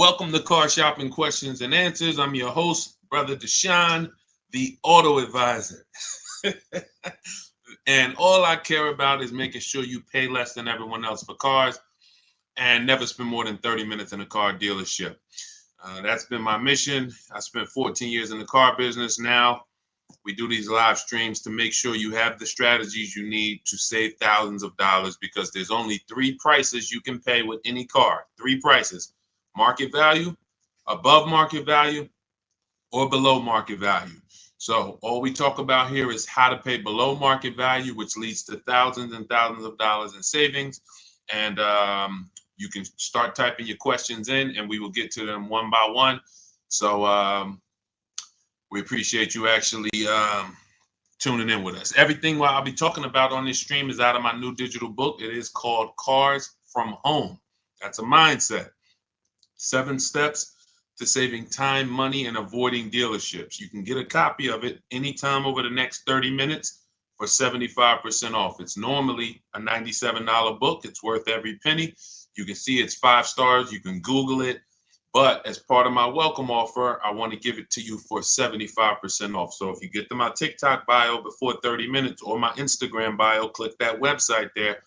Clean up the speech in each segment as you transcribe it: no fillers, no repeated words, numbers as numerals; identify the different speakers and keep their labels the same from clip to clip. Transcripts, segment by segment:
Speaker 1: Welcome to Car Shopping Questions and Answers. I'm your host, Brother Deshone, the Auto Advisor. And all I care about is making sure you pay less than everyone else for cars and never spend more than 30 minutes in a car dealership. That's been my mission. I spent 14 years in the car business. Now we do these live streams to make sure you have the strategies you need to save thousands of dollars, because there's only three prices you can pay with any car. Three prices: market value, above market value, or below market value. So all we talk about here is how to pay below market value, which leads to thousands and thousands of dollars in savings. And you can start typing your questions in and we will get to them one by one. So we appreciate you actually tuning in with us. Everything what I'll be talking about on this stream is out of my new digital book. It is called Cars from Home. That's a mindset. 7 steps to saving time, money, and avoiding dealerships. You can get a copy of it anytime over the next 30 minutes for 75% off. It's normally a $97 book. It's worth every penny. You can see it's 5 stars. You can Google it. But as part of my welcome offer, I want to give it to you for 75% off. So if you get to my TikTok bio before 30 minutes or my Instagram bio, click that website there,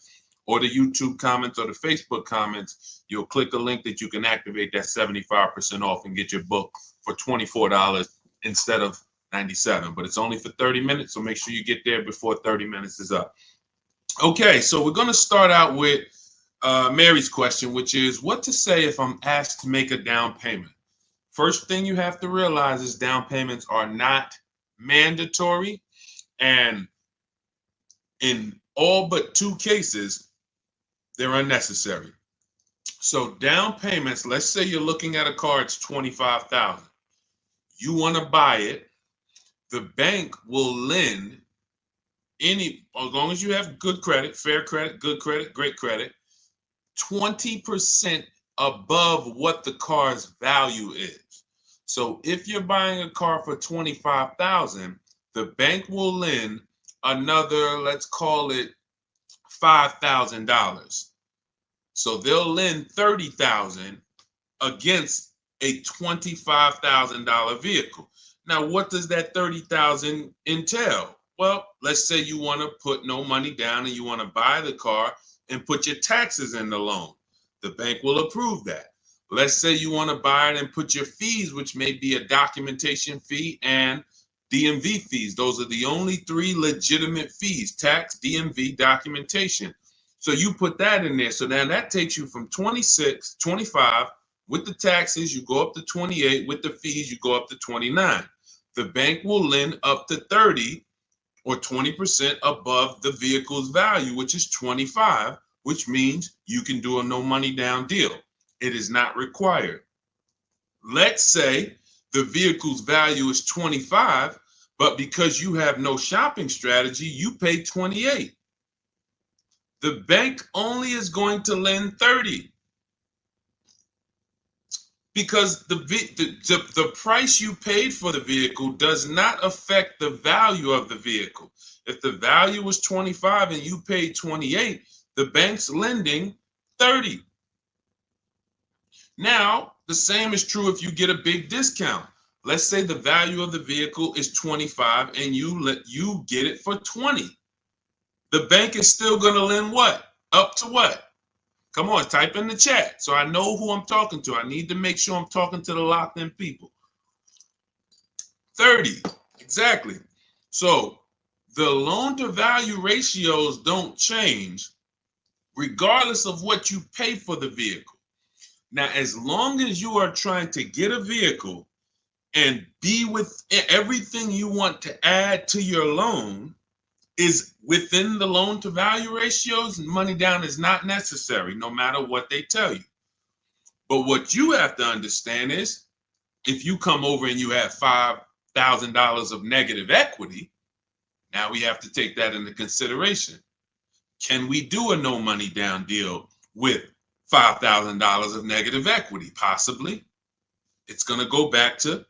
Speaker 1: or the YouTube comments or the Facebook comments, you'll click a link that you can activate that 75% off and get your book for $24 instead of $97. But it's only for 30 minutes, so make sure you get there before 30 minutes is up. Okay, so we're going to start out with Mary's question, which is what to say if I'm asked to make a down payment. First thing you have to realize is down payments are not mandatory, and in all but 2 cases, they're unnecessary. So down payments, let's say you're looking at a car, it's $25,000. You want to buy it. The bank will lend as long as you have good credit, fair credit, good credit, great credit, 20% above what the car's value is. So if you're buying a car for $25,000, the bank will lend another, let's call it $5,000. So they'll lend $30,000 against a $25,000 vehicle. Now, what does that $30,000 entail? Well, let's say you want to put no money down and you want to buy the car and put your taxes in the loan. The bank will approve that. Let's say you want to buy it and put your fees, which may be a documentation fee and DMV fees. Those are the only 3 legitimate fees: tax, DMV, documentation. So you put that in there. So now that takes you from 26, 25. With the taxes, you go up to 28. With the fees, you go up to 29. The bank will lend up to 30 or 20% above the vehicle's value, which is 25, which means you can do a no money down deal. It is not required. Let's say the vehicle's value is 25, but because you have no shopping strategy, you pay 28. The bank only is going to lend 30 because the price you paid for the vehicle does not affect the value of the vehicle. If the value was 25 and you paid 28, the bank's lending 30. Now, the same is true if you get a big discount. Let's say the value of the vehicle is 25 and you get it for 20. The bank is still going to lend what? Up to what? Come on, type in the chat so I know who I'm talking to. I need to make sure I'm talking to the locked in people. 30, exactly. So the loan to value ratios don't change regardless of what you pay for the vehicle. Now, as long as you are trying to get a vehicle and be with everything you want to add to your loan is within the loan to value ratios, money down is not necessary, no matter what they tell you. But what you have to understand is if you come over and you have $5,000 of negative equity, now we have to take that into consideration. Can we do a no money down deal with $5,000 of negative equity? Possibly. It's going to go back to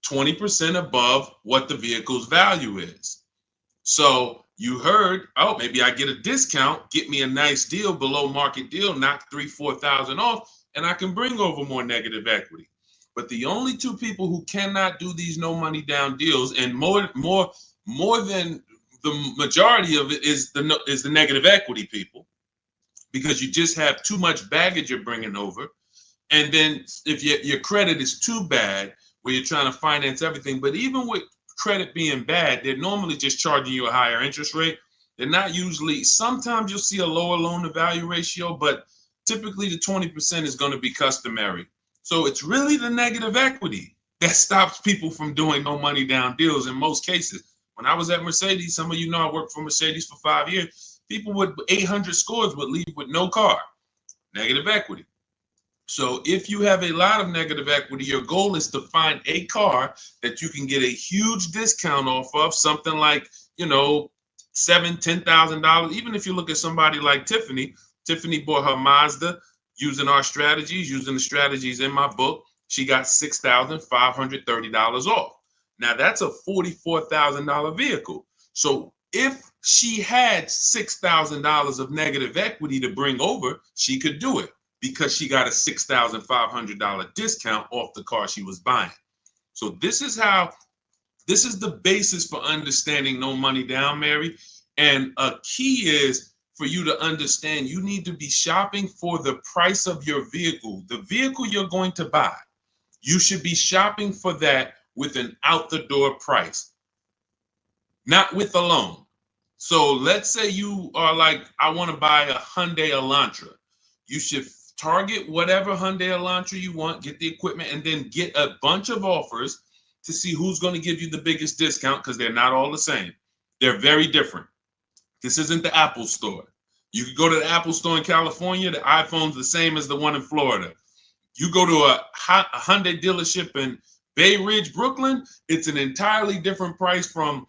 Speaker 1: 20% above what the vehicle's value is. So you heard, oh, maybe I get a discount, get me a nice deal, below market deal, knock $3,000-4,000 off. and I can bring over more negative equity. But the only two people who cannot do these no money down deals, and more than the majority of it, is the negative equity people, because you just have too much baggage you're bringing over. And then if your credit is too bad, where you're trying to finance everything, but even with credit being bad, they're normally just charging you a higher interest rate. They're not usually, sometimes you'll see a lower loan to value ratio, but typically the 20% is going to be customary. So it's really the negative equity that stops people from doing no money down deals in most cases. When I was at Mercedes, some of you know I worked for Mercedes for 5 years. People with 800 scores would leave with no car. Negative equity. So if you have a lot of negative equity, your goal is to find a car that you can get a huge discount off of, something like, $7,000-$10,000. Even if you look at somebody like Tiffany bought her Mazda using our strategies, using the strategies in my book. She got $6,530 off. Now that's a $44,000 vehicle. So if she had $6,000 of negative equity to bring over, she could do it, because she got a $6,500 discount off the car she was buying. So this is the basis for understanding no money down, Mary. And a key is for you to understand you need to be shopping for the price of your vehicle. The vehicle you're going to buy, you should be shopping for that with an out the door price, not with a loan. So let's say you are like, I want to buy a Hyundai Elantra. You should target whatever Hyundai Elantra you want, get the equipment, and then get a bunch of offers to see who's going to give you the biggest discount, because they're not all the same. They're very different. This isn't the Apple store. You can go to the Apple store in California, the iPhone's the same as the one in Florida. You go to a Hyundai dealership in Bay Ridge, Brooklyn, it's an entirely different price from,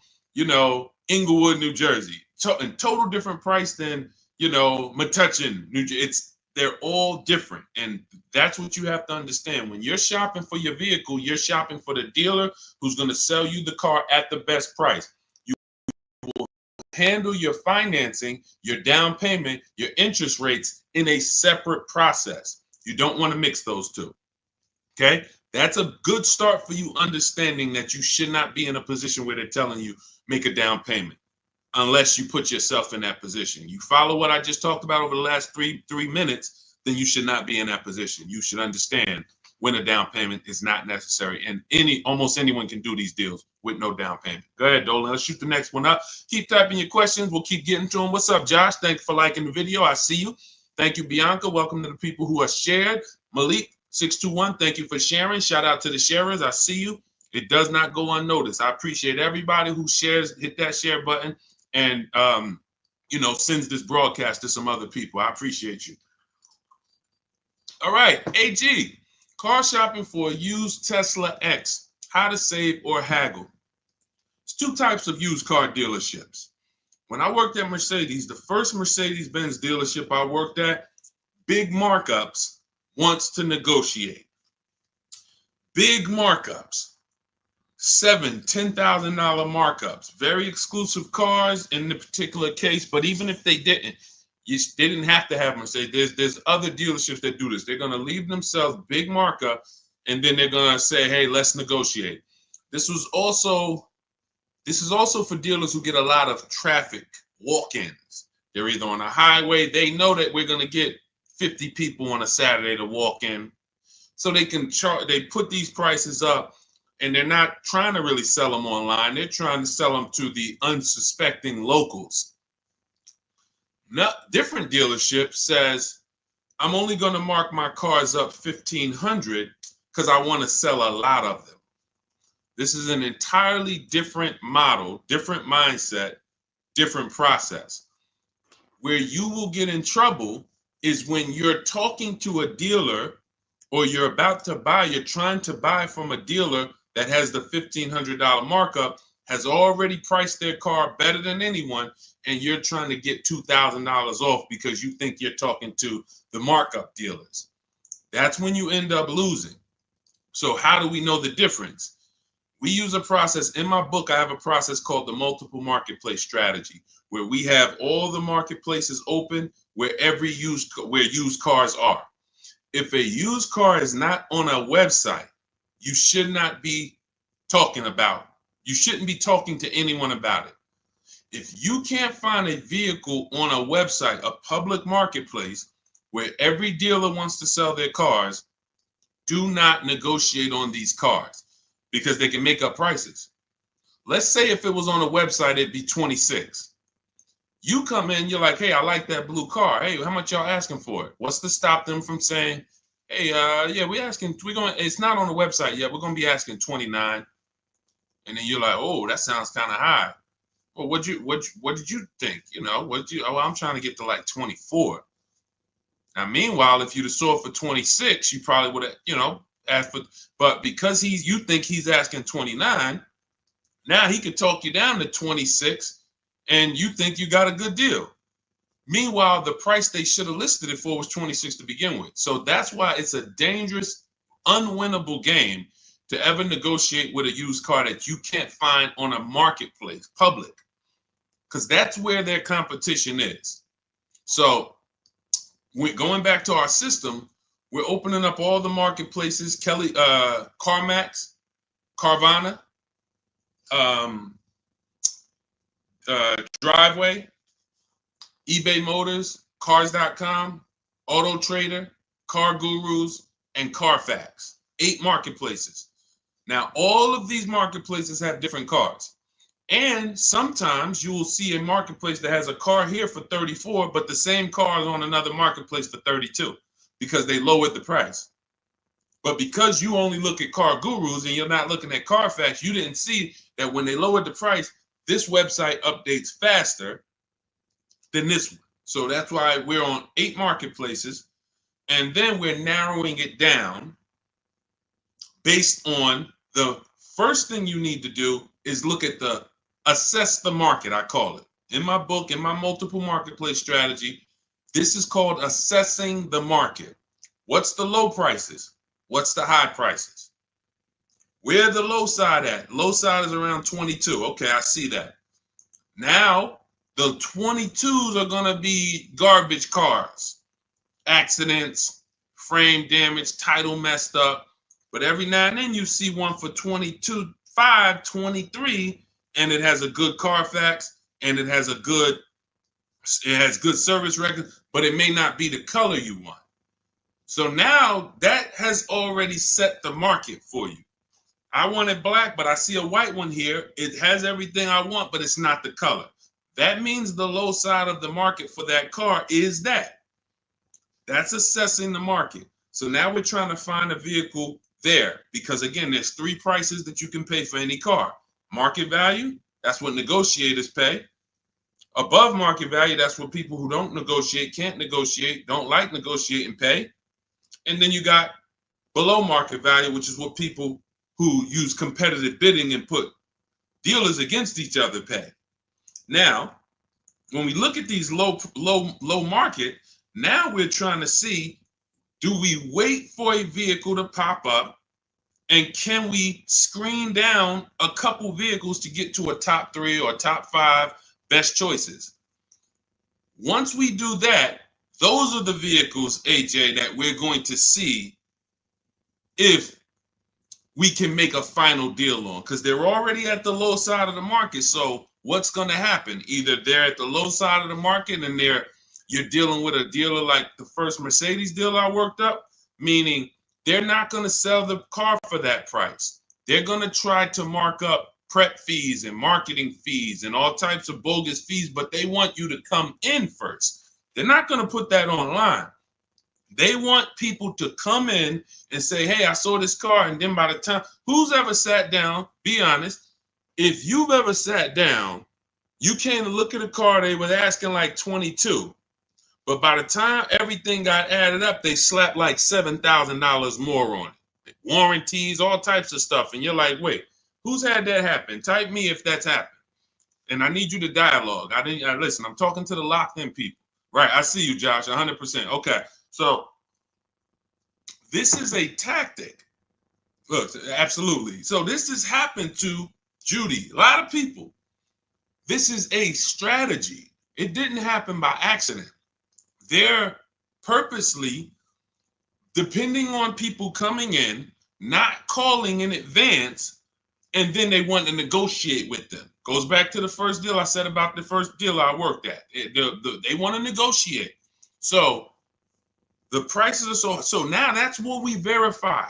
Speaker 1: Inglewood, New Jersey. A total different price than, Metuchen, New Jersey. They're all different. And that's what you have to understand. When you're shopping for your vehicle, you're shopping for the dealer who's going to sell you the car at the best price. You will handle your financing, your down payment, your interest rates in a separate process. You don't want to mix those two. Okay? That's a good start for you understanding that you should not be in a position where they're telling you make a down payment, unless you put yourself in that position. You follow what I just talked about over the last three minutes, then you should not be in that position. You should understand when a down payment is not necessary. And almost anyone can do these deals with no down payment. Go ahead, Dolan. Let's shoot the next one up. Keep typing your questions. We'll keep getting to them. What's up, Josh? Thank you for liking the video. I see you. Thank you, Bianca. Welcome to the people who are shared. Malik, 621, thank you for sharing. Shout out to the sharers. I see you. It does not go unnoticed. I appreciate everybody who shares, hit that share button, and sends this broadcast to some other people. I appreciate you. All right, AG, car shopping for a used Tesla X, how to save or haggle. There's two types of used car dealerships. When I worked at Mercedes, the first Mercedes-Benz dealership I worked at, big markups, wants to negotiate. Big markups. $7,000, $10,000 markups. Very exclusive cars in the particular case, but even if they didn't, they didn't have to have Mercedes. There's other dealerships that do this. They're going to leave themselves big markup, and then they're going to say, hey, let's negotiate. This is also for dealers who get a lot of traffic, walk-ins. They're either on a highway. They know that we're going to get 50 people on a Saturday to walk in. So they can charge, they put these prices up, and they're not trying to really sell them online. They're trying to sell them to the unsuspecting locals. Now, different dealership says, I'm only going to mark my cars up $1,500 because I want to sell a lot of them. This is an entirely different model, different mindset, different process. Where you will get in trouble is when you're talking to a dealer, or you're about to buy, you're trying to buy from a dealer that has the $1,500 markup, has already priced their car better than anyone, and you're trying to get $2,000 off because you think you're talking to the markup dealers. That's when you end up losing. So how do we know the difference? We use a process. In my book, I have a process called the multiple marketplace strategy, where we have all the marketplaces open where used cars are. If a used car is not on a website, you should not be talking about. You shouldn't be talking to anyone about it. If you can't find a vehicle on a website, a public marketplace, where every dealer wants to sell their cars, do not negotiate on these cars because they can make up prices. Let's say if it was on a website, it'd be 26. You come in, you're like, hey, I like that blue car. Hey, how much y'all asking for it? What's to stop them from saying, hey, yeah, it's not on the website yet. We're going to be asking 29. And then you're like, oh, that sounds kind of high. Well, what did you think? I'm trying to get to like 24. Now, meanwhile, if you'd have sold for 26, you probably would have, asked for, but because you think he's asking 29, now he could talk you down to 26 and you think you got a good deal. Meanwhile, the price they should have listed it for was 26 to begin with. So that's why it's a dangerous, unwinnable game to ever negotiate with a used car that you can't find on a marketplace, public, because that's where their competition is. So we're going back to our system. We're opening up all the marketplaces, CarMax, Carvana, Driveway, eBay Motors, Cars.com, Auto Trader, Car Gurus, and Carfax. 8 marketplaces. Now, all of these marketplaces have different cars. And sometimes you will see a marketplace that has a car here for 34, but the same car is on another marketplace for 32 because they lowered the price. But because you only look at Car Gurus and you're not looking at Carfax, you didn't see that when they lowered the price, this website updates faster than this one. So that's why we're on 8 marketplaces. And then we're narrowing it down based on the first thing you need to do is look at assess the market, I call it. In my book, in my multiple marketplace strategy, this is called assessing the market. What's the low prices? What's the high prices? Where the low side at? Low side is around 22. Okay, I see that. Now, the 22s are going to be garbage cars, accidents, frame damage, title messed up. But every now and then you see one for 22.5, 23, and it has a good Carfax and it has good service record, but it may not be the color you want. So now that has already set the market for you. I want it black, but I see a white one here. It has everything I want, but it's not the color. That means the low side of the market for that car is that. That's assessing the market. So now we're trying to find a vehicle there because, again, there's 3 prices that you can pay for any car. Market value, that's what negotiators pay. Above market value, that's what people who don't negotiate, can't negotiate, don't like negotiating pay. And then you got below market value, which is what people who use competitive bidding and put dealers against each other pay. Now, when we look at these low market, now we're trying to see, do we wait for a vehicle to pop up and can we screen down a couple vehicles to get to a top 3 or top 5 best choices? Once we do that, those are the vehicles, AJ, that we're going to see if we can make a final deal on, because they're already at the low side of the market. So what's going to happen? Either they're at the low side of the market and you're dealing with a dealer like the first Mercedes deal I worked up, meaning they're not going to sell the car for that price. They're going to try to mark up prep fees and marketing fees and all types of bogus fees, but they want you to come in first. They're not going to put that online. They want people to come in and say, hey, I saw this car. And then by the time, who's ever sat down, be honest, if you've ever sat down, you came to look at a car, they were asking like 22. But by the time everything got added up, they slapped like $7,000 more on it. Warranties, all types of stuff. And you're like, wait, who's had that happen? Type me if that's happened. And I need you to dialogue. Listen, I'm talking to the locked in people. Right, I see you, Josh, 100%. Okay, so this is a tactic. Look, absolutely. So this has happened to Judy, a lot of people. This is a strategy. It didn't happen by accident. They're purposely depending on people coming in, not calling in advance, and then they want to negotiate with them. Goes back to the first deal I said about the first deal I worked at. They want to negotiate. So the prices are so now that's what we verify.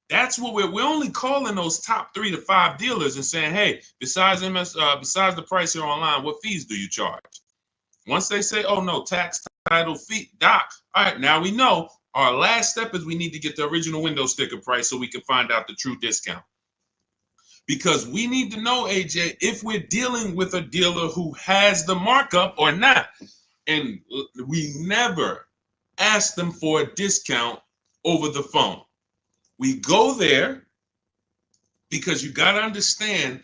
Speaker 1: That's what we're only calling those top 3 to 5 dealers and saying, hey, besides besides the price here online, what fees do you charge? Once they say, oh no, tax, title, fee, doc, all right, now we know our last step is we need to get the original window sticker price so we can find out the true discount. Because we need to know, AJ, if we're dealing with a dealer who has the markup or not. And we never ask them for a discount over the phone. We go there because you got to understand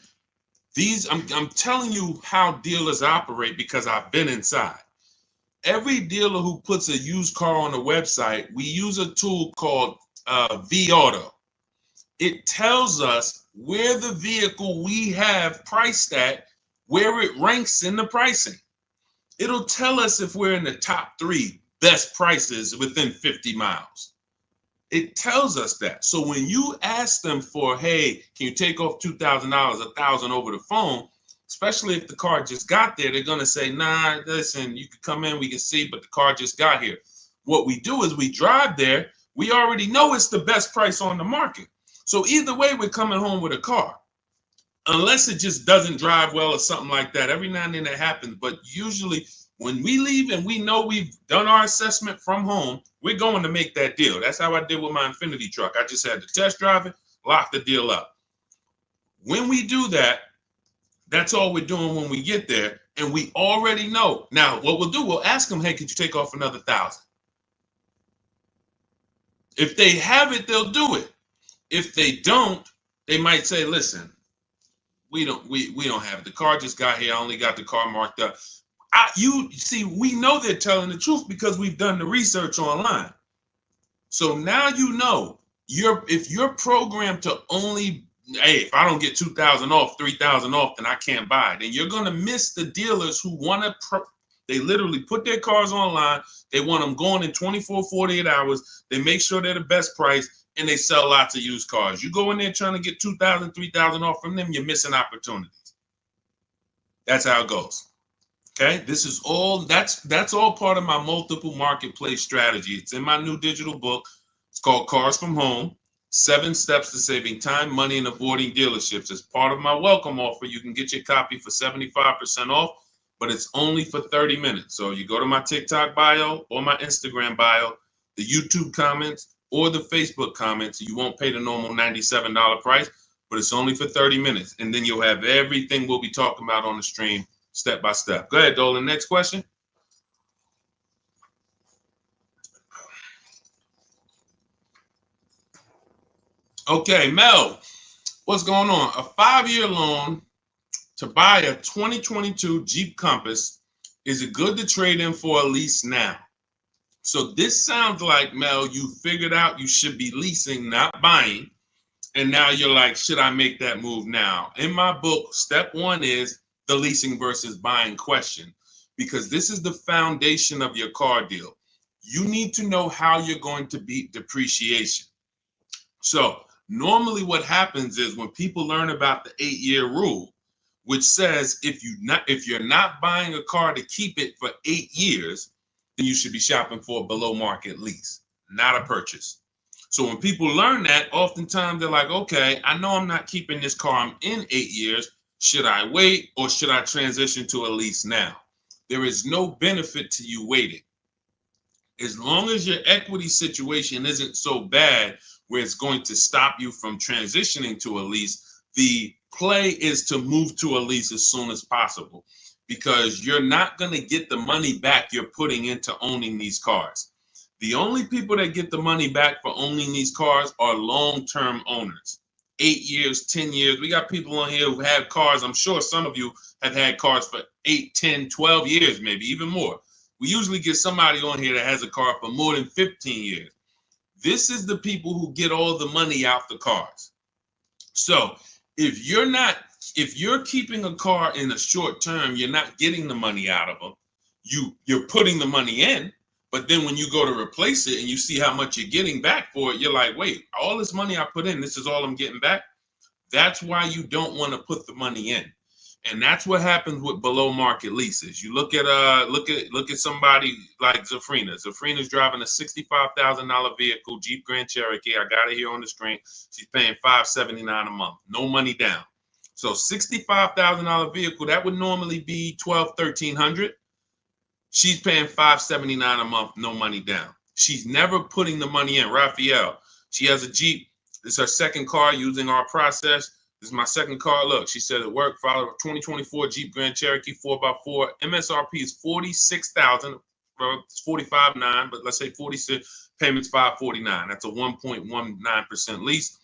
Speaker 1: I'm telling you how dealers operate because I've been inside. Every dealer who puts a used car on a website, we use a tool called V-Auto. It tells us where the vehicle we have priced at, where it ranks in the pricing. It'll tell us if we're in the top 3 best prices within 50 miles. It tells us that. So when you ask them for, hey, can you take off $2,000, $1,000 over the phone, especially if the car just got there, they're going to say, nah, listen, you can come in, we can see, but the car just got here. What we do is we drive there. We already know it's the best price on the market. So either way, we're coming home with a car. Unless it just doesn't drive well or something like that. Every now and then that happens. But usually when we leave and we know we've done our assessment from home, we're going to make that deal. That's how I did with my Infinity truck. I just had to test drive it, lock the deal up. When we do that, that's all we're doing when we get there. And we already know. Now, what we'll do, we'll ask them, hey, could you take off another $1,000? If they have it, they'll do it. If they don't, they might say, listen, we don't have it. The car just got here. I only got the car marked up. You see, we know they're telling the truth because we've done the research online. So now you know if you're programmed to only, hey, if I don't get 2,000 off, 3,000 off, then I can't buy it. And you're going to miss the dealers who want to, they literally put their cars online. They want them going in 24, 48 hours. They make sure they're the best price and they sell lots of used cars. You go in there trying to get 2,000, 3,000 off from them, you're missing opportunities. That's how it goes. Okay, this is all, that's all part of my multiple marketplace strategy. It's in my new digital book. It's called Cars from Home, 7 Steps to Saving Time, Money, and Avoiding Dealerships. As part of my welcome offer, you can get your copy for 75% off, but it's only for 30 minutes. So you go to my TikTok bio or my Instagram bio, the YouTube comments, or the Facebook comments. You won't pay the normal $97 price, but it's only for 30 minutes. And then you'll have everything we'll be talking about on the stream step by step. Go ahead, Dolan. Next question. Okay, Mel, what's going on? A 5-year loan to buy a 2022 Jeep Compass. Is it good to trade in for a lease now? So this sounds like, Mel, you figured out you should be leasing, not buying. And now you're like, should I make that move now? In my book, step 1 is the leasing versus buying question, because this is the foundation of your car deal. You need to know how you're going to beat depreciation. So normally what happens is when people learn about the 8-year rule, which says if you're not buying a car to keep it for 8 years, then you should be shopping for a below market lease, not a purchase. So when people learn that, oftentimes they're like, okay, I know I'm not keeping this car. I'm in 8 years. Should I wait or should I transition to a lease now? There is no benefit to you waiting. As long as your equity situation isn't so bad where it's going to stop you from transitioning to a lease, the play is to move to a lease as soon as possible, because you're not going to get the money back you're putting into owning these cars. The only people that get the money back for owning these cars are long-term owners. 8 years, 10 years. We got people on here who have cars. I'm sure some of you have had cars for 8, 10, 12 years, maybe even more. We usually get somebody on here that has a car for more than 15 years. This is the people who get all the money out the cars. So if you're keeping a car in a short term, you're not getting the money out of them. You're putting the money in, But then when you go to replace it and you see how much you're getting back for it, you're like, wait, all this money I put in, this is all I'm getting back. That's why you don't want to put the money in. And that's what happens with below market leases. You look at somebody like Zafrina. Zafrina's driving a $65,000 vehicle, Jeep Grand Cherokee. I got it here on the screen. She's paying $579 a month, no money down. So $65,000 vehicle, that would normally be $1,200-1,300. She's paying $579 a month, no money down. She's never putting the money in. Raphael, she has a Jeep. This is her second car using our process. This is my second car. Look, she said it worked. Followed a 2024 Jeep Grand Cherokee 4x4. MSRP is $46,000. Well, it's $45,900, but let's say 46. Payments $549. That's a 1.19% lease.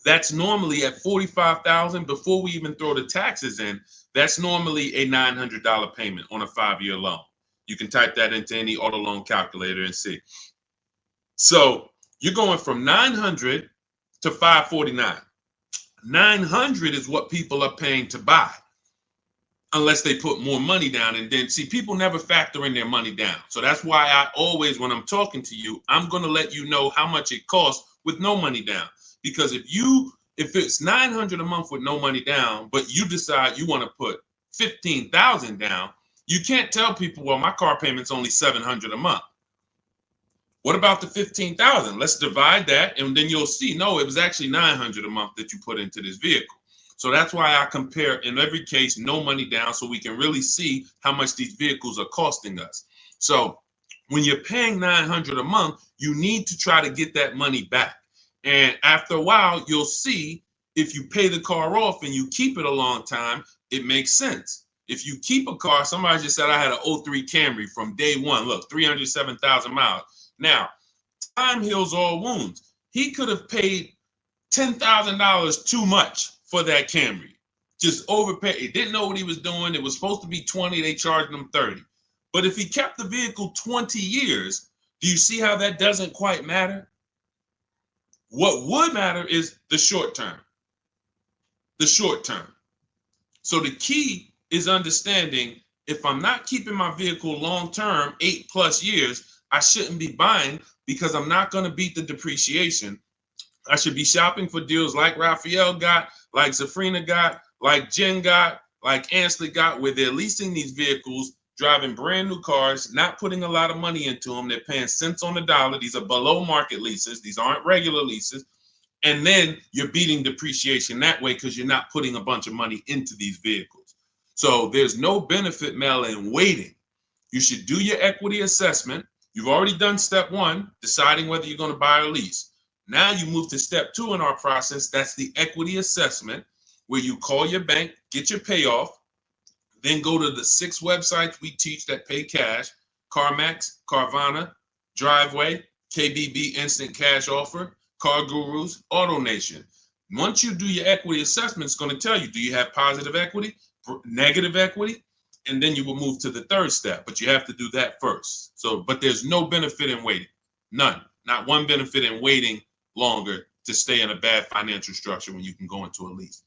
Speaker 1: That's normally at $45,000 before we even throw the taxes in. That's normally a $900 payment on a 5-year loan. You can type that into any auto loan calculator and see. So you're going from $900 to $549. $900 is what people are paying to buy, unless they put more money down. And then, see, people never factor in their money down. So that's why I always, when I'm talking to you, I'm going to let you know how much it costs with no money down. Because if it's $900 a month with no money down, but you decide you want to put $15,000 down, you can't tell people, well, my car payment's only $700 a month. What about the $15,000? Let's divide that, and then you'll see, no, it was actually $900 a month that you put into this vehicle. So that's why I compare, in every case, no money down, so we can really see how much these vehicles are costing us. So when you're paying $900 a month, you need to try to get that money back. And after a while, you'll see if you pay the car off and you keep it a long time, it makes sense. If you keep a car, somebody just said I had an 03 Camry from day one. Look, 307,000 miles. Now, time heals all wounds. He could have paid $10,000 too much for that Camry. Just overpaid. He didn't know what he was doing. It was supposed to be 20. They charged him 30. But if he kept the vehicle 20 years, do you see how that doesn't quite matter? What would matter is the short term. The short term. So the key is understanding, if I'm not keeping my vehicle long term, 8+ years, I shouldn't be buying, because I'm not going to beat the depreciation. I should be shopping for deals like Raphael got, like Zafrina got, like Jen got, like Ansley got, where they're leasing these vehicles, driving brand new cars, not putting a lot of money into them. They're paying cents on the dollar. These are below market leases. These aren't regular leases. And then you're beating depreciation that way because you're not putting a bunch of money into these vehicles. So there's no benefit, Mel, in waiting. You should do your equity assessment. You've already done step one, deciding whether you're going to buy or lease. Now you move to step two in our process. That's the equity assessment, where you call your bank, get your payoff, then go to the 6 websites we teach that pay cash: CarMax, Carvana, Driveway, KBB Instant Cash Offer, Car Gurus, AutoNation. Once you do your equity assessment, it's going to tell you, do you have positive equity, negative equity? And then you will move to the third step, but you have to do that first. So, but there's no benefit in waiting. None. Not one benefit in waiting longer to stay in a bad financial structure when you can go into a lease.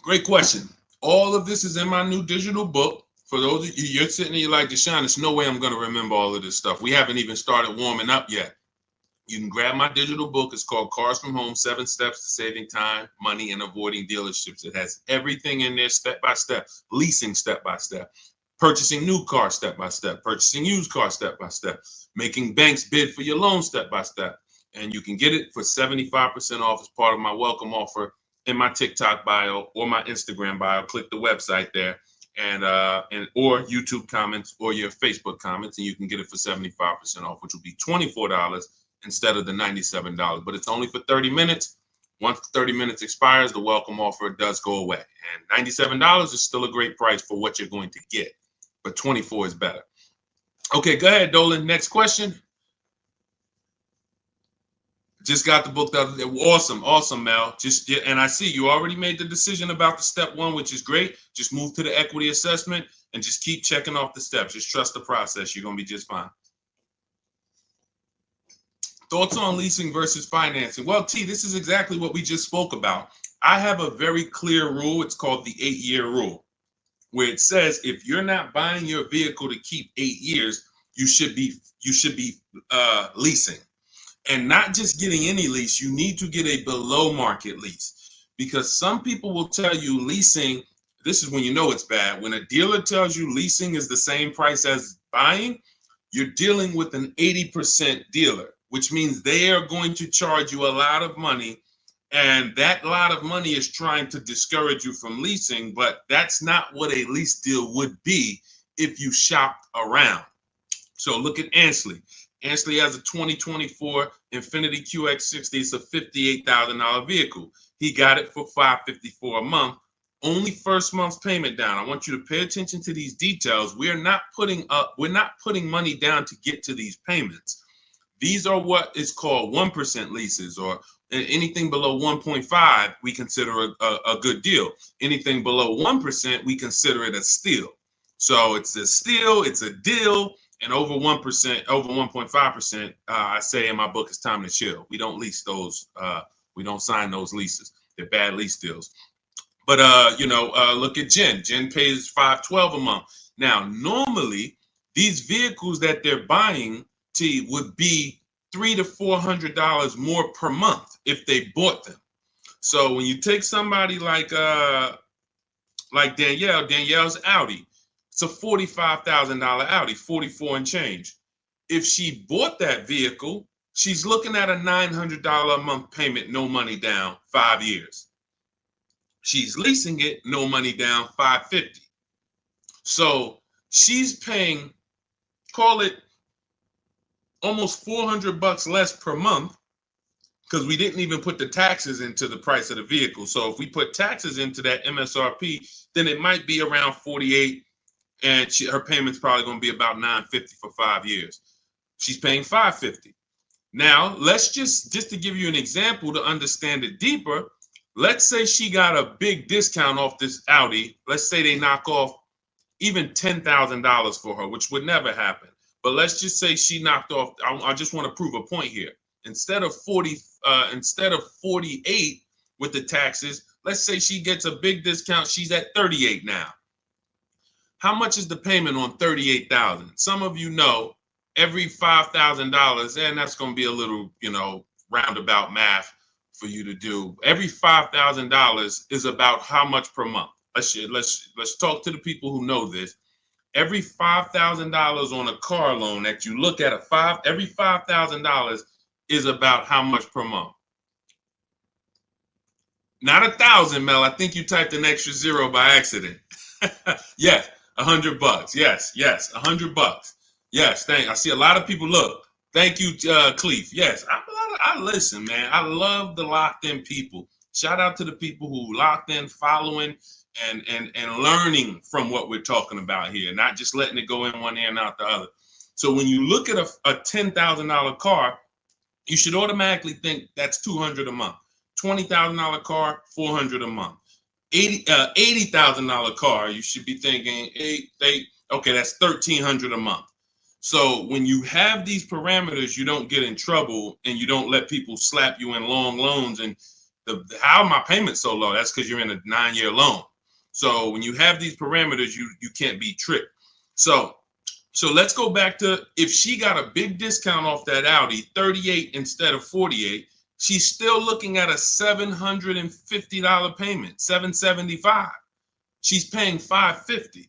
Speaker 1: Great question. All of this is in my new digital book. For those of you, you're sitting there, you're like, Deshone, there's no way I'm going to remember all of this stuff. We haven't even started warming up yet. You can grab my digital book. It's called Cars from Home, 7 Steps to Saving Time, Money, and Avoiding Dealerships. It has everything in there step by step, leasing step by step, purchasing new cars step by step, purchasing used cars step by step, making banks bid for your loan step by step. And you can get it for 75% off as part of my welcome offer in my TikTok bio or my Instagram bio. Click the website there, and or YouTube comments or your Facebook comments, and you can get it for 75% off, which will be $24 instead of the $97. But it's only for 30 minutes. Once 30 minutes expires, the welcome offer does go away. And $97 is still a great price for what you're going to get, but $24 is better. Okay, go ahead, Dolan. Next question. Just got the book the other day. Awesome, Mel. And I see you already made the decision about the step one, which is great. Just move to the equity assessment and just keep checking off the steps. Just trust the process. You're going to be just fine. Thoughts on leasing versus financing? Well, T, this is exactly what we just spoke about. I have a very clear rule. It's called the 8-year rule. where it says if you're not buying your vehicle to keep 8 years, you should be leasing. And not just getting any lease, you need to get a below market lease, because some people will tell you leasing, this is when you know it's bad. When a dealer tells you leasing is the same price as buying, you're dealing with an 80% dealer, which means they are going to charge you a lot of money. And that lot of money is trying to discourage you from leasing, but that's not what a lease deal would be if you shopped around. So look at Ansley. Ansley has a 2024 Infiniti QX60. It's a $58,000 vehicle. He got it for $554 a month. Only first month's payment down. I want you to pay attention to these details. We're not putting money down to get to these payments. These are what is called 1% leases, or anything below 1.5 we consider a good deal. Anything below 1% we consider it a steal. So it's a steal, it's a deal. And over 1%, over 1.5%, I say in my book, it's time to chill. We don't lease those. We don't sign those leases. They're bad lease deals. But look at Jen. Jen pays $512 a month. Now, normally these vehicles that they're buying would be $300 to $400 more per month if they bought them. So when you take somebody like Danielle's Audi. It's a $45,000 Audi, 44 and change. If she bought that vehicle, she's looking at a $900 a month payment, no money down, 5 years. She's leasing it, no money down, $550. So she's paying, call it almost $400 less per month, because we didn't even put the taxes into the price of the vehicle. So if we put taxes into that MSRP, then it might be around $48. And her payment's probably going to be about $950 for 5 years. She's paying $550. Now, let's just to give you an example to understand it deeper, let's say she got a big discount off this Audi. Let's say they knock off even $10,000 for her, which would never happen. But let's just say she knocked off, I just want to prove a point here. Instead of 48 with the taxes, let's say she gets a big discount. She's at 38 now. How much is the payment on $38,000? Some of you know every $5,000, and that's going to be a little, roundabout math for you to do. Every $5,000 is about how much per month? Let's talk to the people who know this. Every $5,000 on a car loan that you look at every $5,000 is about how much per month? Not 1,000, Mel. I think you typed an extra zero by accident. Yes. $100. Yes, $100. Yes, I see a lot of people. Look, thank you, Cleef. Yes, I listen, man. I love the locked in people. Shout out to the people who locked in, following, and learning from what we're talking about here, not just letting it go in one ear and out the other. So when you look at a $10,000 car, you should automatically think that's $200 a month. $20,000 car, $400 a month. $80,000 car, you should be thinking, okay, that's $1,300 a month. So when you have these parameters, you don't get in trouble and you don't let people slap you in long loans. And how my payment so low? That's because you're in a 9-year loan. So when you have these parameters, you can't be tricked. So let's go back to, if she got a big discount off that Audi, 38 instead of 48. She's still looking at a $750 payment, $775. She's paying $550.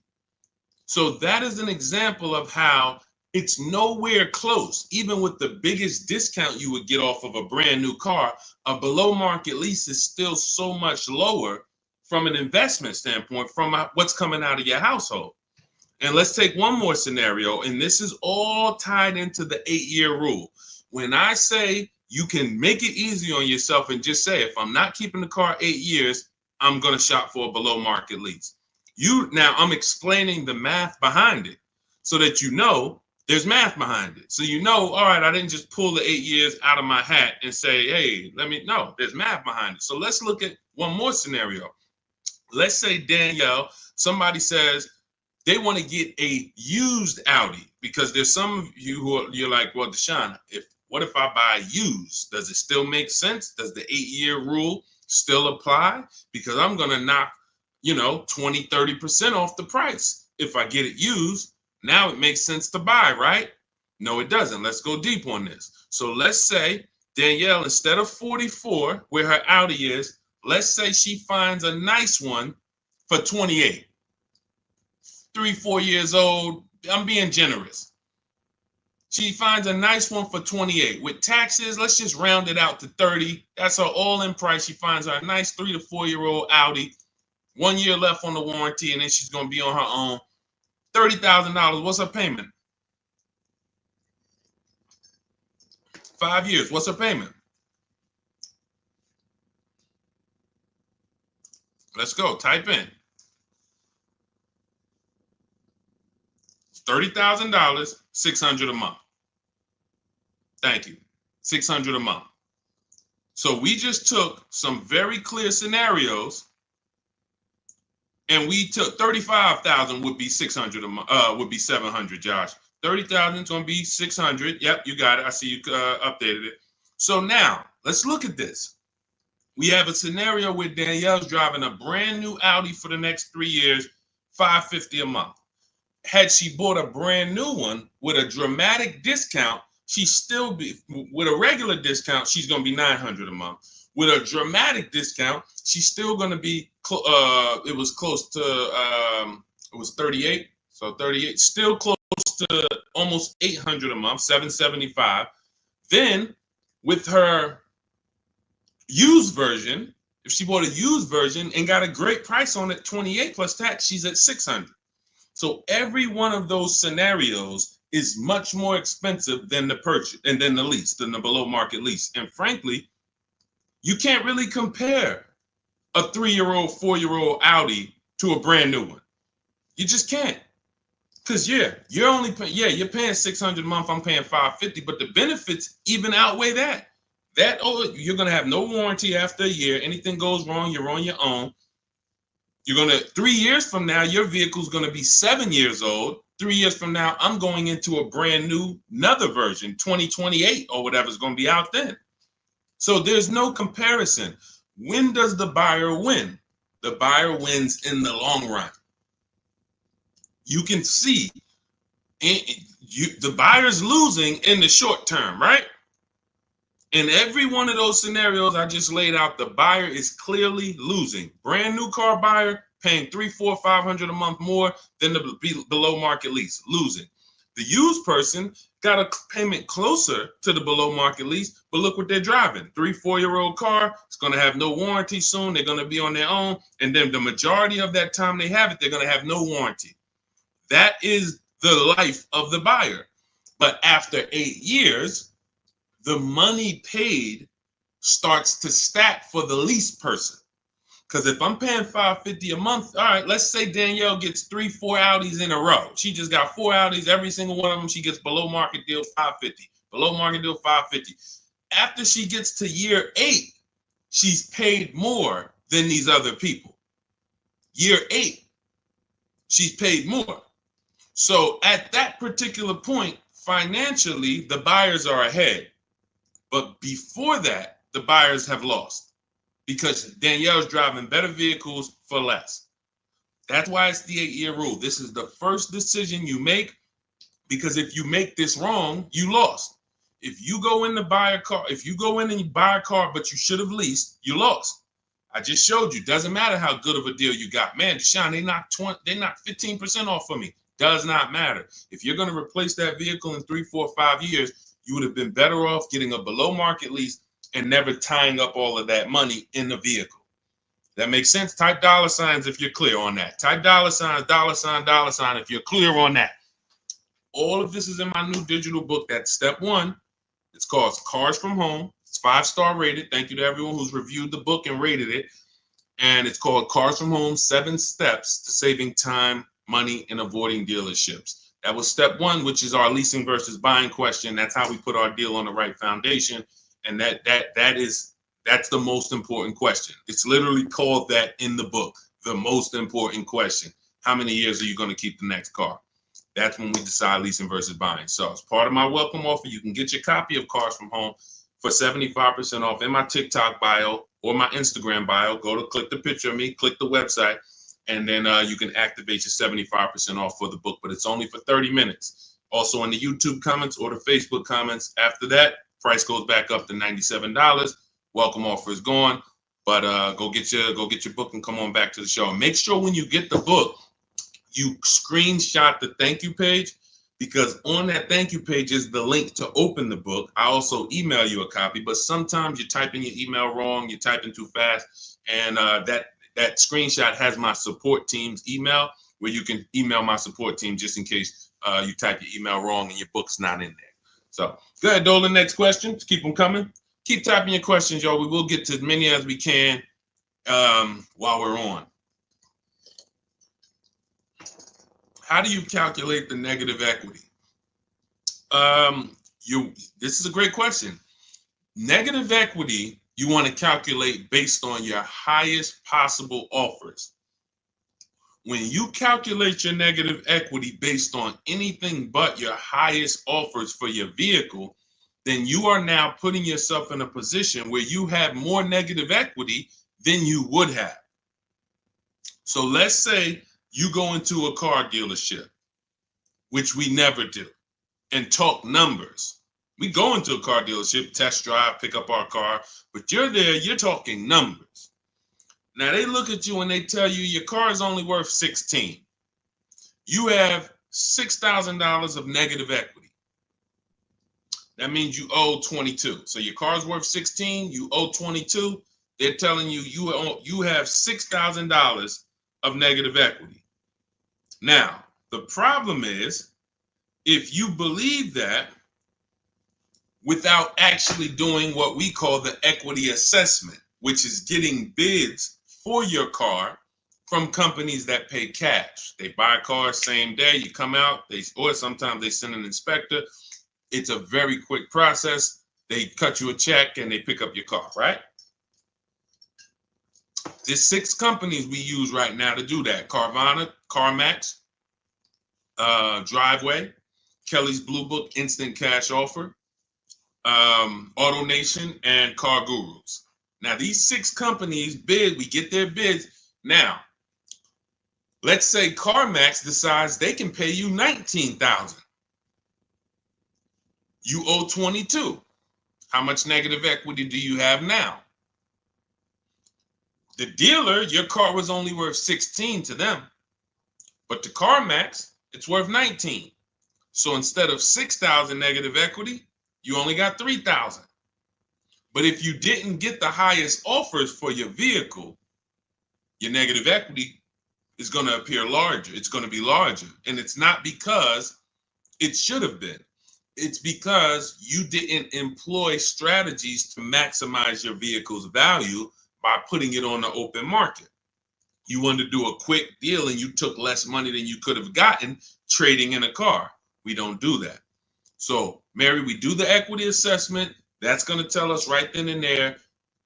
Speaker 1: So that is an example of how it's nowhere close. Even with the biggest discount you would get off of a brand new car, a below market lease is still so much lower from an investment standpoint, from what's coming out of your household. And let's take one more scenario, and this is all tied into the 8-year rule. When I say you can make it easy on yourself and just say, if I'm not keeping the car 8 years, I'm going to shop for a below market lease. Now I'm explaining the math behind it so that there's math behind it. So all right, I didn't just pull the 8 years out of my hat and say, hey, there's math behind it. So let's look at one more scenario. Let's say Danielle, somebody says they want to get a used Audi, because there's some of you you're like, well, Deshone, what if I buy used? Does it still make sense? Does the 8-year rule still apply? Because I'm going to knock, 20, 30% off the price. If I get it used, now it makes sense to buy, right? No, it doesn't. Let's go deep on this. So let's say Danielle, instead of 44, where her Audi is, let's say she finds a nice one for 28. 3-4 years old. I'm being generous. She finds a nice one for 28. With taxes, let's just round it out to 30. That's her all-in price. She finds her a nice 3 to 4-year-old Audi. 1 year left on the warranty, and then she's going to be on her own. $30,000. What's her payment? 5 years. What's her payment? Let's go. Type in. $30,000, $600 a month. Thank you. $600 a month. So we just took some very clear scenarios, and we took 35,000 would be 600 a month. Would be 700. Josh, 30,000 is going to be 600. Yep, you got it. I see you updated it. So now let's look at this. We have a scenario where Danielle's driving a brand new Audi for the next 3 years, $550 a month. Had she bought a brand new one with a dramatic discount, she's still be with a regular discount, she's going to be $900 a month. With a dramatic discount, she's still going to be it was close to it was 38. So 38, still close to almost $800 a month, $775. Then with her used version, if she bought a used version and got a great price on it, 28 plus tax, she's at $600. So every one of those scenarios is much more expensive than the purchase and then the lease, than the below market lease. And frankly, you can't really compare a 3-year-old, 4-year-old Audi to a brand new one. You just can't. Because you're only you're paying $600 a month, I'm paying $550, but the benefits even outweigh that. You're gonna have no warranty after a year. Anything goes wrong, you're on your own. You're going to, 3 years from now, your vehicle's going to be 7 years old. 3 years from now, I'm going into a brand new, another version, 2028 or whatever's going to be out then. So there's no comparison. When does the buyer win? The buyer wins in the long run. You can see the buyer's losing in the short term, right? In every one of those scenarios I just laid out, the buyer is clearly losing. Brand new car buyer paying $300, $400, $500 a month more than the below market lease, losing. The used person got a payment closer to the below market lease, but look what they're driving. 3-4-year-old car. It's going to have no warranty soon. They're going to be on their own. And then the majority of that time they have it, they're going to have no warranty. That is the life of the buyer. But after 8 years, the money paid starts to stack for the lease person. Because if I'm paying $550 a month, all right, let's say Danielle gets 3-4 Audis in a row. She just got 4 Audis, every single one of them, she gets below market deal $550. Below market deal $550. After she gets to year 8, she's paid more than these other people. Year 8, she's paid more. So at that particular point, financially, the buyers are ahead. But before that, the buyers have lost because Danielle's driving better vehicles for less. That's why it's the 8-year rule. This is the first decision you make, because if you make this wrong, you lost. If you go in to buy a car, if you go in and you buy a car, but you should have leased, you lost. I just showed you. Doesn't matter how good of a deal you got. Man, Deshone, they knocked 15% off for me. Does not matter. If you're going to replace that vehicle in 3, 4, 5 years, you would have been better off getting a below market lease and never tying up all of that money in the vehicle. That makes sense? Type $signs if you're clear on that. Type $sign, $sign if you're clear on that. All of this is in my new digital book. That's step 1. It's called Cars from Home. It's 5-star rated. Thank you to everyone who's reviewed the book and rated it. And it's called Cars from Home, 7 Steps to Saving Time, Money, and Avoiding Dealerships. That was step 1, which is our leasing versus buying question. That's how we put our deal on the right foundation. And that's the most important question. It's literally called that in the book, the most important question. How many years are you going to keep the next car? That's when we decide leasing versus buying. So as part of my welcome offer, you can get your copy of Cars from Home for 75% off in my TikTok bio or my Instagram bio. Go to click the picture of me, click the website. and then you can activate your 75% off for the book, but it's only for 30 minutes. Also in the YouTube comments or the Facebook comments. After that, price goes back up to $97. Welcome offer is gone, but go get your book and come on back to the show. And make sure when you get the book, you screenshot the thank you page, because on that thank you page is the link to open the book. I also email you a copy, but sometimes you type in your email wrong, you type in too fast, and that screenshot has my support team's email, where you can email my support team just in case you type your email wrong and your book's not in there. So go ahead, Dolan. Next question. Keep them coming. Keep typing your questions, y'all. We will get to as many as we can while we're on. How do you calculate the negative equity? This is a great question. Negative equity, you want to calculate based on your highest possible offers. When you calculate your negative equity based on anything but your highest offers for your vehicle, then you are now putting yourself in a position where you have more negative equity than you would have. So let's say you go into a car dealership, which we never do, and talk numbers. We go into a car dealership, test drive, pick up our car, but you're there, you're talking numbers. Now they look at you and they tell you your car is only worth 16. You have $6,000 of negative equity. That means you owe 22. So your car's worth 16, you owe 22. They're telling you you have $6,000 of negative equity. Now, the problem is, if you believe that without actually doing what we call the equity assessment, which is getting bids for your car from companies that pay cash. They buy cars same day, you come out, or sometimes they send an inspector. It's a very quick process. They cut you a check and they pick up your car, right? There's 6 companies we use right now to do that. Carvana, CarMax, Driveway, Kelly's Blue Book, Instant Cash Offer, AutoNation, and Car Gurus. Now, these 6 companies bid, we get their bids. Now, let's say CarMax decides they can pay you $19,000. You owe 22. How much negative equity do you have now? The dealer, your car was only worth 16 to them, but to CarMax, it's worth 19. So instead of 6,000 negative equity, you only got 3,000. But if you didn't get the highest offers for your vehicle, your negative equity is going to appear larger. It's going to be larger. And it's not because it should have been. It's because you didn't employ strategies to maximize your vehicle's value by putting it on the open market. You wanted to do a quick deal and you took less money than you could have gotten trading in a car. We don't do that. So, Mary, we do the equity assessment. That's going to tell us right then and there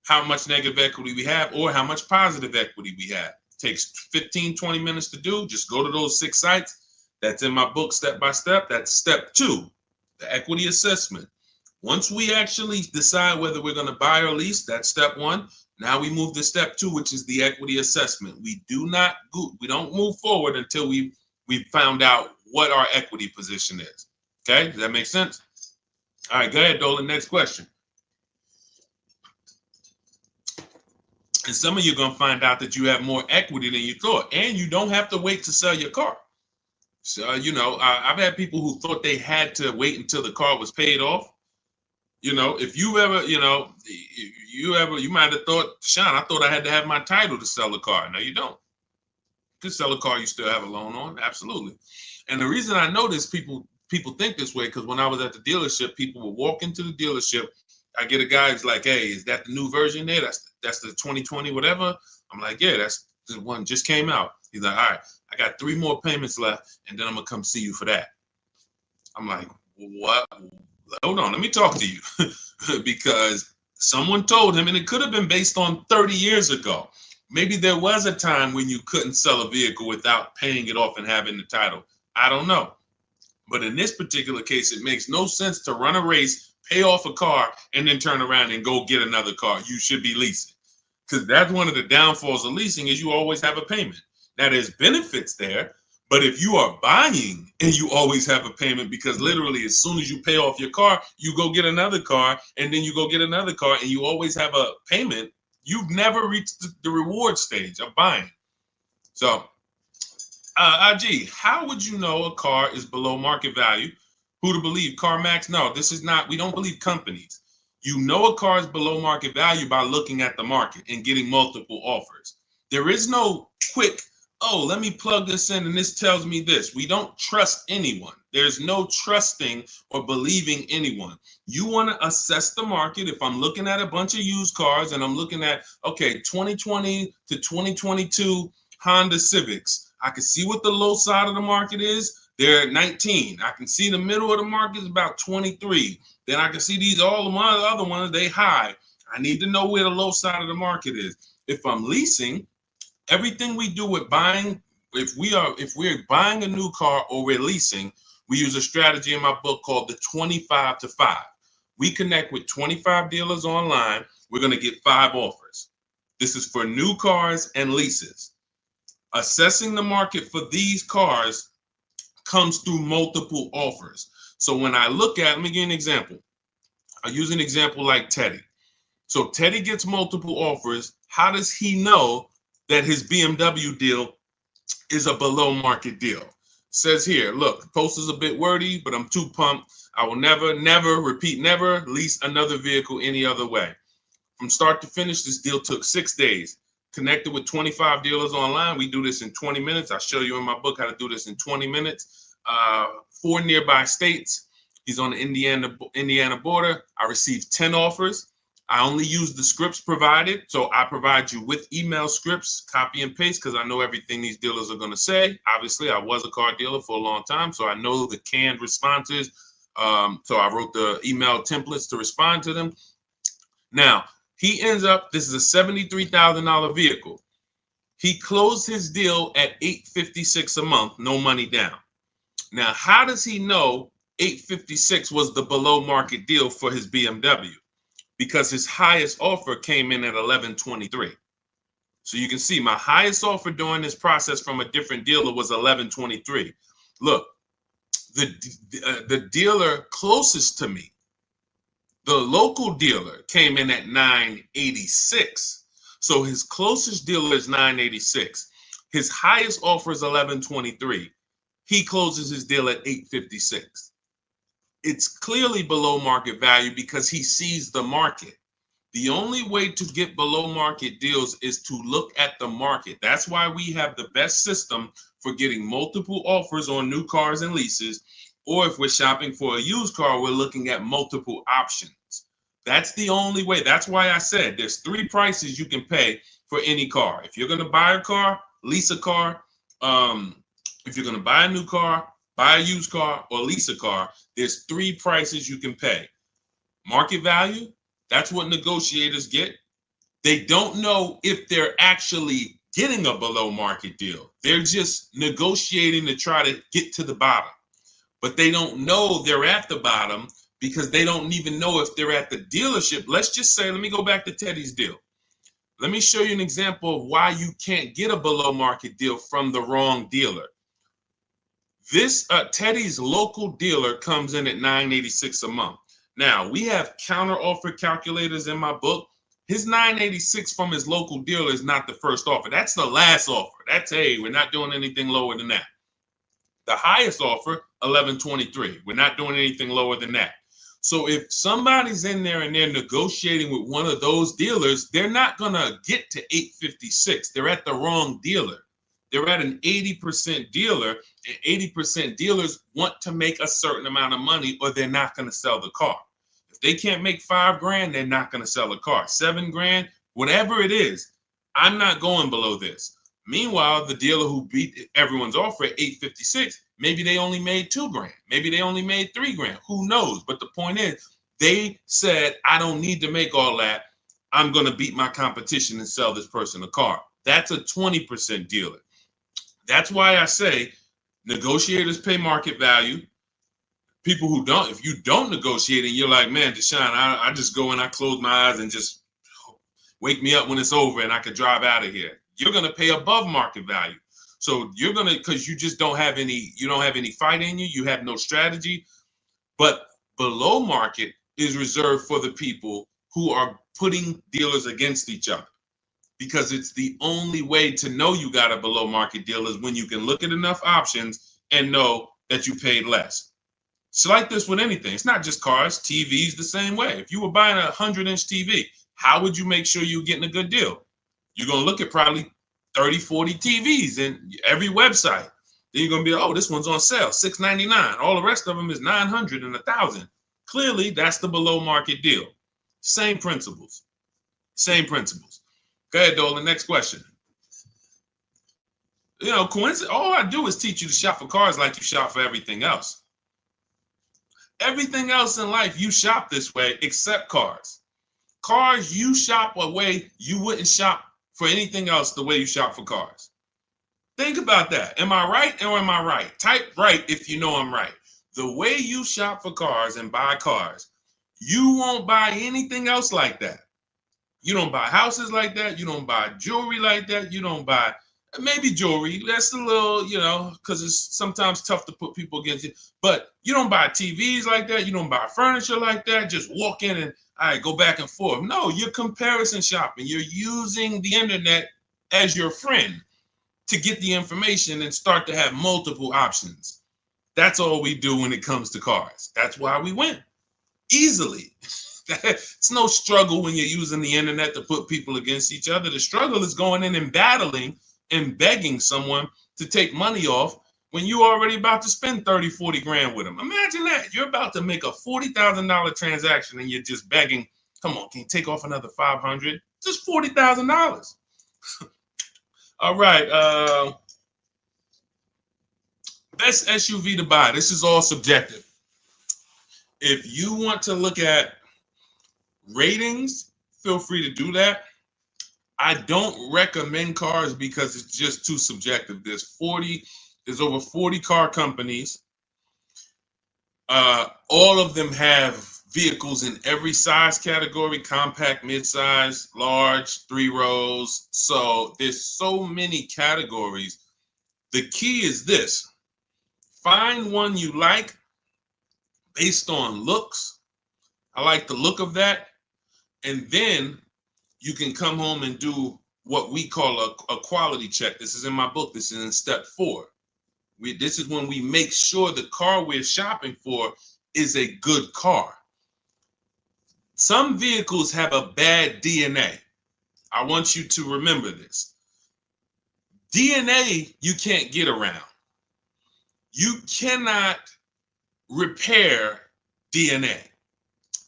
Speaker 1: how much negative equity we have or how much positive equity we have. It takes 15, 20 minutes to do. Just go to those 6 sites. That's in my book, step by step. That's step 2, the equity assessment. Once we actually decide whether we're going to buy or lease, that's step 1. Now we move to step 2, which is the equity assessment. We don't move forward until we found out what our equity position is. Okay, does that make sense? All right, go ahead, Dolan. Next question. And some of you are going to find out that you have more equity than you thought, and you don't have to wait to sell your car. So, I've had people who thought they had to wait until the car was paid off. If you ever, you might have thought, Sean, I thought I had to have my title to sell a car. No, you don't. You can sell a car you still have a loan on. Absolutely. And the reason I know this, people think this way, because when I was at the dealership, people would walk into the dealership. I get a guy who's like, hey, is that the new version there? That's the 2020 whatever. I'm like, yeah, that's the one just came out. He's like, all right, I got 3 more payments left, and then I'm gonna come see you for that. I'm like, what? Hold on, let me talk to you. Because someone told him, and it could have been based on 30 years ago. Maybe there was a time when you couldn't sell a vehicle without paying it off and having the title. I don't know. But in this particular case, it makes no sense to run a race, pay off a car, and then turn around and go get another car. You should be leasing. Because that's one of the downfalls of leasing is you always have a payment. Now, there's benefits there, but if you are buying and you always have a payment, because literally as soon as you pay off your car, you go get another car, and then you go get another car, and you always have a payment, you've never reached the reward stage of buying. So, IG, how would you know a car is below market value? Who to believe? CarMax? No, this is not. We don't believe companies. You know a car is below market value by looking at the market and getting multiple offers. There is no quick, oh, let me plug this in and this tells me this. We don't trust anyone. There's no trusting or believing anyone. You want to assess the market. If I'm looking at a bunch of used cars and I'm looking at, okay, 2020 to 2022 Honda Civics, I can see what the low side of the market is. They're at 19. I can see the middle of the market is about 23. Then I can see these all of my other ones, they high. I need to know where the low side of the market is. If I'm leasing, everything we do with buying, if we're buying a new car or we're leasing, we use a strategy in my book called the 25 to 5. We connect with 25 dealers online. We're going to get 5 offers. This is for new cars and leases. Assessing the market for these cars comes through multiple offers. So when I look at, let me give you an example. I'll use an example like Teddy. So Teddy gets multiple offers. How does he know that his BMW deal is a below market deal? Says here, look, the post is a bit wordy, but I'm too pumped. I will never lease another vehicle any other way. From start to finish, this deal took 6 days. Connected with 25 dealers online. We do this in 20 minutes. I'll show you in my book how to do this in 20 minutes. 4 nearby states. He's on the Indiana border. I received 10 offers. I only use the scripts provided. So I provide you with email scripts, copy and paste, because I know everything these dealers are going to say. Obviously, I was a car dealer for a long time, so I know the canned responses. So I wrote the email templates to respond to them. Now, he ends up, this is a $73,000 vehicle. He closed his deal at $856 a month, no money down. Now, how does he know $856 was the below market deal for his BMW? Because his highest offer came in at $1123. So you can see my highest offer during this process from a different dealer was $1123. Look, the dealer closest to me, the local dealer, came in at $986. So his closest dealer is $986. His highest offer is $1123. He closes his deal at $856. It's clearly below market value because he sees the market. The only way to get below market deals is to look at the market. That's why we have the best system for getting multiple offers on new cars and leases. Or if we're shopping for a used car, we're looking at multiple options. That's the only way. That's why I said there's 3 prices you can pay for any car. If you're going to buy a car, lease a car, if you're going to buy a new car, buy a used car, or lease a car, there's 3 prices you can pay. Market value, that's what negotiators get. They don't know if they're actually getting a below market deal. They're just negotiating to try to get to the bottom. But they don't know they're at the bottom because they don't even know if they're at the dealership. Let's just say, let me go back to Teddy's deal. Let me show you an example of why you can't get a below market deal from the wrong dealer. This Teddy's local dealer comes in at $986 a month. Now, we have counter offer calculators in my book. His $986 from his local dealer is not the first offer. That's the last offer. That's, hey, we're not doing anything lower than that. The highest offer, $1123. We're not doing anything lower than that. So if somebody's in there and they're negotiating with one of those dealers, they're not going to get to $856. They're at the wrong dealer. They're at an 80% dealer, and 80% dealers want to make a certain amount of money or they're not going to sell the car. If they can't make $5,000, they're not going to sell a car. $7,000, whatever it is, I'm not going below this. Meanwhile, the dealer who beat everyone's offer at $856, maybe they only made $2,000. Maybe they only made $3,000. Who knows? But the point is, they said, I don't need to make all that. I'm going to beat my competition and sell this person a car. That's a 20% dealer. That's why I say negotiators pay market value. People who don't, if you don't negotiate and you're like, man, Deshone, I just go and I close my eyes and just wake me up when it's over and I could drive out of here. You're going to pay above market value. So you're gonna, because you just don't have any, you don't have any fight in you, you have no strategy. But below market is reserved for the people who are putting dealers against each other, because it's the only way to know you got a below market deal is when you can look at enough options and know that you paid less. It's like this with anything. It's not just cars, TVs the same way. If you were buying a 100-inch TV, how would you make sure you're getting a good deal? You're going to look at probably 30, 40 TVs in every website. Then you're going to be, oh, this one's on sale, $699. All the rest of them is $900 and $1,000. Clearly, that's the below market deal. Same principles. Same principles. Go ahead, Dolan. Next question. You know, coincidence. All I do is teach you to shop for cars like you shop for everything else. Everything else in life, you shop this way except cars. Cars, you shop a way you wouldn't shop for anything else the way you shop for cars. Think about that. Am I right or am I right? Type right if you know I'm right. The way you shop for cars and buy cars, you won't buy anything else like that. You don't buy houses like that. You don't buy jewelry like that. You don't buy, maybe jewelry. That's a little, you know, because it's sometimes tough to put people against it. But you don't buy TVs like that. You don't buy furniture like that. Just walk in and, all right, go back and forth. No, you're comparison shopping. You're using the internet as your friend to get the information and start to have multiple options. That's all we do when it comes to cars. That's why we win easily. It's no struggle when you're using the internet to put people against each other. The struggle is going in and battling and begging someone to take money off when you're already about to spend 30, 40 grand with them. Imagine that. You're about to make a $40,000 transaction and you're just begging, come on, can you take off another 500? Just $40,000. All right. Best SUV to buy. This is all subjective. If you want to look at ratings, feel free to do that. I don't recommend cars because it's just too subjective. There's over 40 car companies. All of them have vehicles in every size category: compact, midsize, large, 3 rows. So there's so many categories. The key is this: find one you like based on looks. I like the look of that. And then you can come home and do what we call a quality check. This is in my book. This is in step 4. This is when we make sure the car we're shopping for is a good car. Some vehicles have a bad DNA. I want you to remember this. DNA you can't get around. You cannot repair DNA.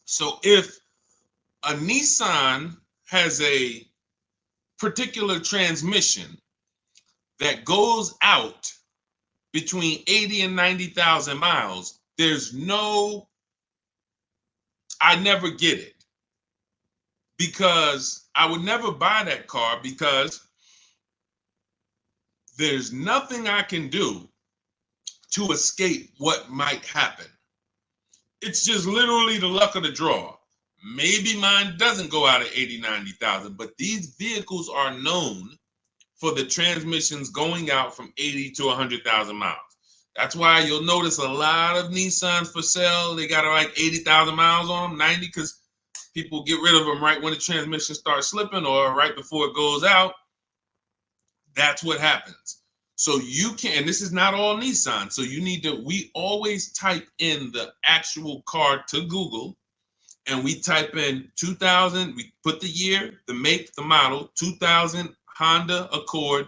Speaker 1: So if a Nissan has a particular transmission that goes out between 80 and 90,000 miles, I never get it, because I would never buy that car, because there's nothing I can do to escape what might happen. It's just literally the luck of the draw. Maybe mine doesn't go out at 80, 90,000, but these vehicles are known for the transmissions going out from 80 to 100,000 miles. That's why you'll notice a lot of Nissans for sale. They got like 80,000 miles on them, 90, because people get rid of them right when the transmission starts slipping or right before it goes out. That's what happens. So you can, and this is not all Nissan. So you need to, we always type in the actual car to Google, and we type in 2000, we put the year, the make, the model, 2000 Honda Accord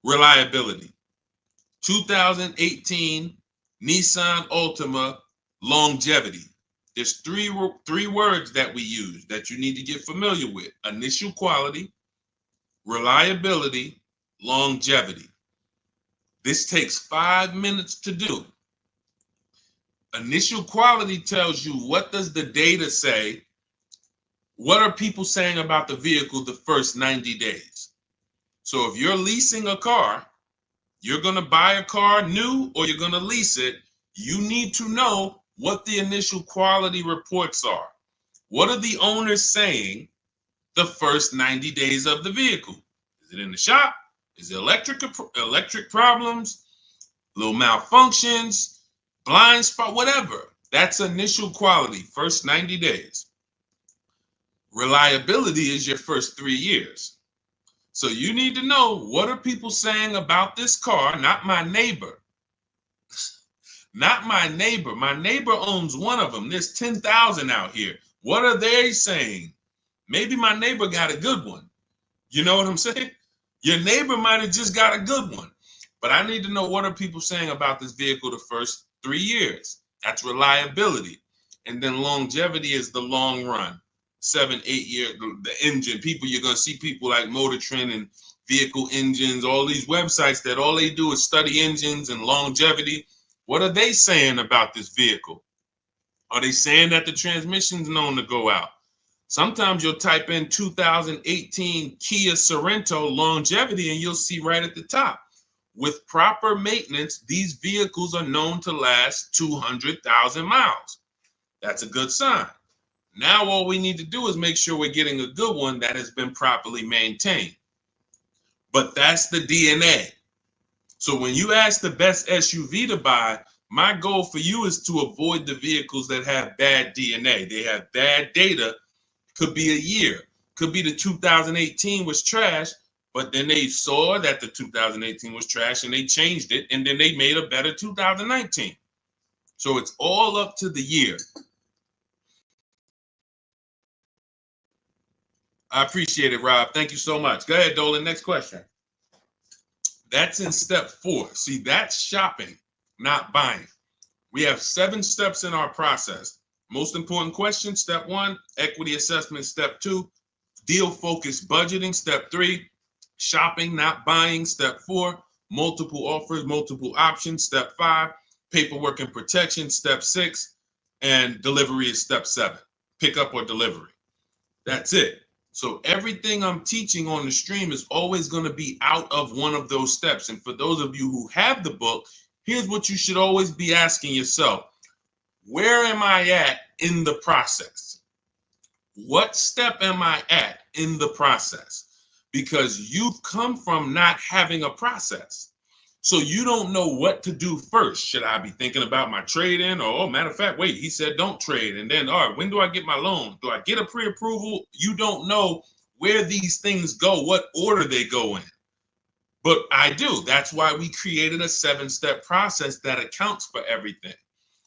Speaker 1: reliability, 2018 Nissan Altima longevity. There's three words that we use that you need to get familiar with: initial quality, reliability, longevity. This takes 5 minutes to do. Initial quality tells you, what does the data say? What are people saying about the vehicle the first 90 days? So if you're leasing a car, you're going to buy a car new or you're going to lease it, you need to know what the initial quality reports are. What are the owners saying the first 90 days of the vehicle? Is it in the shop? Is it electric problems, little malfunctions, blind spot, whatever? That's initial quality, first 90 days. Reliability is your first 3 years. So you need to know, what are people saying about this car, not my neighbor. Not my neighbor. My neighbor owns one of them. There's 10,000 out here. What are they saying? Maybe my neighbor got a good one. You know what I'm saying? Your neighbor might have just got a good one. But I need to know, what are people saying about this vehicle the first 3 years? That's reliability. And then longevity is the long run. 7, 8 years, the engine. People, you're going to see people like Motor Trend and Vehicle Engines, all these websites that all they do is study engines and longevity. What are they saying about this vehicle? Are they saying that the transmission's known to go out? Sometimes you'll type in 2018 Kia Sorento longevity and you'll see right at the top, with proper maintenance, these vehicles are known to last 200,000 miles. That's a good sign. Now all we need to do is make sure we're getting a good one that has been properly maintained. But that's the DNA. So when you ask the best SUV to buy, my goal for you is to avoid the vehicles that have bad DNA. They have bad data. Could be a year. Could be the 2018 was trash, but then they saw that the 2018 was trash and they changed it, and then they made a better 2019. So it's all up to the year. I appreciate it, Rob. Thank you so much. Go ahead, Dolan. Next question. That's in step 4. See, that's shopping, not buying. We have 7 steps in our process. Most important question, step 1, equity assessment, step 2, deal focused budgeting, step 3, shopping, not buying, step 4, multiple offers, multiple options, step 5, paperwork and protection, step 6, and delivery is step 7, pickup or delivery. That's it. So everything I'm teaching on the stream is always going to be out of one of those steps. And for those of you who have the book, here's what you should always be asking yourself. Where am I at in the process? What step am I at in the process? Because you've come from not having a process. So you don't know what to do first. Should I be thinking about my trade-in? Or, oh, matter of fact, wait, he said don't trade. And then, all right, when do I get my loan? Do I get a pre-approval? You don't know where these things go, what order they go in. But I do. That's why we created a 7-step process that accounts for everything.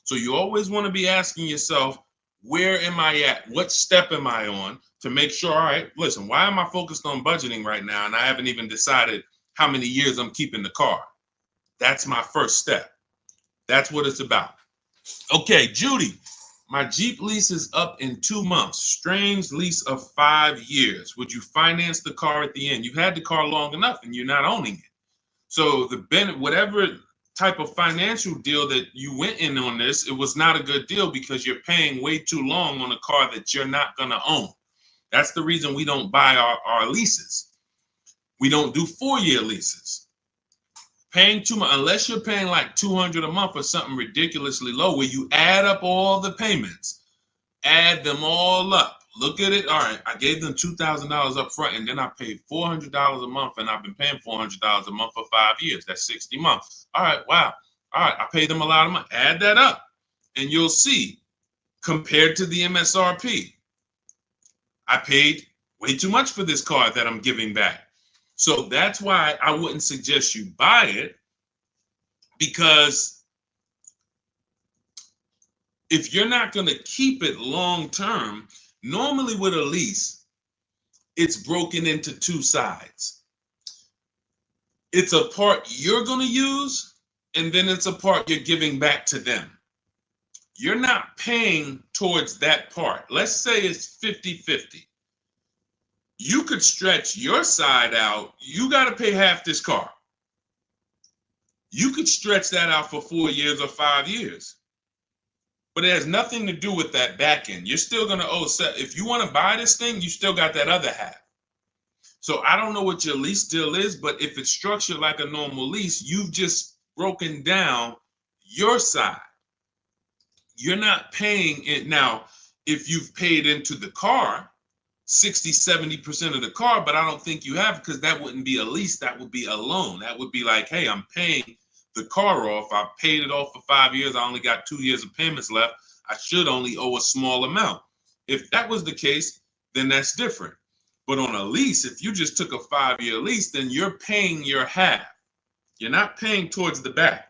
Speaker 1: So you always want to be asking yourself, where am I at? What step am I on, to make sure, all right, listen, why am I focused on budgeting right now and I haven't even decided how many years I'm keeping the car? That's my first step. That's what it's about. Okay, Judy, my Jeep lease is up in 2 months. Strange lease of 5 years. Would you finance the car at the end? You've had the car long enough and you're not owning it. So whatever type of financial deal that you went in on this, it was not a good deal because you're paying way too long on a car that you're not going to own. That's the reason we don't buy our leases. We don't do 4-year leases. Paying too much, unless you're paying like $200 a month or something ridiculously low, where you add up all the payments, add them all up. Look at it. All right, I gave them $2,000 up front, and then I paid $400 a month, and I've been paying $400 a month for 5 years. That's 60 months. All right, wow. All right, I paid them a lot of money. Add that up, and you'll see, compared to the MSRP, I paid way too much for this car that I'm giving back. So that's why I wouldn't suggest you buy it, because if you're not going to keep it long term, normally with a lease, it's broken into 2 sides. It's a part you're going to use, and then it's a part you're giving back to them. You're not paying towards that part. Let's say it's 50-50. You could stretch your side out. You got to pay half this car. You could stretch that out for 4 years or 5 years. But it has nothing to do with that back end. You're still going to owe. If you want to buy this thing, you still got that other half. So I don't know what your lease deal is, but if it's structured like a normal lease, you've just broken down your side. You're not paying it. Now, if you've paid into the car, 60-70% of the car, but I don't think you have, because that wouldn't be a lease. That would be a loan. That would be like, hey, I'm paying the car off. I paid it off for 5 years. I only got 2 years of payments left. I should only owe a small amount. If that was the case, then that's different. But on a lease, if you just took a 5-year lease, then you're paying your half. You're not paying towards the back.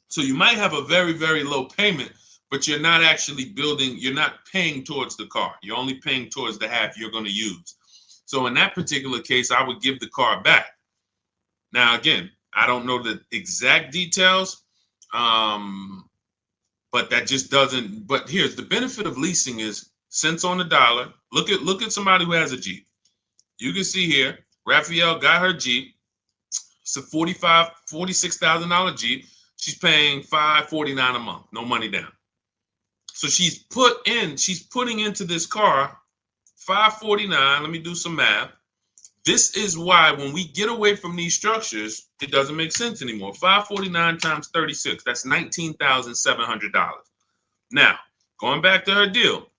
Speaker 1: So you might have a very, very low payment, but you're not actually building, you're not paying towards the car. You're only paying towards the half you're going to use. So in that particular case, I would give the car back. Now, again, I don't know the exact details, but that just doesn't, but here's the benefit of leasing is cents on the dollar. Look at somebody who has a Jeep. You can see here, Raphael got her Jeep. It's a $46,000 Jeep. She's paying $549 a month, no money down. So she's putting into this car $549. Let me do some math. This is why when we get away from these structures, it doesn't make sense anymore. $549 times 36, that's $19,700. Now, going back to her deal,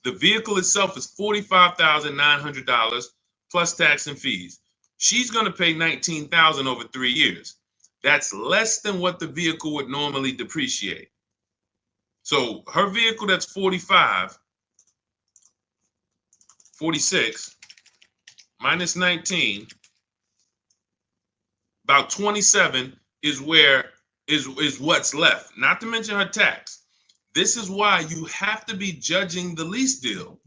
Speaker 1: the vehicle itself is $45,900 plus tax and fees. She's going to pay $19,000 over 3 years. That's less than what the vehicle would normally depreciate. So her vehicle that's 46 minus 19, about 27 is what's left, not to mention her tax. This is why you have to be judging the lease deal.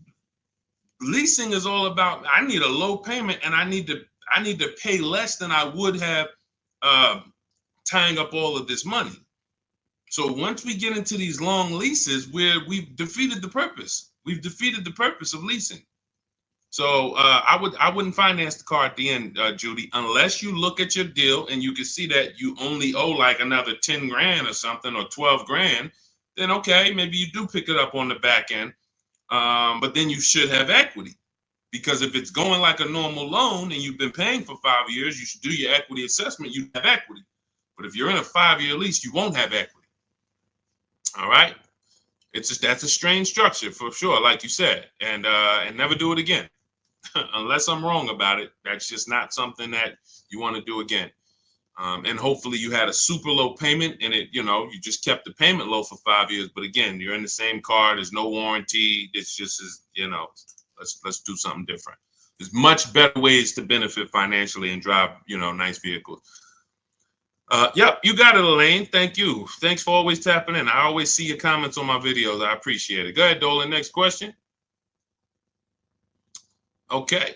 Speaker 1: Leasing is all about, I need a low payment and I need to pay less than I would have tying up all of this money. So once we get into these long leases, we've defeated the purpose. We've defeated the purpose of leasing. So I wouldn't finance the car at the end, Judy, unless you look at your deal and you can see that you only owe like another 10 grand or something, or 12 grand. Then okay, maybe you do pick it up on the back end, but then you should have equity, because if it's going like a normal loan and you've been paying for 5 years, you should do your equity assessment. You have equity, but if you're in a 5-year lease, you won't have equity. All right, that's a strange structure for sure, like you said, and never do it again. Unless I'm wrong about it, that's just not something that you want to do again. And hopefully you had a super low payment and you just kept the payment low for 5 years. But again, you're in the same car. There's no warranty. It's just, let's do something different. There's much better ways to benefit financially and drive, nice vehicles. Yep, you got it, Elaine. Thank you. Thanks for always tapping in. I always see your comments on my videos. I appreciate it. Go ahead, Dolan. Next question. Okay.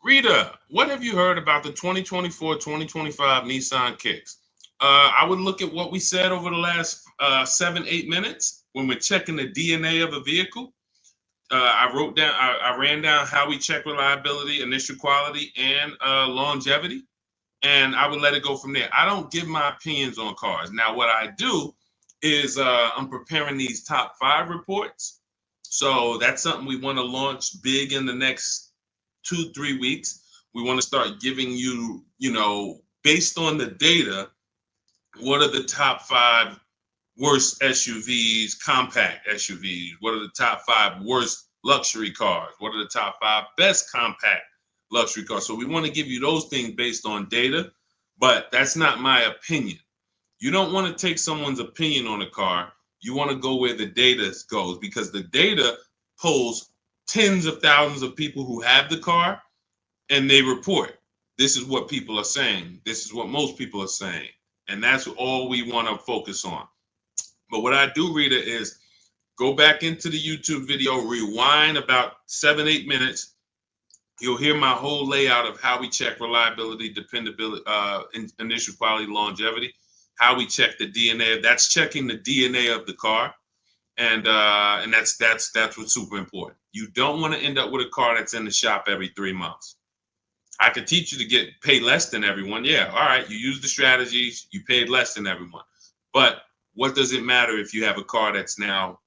Speaker 1: Rita, what have you heard about the 2024-2025 Nissan Kicks? I would look at what we said over the last 7-8 minutes when we're checking the DNA of a vehicle. I ran down how we check reliability, initial quality, and longevity, and I would let it go from there. I don't give my opinions on cars. Now, what I do is I'm preparing these top 5 reports. So that's something we want to launch big in the next 2-3 weeks. We want to start giving you, based on the data, what are the top 5 worst SUVs, compact SUVs? What are the top 5 worst luxury cars? What are the top 5 best compact luxury cars? So we want to give you those things based on data, but that's not my opinion. You don't want to take someone's opinion on a car. You want to go where the data goes, because the data polls tens of thousands of people who have the car, and they report, this is what people are saying. This is what most people are saying. And that's all we want to focus on. But what I do, Rita, is go back into the YouTube video, rewind about 7-8 minutes. You'll hear my whole layout of how we check reliability, dependability, initial quality, longevity, how we check the DNA. That's checking the DNA of the car. And that's what's super important. You don't want to end up with a car that's in the shop every 3 months. I could teach you to pay less than everyone. Yeah, all right, you use the strategies, you paid less than everyone. But what does it matter if you have a car that's now,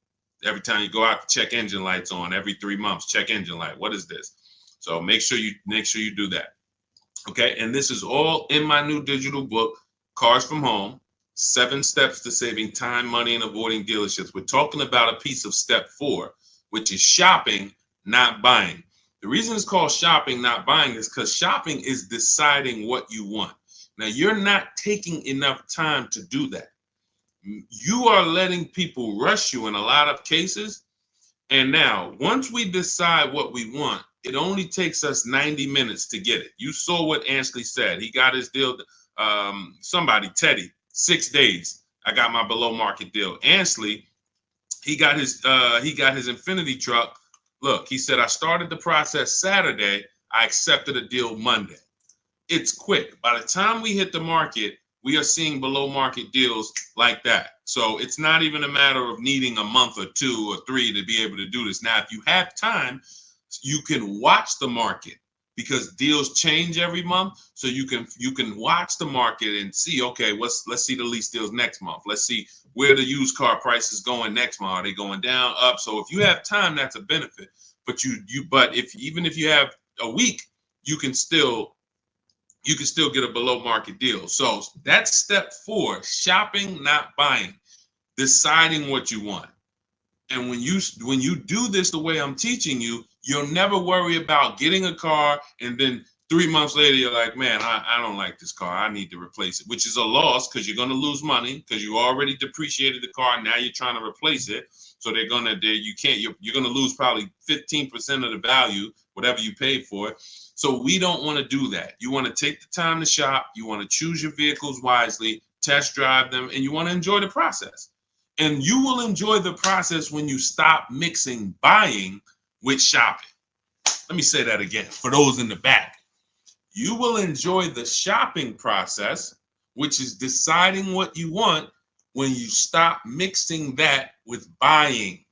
Speaker 1: every time you go out, check engine lights on, every 3 months, check engine light. What is this? So make sure you do that. Okay, and this is all in my new digital book, Cars from Home, 7 Steps to Saving Time, Money, and Avoiding Dealerships. We're talking about a piece of step 4, which is shopping, not buying. The reason it's called shopping, not buying, is because shopping is deciding what you want. Now, you're not taking enough time to do that. You are letting people rush you in a lot of cases. And now, once we decide what we want, it only takes us 90 minutes to get it. You saw what Ansley said. He got his deal, Teddy, 6 days. I got my below market deal. Ansley, he got his Infinity truck. Look, he said, I started the process Saturday. I accepted a deal Monday. It's quick. By the time we hit the market, we are seeing below market deals like that. So it's not even a matter of needing a month or 2 or 3 to be able to do this. Now, if you have time, you can watch the market, because deals change every month. So you can watch the market and see, okay, let's see the lease deals next month. Let's see where the used car price is going next month. Are they going down, up? So if you have time, that's a benefit. But even if you have a week, you can still get a below market deal. So that's step 4, shopping, not buying, deciding what you want. And when you do this the way I'm teaching you, you'll never worry about getting a car and then 3 months later you're like, man, I don't like this car. I need to replace it, which is a loss, because you're going to lose money, because you already depreciated the car. Now you're trying to replace it. So you're going to lose probably 15% of the value, whatever you paid for it. So we don't want to do that. You want to take the time to shop. You want to choose your vehicles wisely, test drive them, and you want to enjoy the process. And you will enjoy the process when you stop mixing buying with shopping. Let me say that again for those in the back. You will enjoy the shopping process, which is deciding what you want, when you stop mixing that with buying.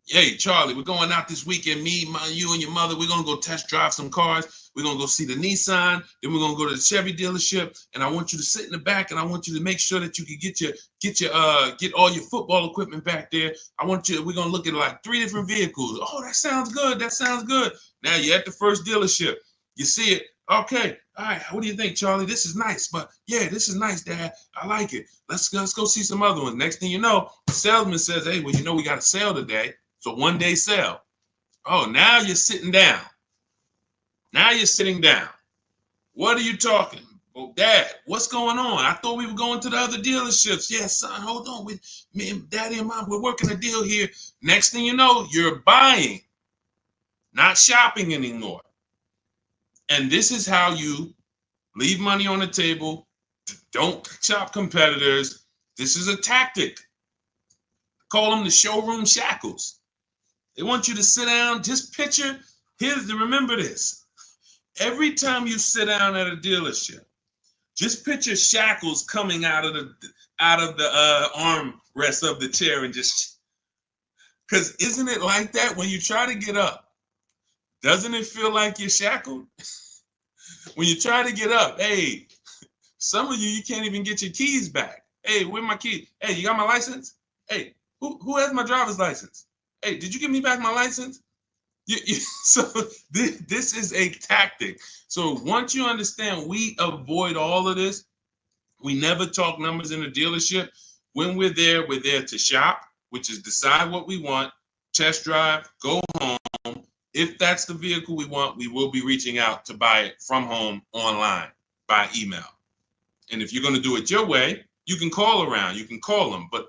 Speaker 1: Hey, Charlie, we're going out this weekend. You and your mother, we're going to go test drive some cars. We're going to go see the Nissan. Then we're going to go to the Chevy dealership. And I want you to sit in the back, and I want you to make sure that you can get all your football equipment back there. We're going to look at like 3 different vehicles. Oh, that sounds good. That sounds good. Now you're at the first dealership. You see it. Okay. All right. What do you think, Charlie? This is nice. But yeah, this is nice, Dad. I like it. Let's go see some other ones. Next thing you know, the salesman says, hey, well, we got a sale today. So 1-day sale. Oh, now you're sitting down. Now you're sitting down. What are you talking? Well, Dad, what's going on? I thought we were going to the other dealerships. Yeah, son, hold on. Me and Daddy and Mom, we're working a deal here. Next thing you know, you're buying, not shopping anymore. And this is how you leave money on the table. Don't shop competitors. This is a tactic. Call them the showroom shackles. They want you to sit down. Just picture. Remember this. Every time you sit down at a dealership, just picture shackles coming out of the armrest of the chair, and because isn't it like that when you try to get up? Doesn't it feel like you're shackled? When you try to get up, hey, some of you can't even get your keys back. Hey, where my keys? Hey, you got my license? Hey, who has my driver's license? Hey, did you give me back my license? So this is a tactic. So once you understand, we avoid all of this. We never talk numbers in the dealership. When we're there to shop, which is decide what we want, test drive, go home. If that's the vehicle we want, we will be reaching out to buy it from home, online, by email. And if you're going to do it your way, you can call around, you can call them, but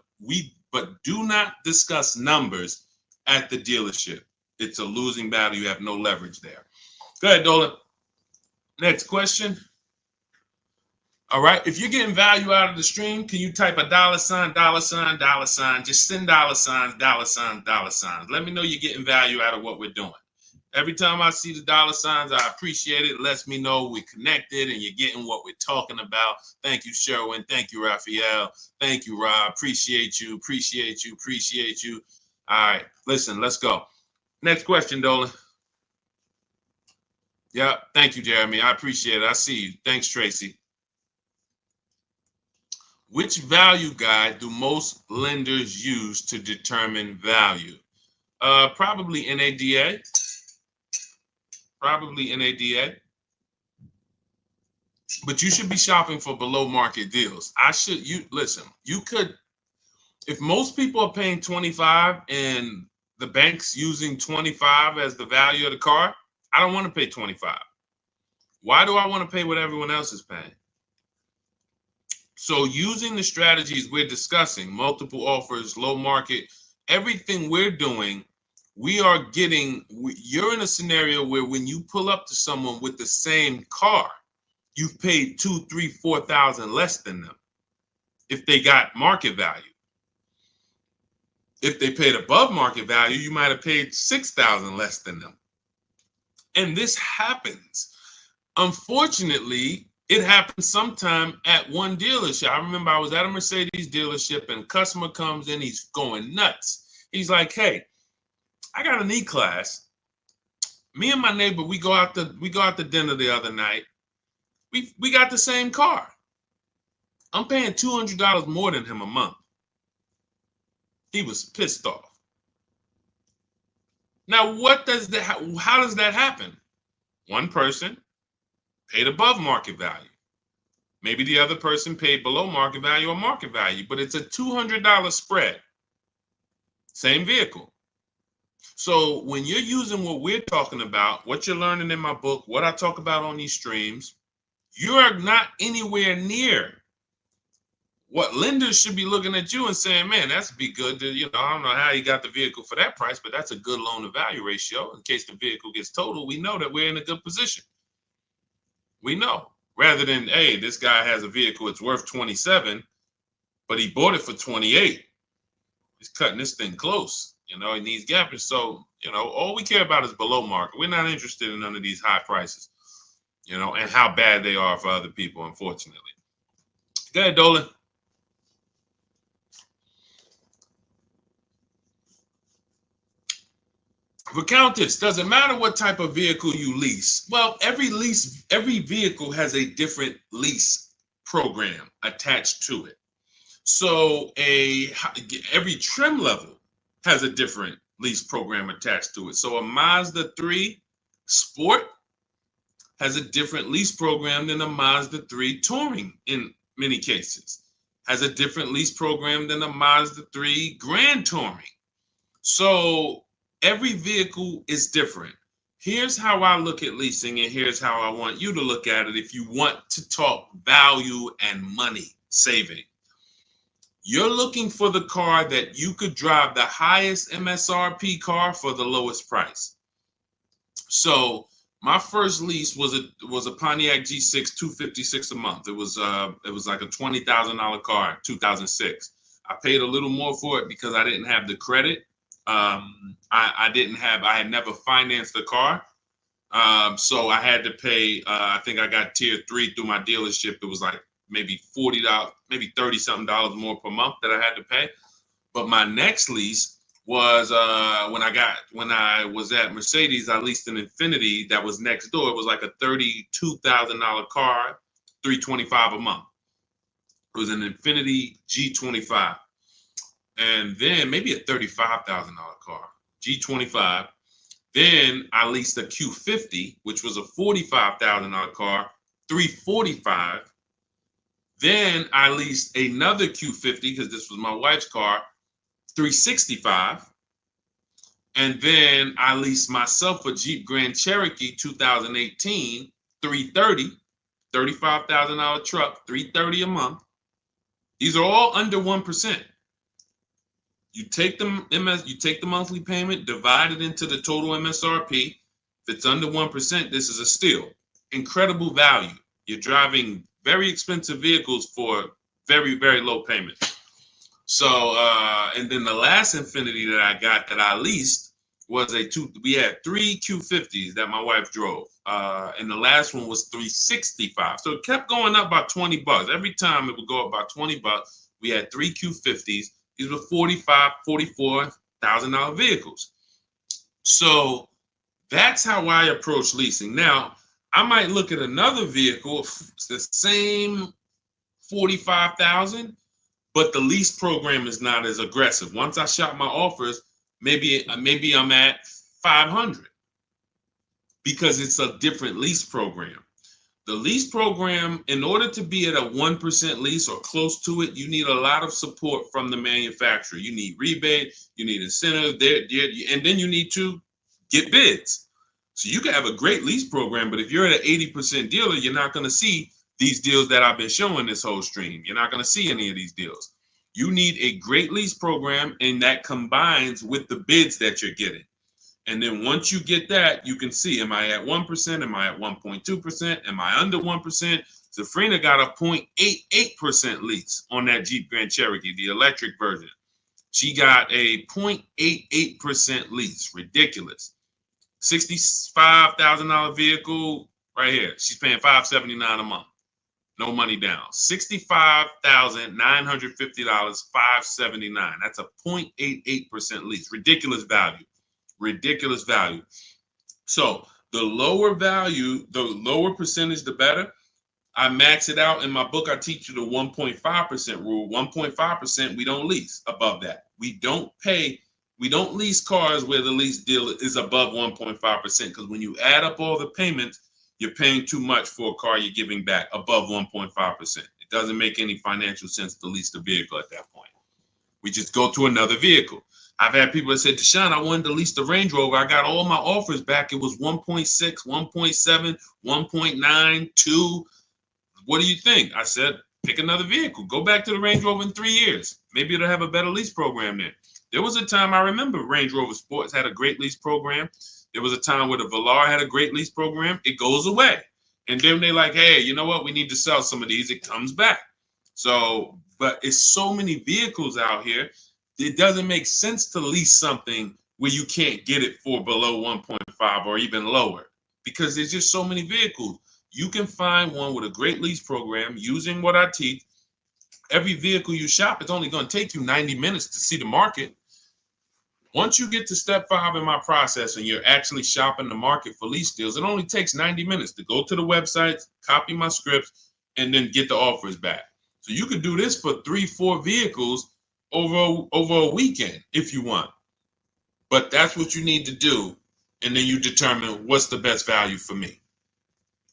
Speaker 1: do not discuss numbers at the dealership. It's a losing battle. You have no leverage there. Go ahead, Dolan. Next question. All right. If you're getting value out of the stream, can you type a $, $, $, just send $, $. Let me know you're getting value out of what we're doing. Every time I see the $, I appreciate it. It lets me know we're connected and you're getting what we're talking about. Thank you, Sherwin. Thank you, Raphael. Thank you, Rob. Appreciate you. All right. Listen, let's go. Next question, Dolan. Yeah. Thank you, Jeremy. I appreciate it. I see you. Thanks, Tracy. Which value guide do most lenders use to determine value? Probably NADA. But you should be shopping for below market deals. You could, if most people are paying 25 and the bank's using 25 as the value of the car, I don't want to pay 25. Why do I want to pay what everyone else is paying? So using the strategies we're discussing, multiple offers, low market, everything we're doing, you're in a scenario where when you pull up to someone with the same car, you've paid 2, 3, 4,000 less than them if they got market value. If they paid above market value, you might have paid 6,000 less than them. And this happens. Unfortunately, it happens sometime at one dealership. I remember I was at a Mercedes dealership and a customer comes in, he's going nuts. He's like, hey, I got an E-Class. Me and my neighbor, we go out to dinner the other night. We got the same car. I'm paying $200 more than him a month. He was pissed off. Now, how does that happen? One person paid above market value. Maybe the other person paid below market value or market value, but it's a $200 spread. Same vehicle. So when you're using what we're talking about, what you're learning in my book, what I talk about on these streams, you are not anywhere near what lenders should be looking at you and saying, man, that's be good. I don't know how you got the vehicle for that price, but that's a good loan to value ratio. In case the vehicle gets totaled, we know that we're in a good position. We know, rather than, hey, this guy has a vehicle, it's worth 27, but he bought it for 28. He's cutting this thing close. He needs gapping. So, all we care about is below market. We're not interested in none of these high prices, and how bad they are for other people, unfortunately. Go ahead, Dolan. For Countess, does it matter what type of vehicle you lease? Well, every vehicle has a different lease program attached to it. So every trim level has a different lease program attached to it. So a Mazda 3 Sport has a different lease program than a Mazda 3 Touring in many cases. Has a different lease program than a Mazda 3 Grand Touring. So every vehicle is different. Here's how I look at leasing, and here's how I want you to look at it if you want to talk value and money saving. You're looking for the car that you could drive the highest MSRP car for the lowest price. So my first lease was a Pontiac G6 $256 a month. It was like a $20,000 car, 2006. I paid a little more for it because I didn't have the credit. I had never financed a car. So I had to pay, I think I got tier 3 through my dealership. It was like maybe $40, maybe $30-something more per month that I had to pay. But my next lease was when I was at Mercedes, I leased an Infiniti that was next door. It was like a $32,000 car, $325 a month. It was an Infiniti G25. And then maybe a $35,000 car, G25. Then I leased a Q50, which was a $45,000 car, $345. Then I leased another Q50 because this was my wife's car, $365. And then I leased myself a Jeep Grand Cherokee 2018, $330, $35,000 truck, $330 a month. These are all under 1%. You take the monthly payment, divide it into the total MSRP. If it's under 1%, this is a steal. Incredible value. You're driving very expensive vehicles for very, very low payment. So, and then the last Infiniti that I got that I leased was we had 3 Q50s that my wife drove. And the last one was $365. So it kept going up by $20. Every time it would go up by $20. We had 3 Q50s. These were $44,000 vehicles. So that's how I approach leasing. Now, I might look at another vehicle, the same $45,000, but the lease program is not as aggressive. Once I shop my offers, maybe I'm at $500 because it's a different lease program. The lease program, in order to be at a 1% lease or close to it, you need a lot of support from the manufacturer. You need rebate, you need incentive, and then you need to get bids. So you can have a great lease program, but if you're at an 80% dealer, you're not going to see these deals that I've been showing this whole stream. You're not going to see any of these deals. You need a great lease program, and that combines with the bids that you're getting. And then once you get that, you can see, am I at 1%? Am I at 1.2%? Am I under 1%? Zafrina got a 0.88% lease on that Jeep Grand Cherokee, the electric version. She got a 0.88% lease. Ridiculous. $65,000 vehicle right here. She's paying $579 a month. No money down. $65,950, $579. That's a 0.88% lease. Ridiculous value. Ridiculous value. So the lower value, the lower percentage, the better. I max it out in my book. I teach you the 1.5% rule. 1.5%, we don't lease above that. We don't lease cars where the lease deal is above 1.5%, because when you add up all the payments, you're paying too much for a car you're giving back above 1.5%. It doesn't make any financial sense to lease the vehicle at that point. We just go to another vehicle. I've had people that said, Deshone, I wanted to lease the Range Rover. I got all my offers back. It was 1.6, 1.7, 1.9, 2. What do you think? I said, pick another vehicle. Go back to the Range Rover in 3 years. Maybe it'll have a better lease program then. There was a time, I remember Range Rover Sports had a great lease program. There was a time where the Velar had a great lease program. It goes away. And then they're like, hey, you know what? We need to sell some of these. It comes back. So, but it's so many vehicles out here. It doesn't make sense to lease something where you can't get it for below 1.5 or even lower, because there's just so many vehicles. You can find one with a great lease program using what I teach. Every vehicle you shop, it's only going to take you 90 minutes to see the market. Once you get to step 5 in my process and you're actually shopping the market for lease deals, it only takes 90 minutes to go to the websites, copy my scripts, and then get the offers back. So you can do this for 3-4 vehicles over a weekend if you want. But that's what you need to do, and then you determine what's the best value for me.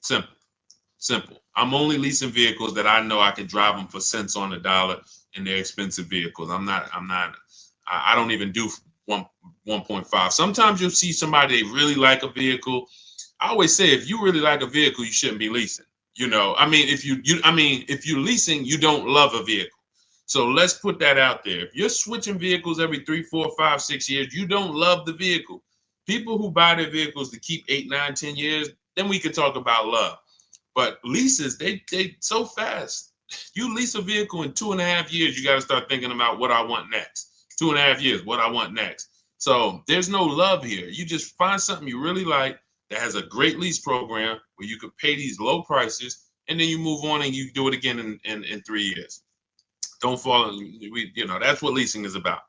Speaker 1: Simple. I'm only leasing vehicles that I know I can drive them for cents on the dollar, and they're expensive vehicles. I don't even do 1.5. Sometimes you'll see somebody, they really like a vehicle. I always say, if you really like a vehicle, you shouldn't be leasing. If you're leasing, you don't love a vehicle. So let's put that out there. If you're switching vehicles every 3, 4, 5, 6 years, you don't love the vehicle. People who buy their vehicles to keep 8, 9, 10 years, then we can talk about love. But leases, they so fast. You lease a vehicle in 2.5 years, you got to start thinking about what I want next. 2.5 years, what I want next. So there's no love here. You just find something you really like that has a great lease program where you could pay these low prices, and then you move on and you do it again in 3 years. Don't fall in, that's what leasing is about.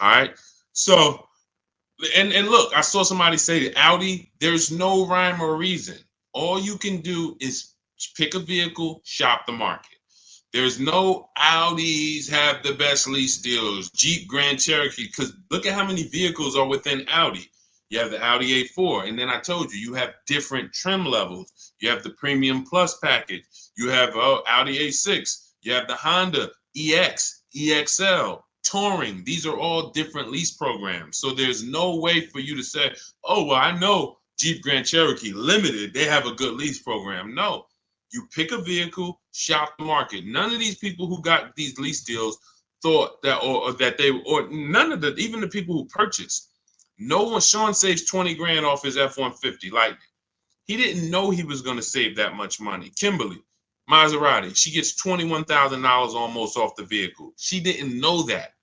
Speaker 1: All right. So, and look, I saw somebody say that Audi, there's no rhyme or reason. All you can do is pick a vehicle, shop the market. There's no Audis have the best lease deals, Jeep Grand Cherokee, because look at how many vehicles are within Audi. You have the Audi A4, and then I told you have different trim levels. You have the Premium Plus package. You have Audi A6. You have the Honda EX, EXL, Touring. These are all different lease programs. So there's no way for you to say, oh, well, I know Jeep Grand Cherokee Limited, they have a good lease program. No, you pick a vehicle, shop the market. None of these people who got these lease deals thought that, or none of the, even the people who purchased, no one, Sean saves 20 grand off his F-150 Lightning. He didn't know he was going to save that much money. Kimberly, Maserati, she gets $21,000 almost off the vehicle. She didn't know that.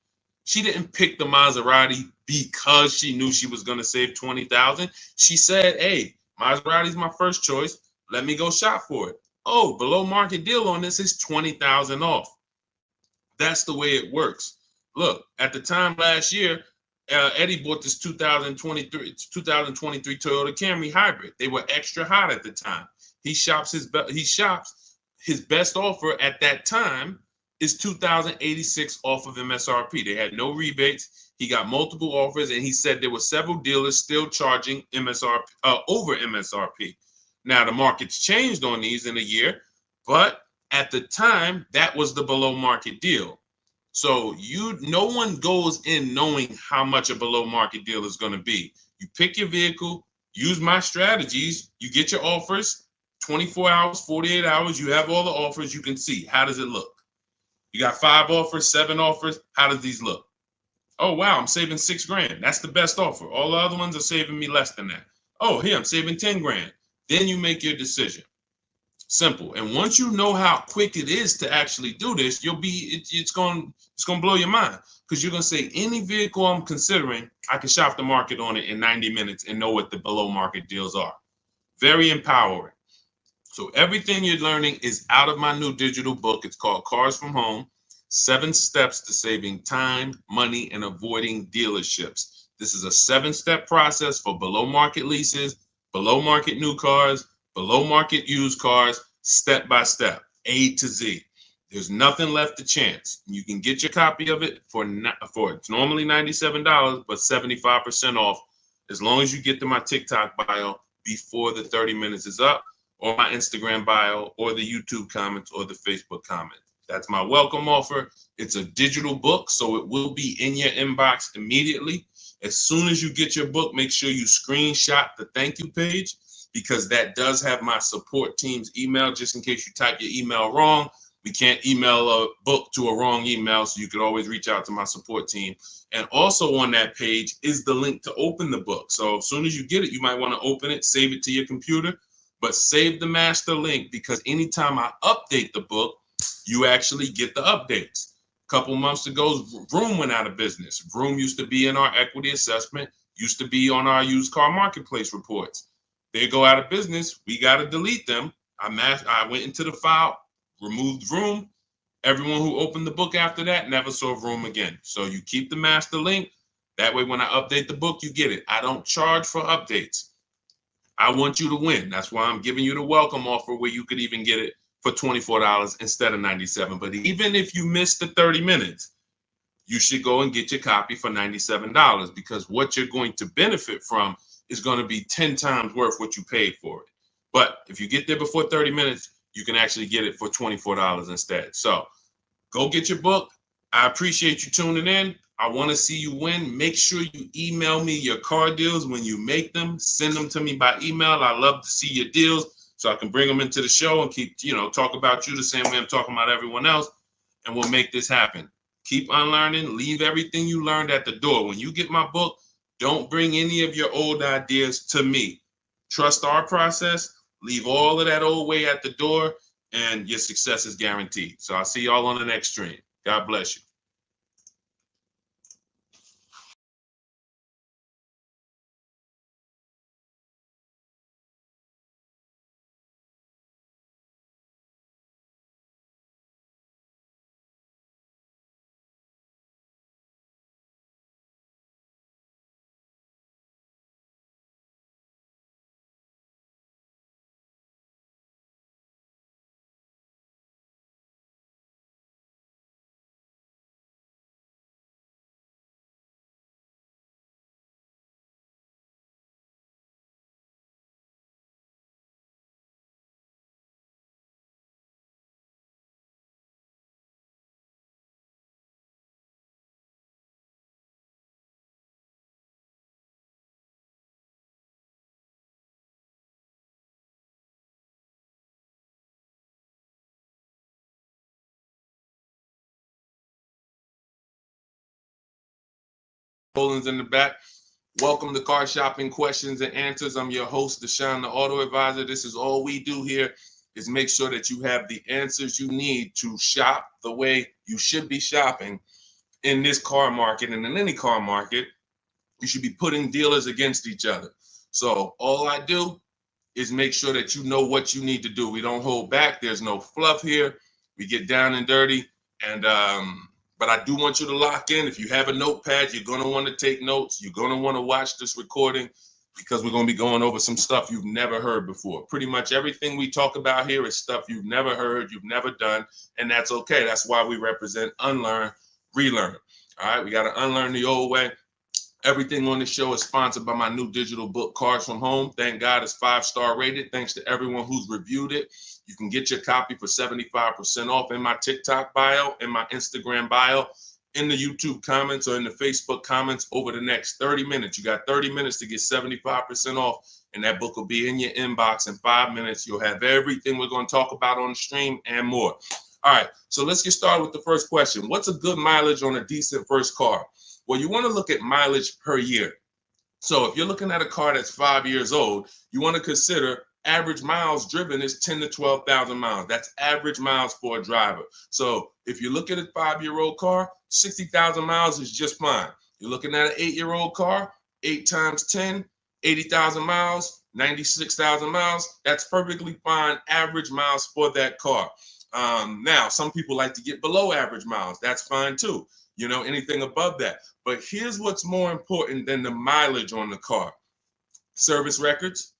Speaker 1: She didn't pick the Maserati because she knew she was going to save $20,000. She said, hey, Maserati's my first choice. Let me go shop for it. Oh, below market deal on this is $20,000 off. That's the way it works. Look, at the time last year, Eddie bought this 2023 Toyota Camry hybrid. They were extra hot at the time. He shops his best offer at that time is $2,086 off of MSRP. They had no rebates. He got multiple offers, and he said there were several dealers still charging MSRP over MSRP. Now, the market's changed on these in a year, but at the time, that was the below market deal. So no one goes in knowing how much a below market deal is going to be. You pick your vehicle, use my strategies, you get your offers, 24 hours, 48 hours, you have all the offers, you can see, how does it look? You got 5 offers, 7 offers, how does these look? Oh, wow, I'm saving $6,000. That's the best offer. All the other ones are saving me less than that. Oh, here, I'm saving 10 grand. Then you make your decision. Simple. And once you know how quick it is to actually do this, it's going to blow your mind, because you're going to say, any vehicle I'm considering, I can shop the market on it in 90 minutes and know what the below market deals are. Very empowering. So everything you're learning is out of my new digital book. It's called Cars from Home: 7 Steps to Saving Time, Money, and Avoiding Dealerships. This is a 7-step process for below market leases, below market new cars, below market used cars, step by step, A to Z. There's nothing left to chance. You can get your copy of it for it's normally $97, but 75% off, as long as you get to my TikTok bio before the 30 minutes is up, or my Instagram bio, or the YouTube comments, or the Facebook comments. That's my welcome offer. It's a digital book, so it will be in your inbox immediately. As soon as you get your book, make sure you screenshot the thank you page, because that does have my support team's email, just in case you type your email wrong. We can't email a book to a wrong email, so you could always reach out to my support team. And also on that page is the link to open the book. So as soon as you get it, you might want to open it, save it to your computer, but save the master link, because anytime I update the book, you actually get the updates. A couple months ago, Vroom went out of business. Vroom used to be in our equity assessment, used to be on our used car marketplace reports. They go out of business. We got to delete them. I went into the file, removed Vroom. Everyone who opened the book after that never saw Vroom again. So you keep the master link. That way, when I update the book, you get it. I don't charge for updates. I want you to win. That's why I'm giving you the welcome offer, where you could even get it for $24 instead of $97. But even if you miss the 30 minutes, you should go and get your copy for $97, because what you're going to benefit from is going to be 10 times worth what you paid for it. But if you get there before 30 minutes, you can actually get it for $24 instead. So go get your book. I appreciate you tuning in. I want to see you win. Make sure you email me your car deals when you make them. Send them to me by email. I love to see your deals, so I can bring them into the show and keep, talk about you the same way I'm talking about everyone else. And we'll make this happen. Keep unlearning. Leave everything you learned at the door. When you get my book, don't bring any of your old ideas to me. Trust our process. Leave all of that old way at the door, and your success is guaranteed. So I'll see y'all on the next stream. God bless you. Poland's in the back. Welcome to Car Shopping Questions and Answers. I'm your host, Deshone the Auto Advisor. This is all we do here, is make sure that you have the answers you need to shop the way you should be shopping in this car market, and in any car market. You should be putting dealers against each other. So all I do is make sure that you know what you need to do. We don't hold back. There's no fluff here. We get down and dirty. And but I do want you to lock in. If you have a notepad, you're going to want to take notes. You're going to want to watch this recording, because we're going to be going over some stuff you've never heard before. Pretty much everything we talk about here is stuff you've never heard, you've never done, and that's okay. That's why we represent unlearn, relearn. All right, we got to unlearn the old way Everything on the show is sponsored by my new digital book, Cars from Home. Thank God it's 5-star rated. Thanks to everyone who's reviewed it. You can get your copy for 75% off in my TikTok bio, in my Instagram bio, in the YouTube comments, or in the Facebook comments over the next 30 minutes. You got 30 minutes to get 75% off, and that book will be in your inbox in 5 minutes. You'll have everything we're going to talk about on the stream and more. All right, so let's get started with the first question. What's a good mileage on a decent first car? Well, you want to look at mileage per year. So if you're looking at a car that's 5 years old, you want to consider average miles driven is 10 to 12,000 miles. That's average miles for a driver. So if you look at a 5-year-old car, 60,000 miles is just fine. You're looking at an 8-year-old car, 8 times 10, 80,000 miles, 96,000 miles. That's perfectly fine average miles for that car. Now, some people like to get below average miles. That's fine too. You know, anything above that. But here's what's more important than the mileage on the car. Service records,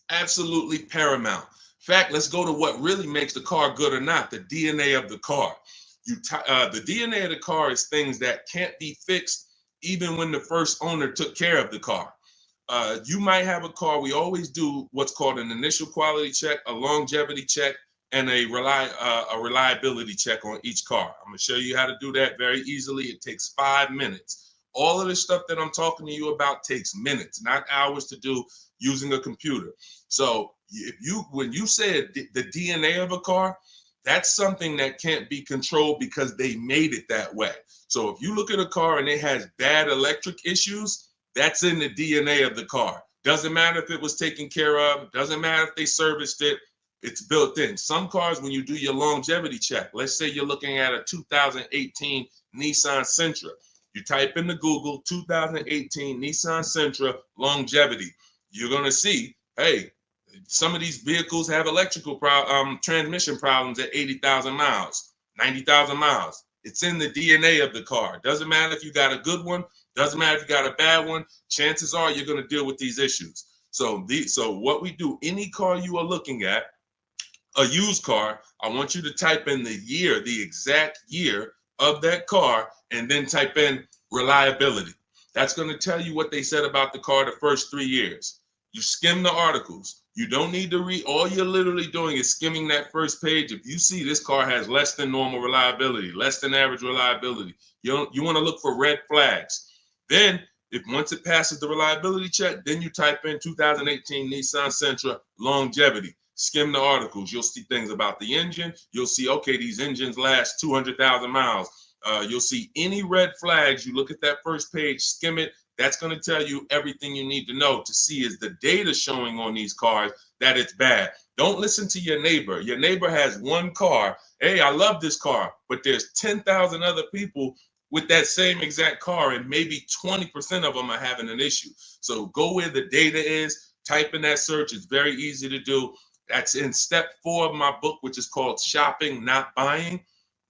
Speaker 1: absolutely paramount. In fact, let's go to what really makes the car good or not, the DNA of the car. The DNA of the car is things that can't be fixed even when the first owner took care of the car. You might have a car, we always do what's called an initial quality check, a longevity check, and a reliability check on each car. I'm going to show you how to do that very easily. It takes 5 minutes. All of the stuff that I'm talking to you about takes minutes, not hours to do using a computer. So when you said the DNA of a car, that's something that can't be controlled because they made it that way. So if you look at a car and it has bad electric issues, that's in the DNA of the car. Doesn't matter if it was taken care of, doesn't matter if they serviced it. It's built in. Some cars, when you do your longevity check, let's say you're looking at a 2018 Nissan Sentra. You type into Google 2018 Nissan Sentra longevity. You're going to see, hey, some of these vehicles have electrical transmission problems at 80,000 miles, 90,000 miles. It's in the DNA of the car. Doesn't matter if you got a good one. Doesn't matter if you got a bad one. Chances are you're going to deal with these issues. So what we do, any car you are looking at, a used car, I want you to type in the year, the exact year of that car, and then type in reliability. That's going to tell you what they said about the car the first 3 years. You skim the articles. You don't need to read. All you're literally doing is skimming that first page. If you see this car has less than normal reliability, less than average reliability, you want to look for red flags. Then, once it passes the reliability check, then you type in 2018 Nissan Sentra longevity. Skim the articles. You'll see things about the engine. You'll see, okay, these engines last 200,000 miles. You'll see any red flags. You look at that first page, skim it. That's going to tell you everything you need to know to see is the data showing on these cars that it's bad. Don't listen to your neighbor. Your neighbor has one car. Hey, I love this car, but there's 10,000 other people with that same exact car, and maybe 20% of them are having an issue. So go where the data is, type in that search. It's very easy to do. That's in step 4 of my book, which is called Shopping, Not Buying.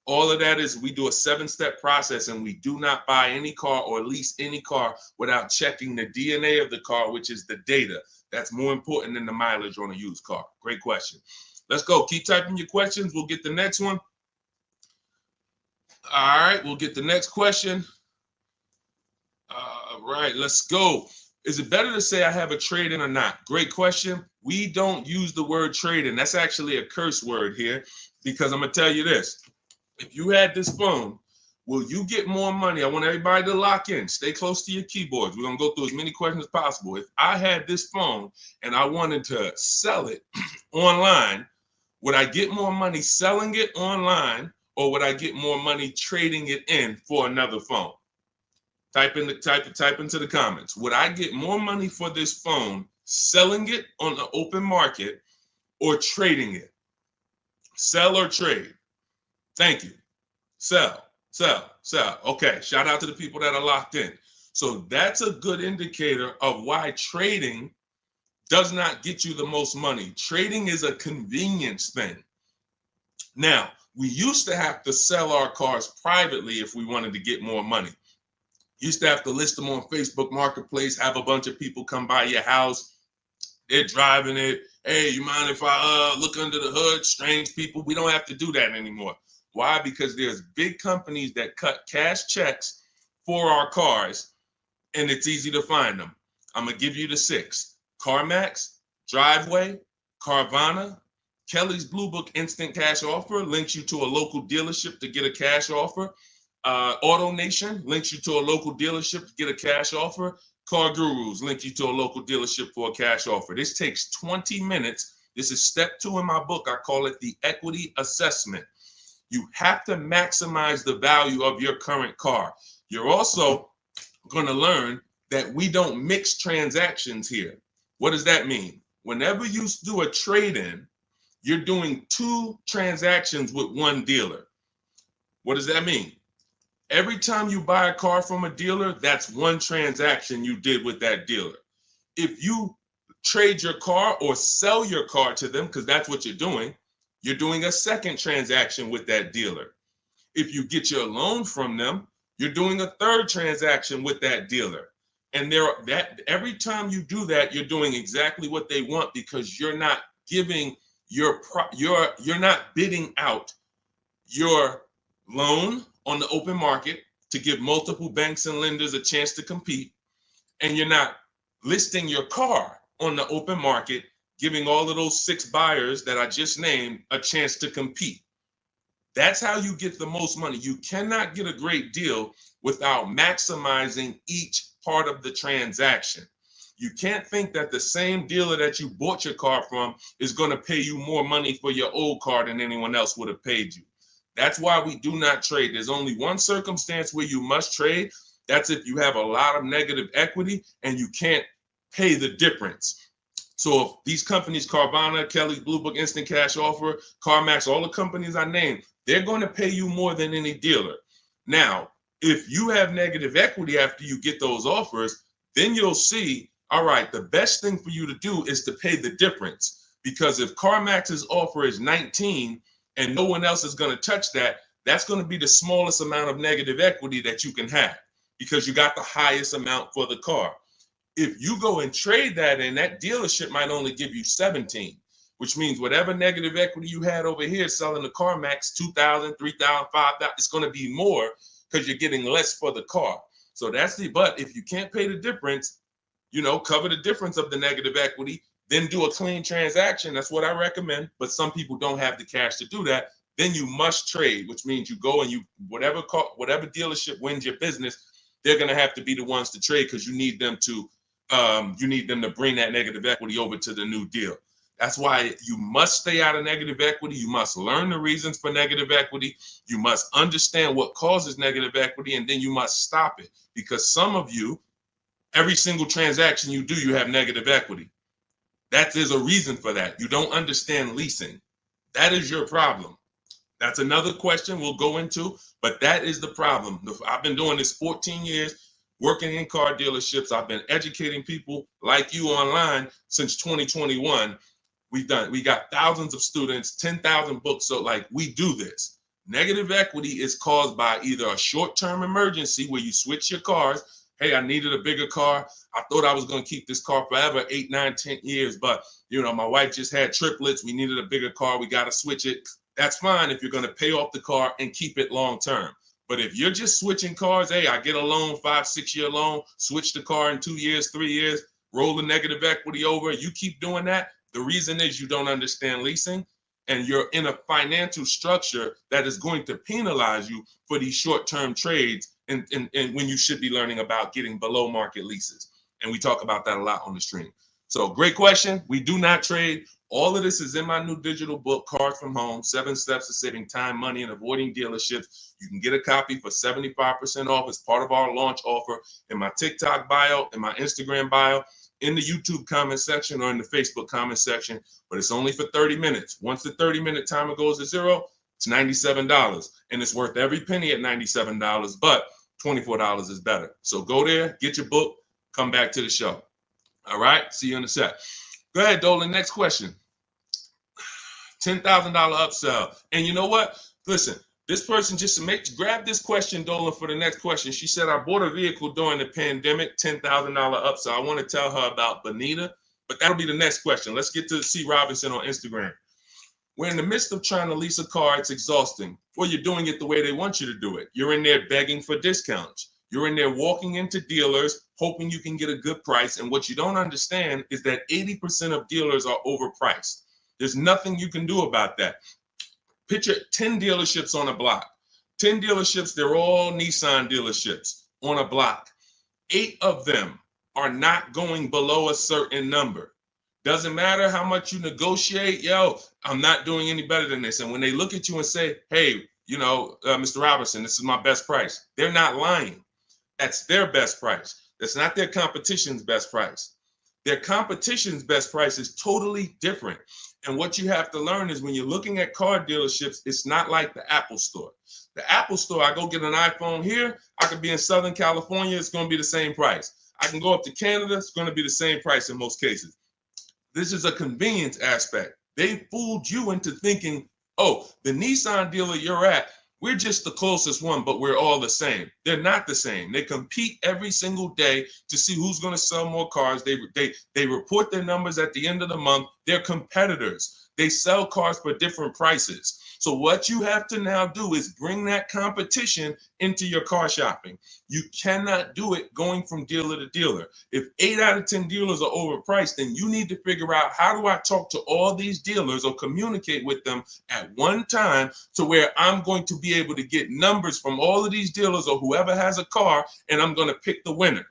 Speaker 1: All of that is we do a 7-step process, and we do not buy any car or lease any car without checking the DNA of the car, which is the data. That's more important than the mileage on a used car. Great question. Let's go. Keep typing your questions. We'll get the next one. All right, we'll get the next question. All right, let's go. Is it better to say I have a trade-in or not? Great question. We don't use the word trade-in. That's actually a curse word here, because I'm going to tell you this. If you had this phone, will you get more money? I want everybody to lock in. Stay close to your keyboards. We're going to go through as many questions as possible. If I had this phone and I wanted to sell it online, would I get more money selling it online, or would I get more money trading it in for another phone? Type into the comments. Would I get more money for this phone selling it on the open market or trading it? Sell or trade? Thank you. Sell. Okay, shout out to the people that are locked in. So that's a good indicator of why trading does not get you the most money. Trading is a convenience thing. Now, we used to have to sell our cars privately if we wanted to get more money. Used to have to list them on Facebook Marketplace, have a bunch of people come by your house. They're driving it. Hey, you mind if I look under the hood? Strange people. We don't have to do that anymore. Why? Because there's big companies that cut cash checks for our cars, and it's easy to find them. I'm going to give you the 6. CarMax, Driveway, Carvana, Kelly's Blue Book Instant Cash Offer links you to a local dealership to get a cash offer. Auto Nation links you to a local dealership to get a cash offer. Car Gurus link you to a local dealership for a cash offer. This takes 20 minutes. This is step 2 in my book. I call it the equity assessment. You have to maximize the value of your current car. You're also going to learn that we don't mix transactions here. What does that mean? Whenever you do a trade-in, you're doing 2 transactions with one dealer. What does that mean? Every time you buy a car from a dealer, that's 1 transaction you did with that dealer. If you trade your car or sell your car to them, because that's what you're doing a second transaction with that dealer. If you get your loan from them, you're doing a 3rd transaction with that dealer. And every time you do that, you're doing exactly what they want, because you're not giving you're not bidding out your loan on the open market to give multiple banks and lenders a chance to compete, and you're not listing your car on the open market, giving all of those 6 buyers that I just named a chance to compete. That's how you get the most money. You cannot get a great deal without maximizing each part of the transaction. You can't think that the same dealer that you bought your car from is going to pay you more money for your old car than anyone else would have paid you. That's why we do not trade. There's only one circumstance where you must trade. That's if you have a lot of negative equity and you can't pay the difference. So if these companies, Carvana, Kelly's Blue Book Instant Cash Offer, CarMax, all the companies I named, they're going to pay you more than any dealer. Now, if you have negative equity after you get those offers, then you'll see, all right, the best thing for you to do is to pay the difference. Because if CarMax's offer is 19 and no one else is going to touch that, that's going to be the smallest amount of negative equity that you can have, because you got the highest amount for the car. If you go and trade that in, that dealership might only give you 17, which means whatever negative equity you had over here selling the CarMax, 2,000, 3,000, 5,000, it's going to be more because you're getting less for the car. So but if you can't pay the difference, cover the difference of the negative equity, then do a clean transaction. That's what I recommend. But some people don't have the cash to do that. Then you must trade, which means you go and whatever dealership wins your business, they're going to have to be the ones to trade, because you need them to bring that negative equity over to the new deal. That's why you must stay out of negative equity. You must learn the reasons for negative equity. You must understand what causes negative equity, and then you must stop it. Because some of you, every single transaction you do, you have negative equity. There's a reason for that. You don't understand leasing. That is your problem. That's another question we'll go into, but that is the problem. I've been doing this 14 years, working in car dealerships. I've been educating people like you online since 2021. We got thousands of students, 10,000 books. So we do this. Negative equity is caused by either a short-term emergency where you switch your cars. Hey, I needed a bigger car. I thought I was going to keep this car forever, 8, 9, 10 years. But, my wife just had triplets. We needed a bigger car. We got to switch it. That's fine if you're going to pay off the car and keep it long-term. But if you're just switching cars, hey, I get a loan, 5-6 year loan, switch the car in 2 years, 3 years, roll the negative equity over. You keep doing that. The reason is you don't understand leasing, and you're in a financial structure that is going to penalize you for these short-term trades, and when you should be learning about getting below market leases. And we talk about that a lot on the stream. So great question. We do not trade. All of this is in my new digital book, Cars from Home, 7 Steps to Saving Time, Money, and Avoiding Dealerships. You can get a copy for 75% off as part of our launch offer in my TikTok bio, in my Instagram bio, in the YouTube comment section, or in the Facebook comment section. But it's only for 30 minutes. Once the 30-minute timer goes to zero, it's $97. And it's worth every penny at $97, but $24 is better. So go there, get your book, come back to the show. All right, see you in a sec. Go ahead, Dolan. Next question. $10,000 upsell. And you know what? Listen, this person grab this question, Dolan, for the next question. She said, I bought a vehicle during the pandemic, $10,000 upsell. I want to tell her about Bonita, but that'll be the next question. Let's get to C. Robinson on Instagram. We're in the midst of trying to lease a car. It's exhausting. Well, you're doing it the way they want you to do it. You're in there begging for discounts. You're in there walking into dealers, hoping you can get a good price. And what you don't understand is that 80% of dealers are overpriced. There's nothing you can do about that. Picture 10 dealerships on a block. 10 dealerships, they're all Nissan dealerships on a block. 8 of them are not going below a certain number. Doesn't matter how much you negotiate, yo, I'm not doing any better than this. And when they look at you and say, hey, Mr. Robinson, this is my best price, they're not lying. That's their best price. That's not their competition's best price. Their competition's best price is totally different. And what you have to learn is when you're looking at car dealerships, it's not like the Apple store. The Apple store, I go get an iPhone here, I could be in Southern California, it's going to be the same price. I can go up to Canada, it's going to be the same price in most cases. This is a convenience aspect. They fooled you into thinking, oh, the Nissan dealer you're at, we're just the closest one, but we're all the same. They're not the same. They compete every single day to see who's going to sell more cars. They report their numbers at the end of the month. They're competitors. They sell cars for different prices. So what you have to now do is bring that competition into your car shopping. You cannot do it going from dealer to dealer. If 8 out of 10 dealers are overpriced, then you need to figure out, how do I talk to all these dealers or communicate with them at one time to where I'm going to be able to get numbers from all of these dealers or whoever has a car, and I'm going to pick the winner.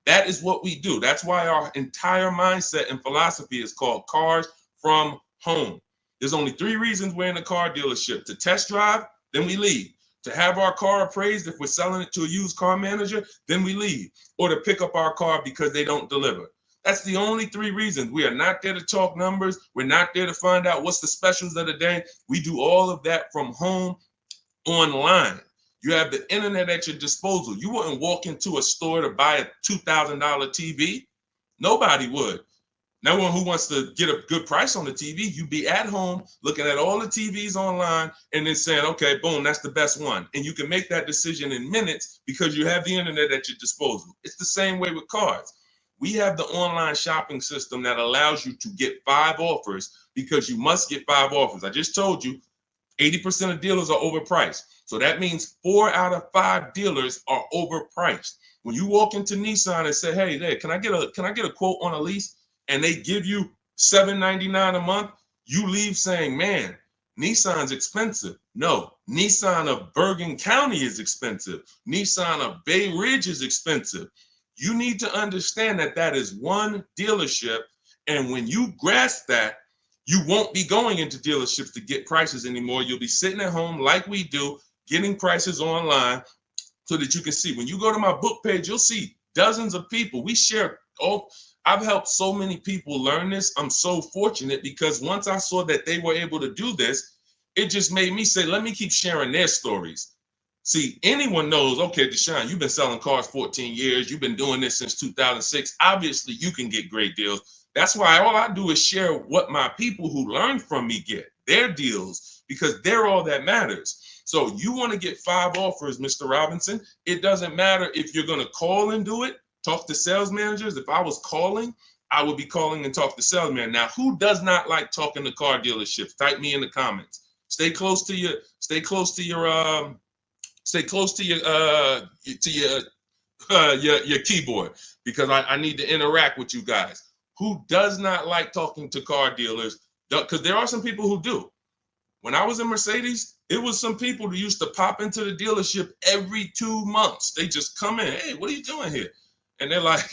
Speaker 1: That is what we do. That's why our entire mindset and philosophy is called Cars from Home. There's only 3 reasons we're in a car dealership: to test drive, then we leave; to have our car appraised if we're selling it to a used car manager, then we leave; or to pick up our car because they don't deliver. That's the only 3 reasons. We are not there to talk numbers. We're not there to find out what's the specials of the day. We do all of that from home, online. You have the internet at your disposal. You wouldn't walk into a store to buy a $2,000 TV. Nobody would. No one who wants to get a good price on the TV. You'd be at home looking at all the TVs online and then saying, okay, boom, that's the best one. And you can make that decision in minutes because you have the internet at your disposal. It's the same way with cars. We have the online shopping system that allows you to get 5 offers because you must get 5 offers. I just told you 80% of dealers are overpriced. So that means 4 out of 5 dealers are overpriced. When you walk into Nissan and say, hey, there, can I get a quote on a lease? And they give you $799 a month, you leave saying, man, Nissan's expensive. No, Nissan of Bergen County is expensive. Nissan of Bay Ridge is expensive. You need to understand that that is one dealership. And when you grasp that, you won't be going into dealerships to get prices anymore. You'll be sitting at home like we do, getting prices online so that you can see. When you go to my book page, you'll see dozens of people. We share all. I've helped so many people learn this. I'm so fortunate because once I saw that they were able to do this, it just made me say, let me keep sharing their stories. See, anyone knows, okay, Deshone, you've been selling cars 14 years. You've been doing this since 2006. Obviously, you can get great deals. That's why all I do is share what my people who learn from me get, their deals, because they're all that matters. So you want to get 5 offers, Mr. Robinson. It doesn't matter if you're going to call and do it. Talk to sales managers. If I was calling, I would be calling and talk to salesmen. Now, who does not like talking to car dealerships? Type me in the comments. Stay close to your keyboard because I need to interact with you guys. Who does not like talking to car dealers? Because there are some people who do. When I was in Mercedes, it was some people who used to pop into the dealership every 2 months. They just come in. Hey, what are you doing here? And they're like,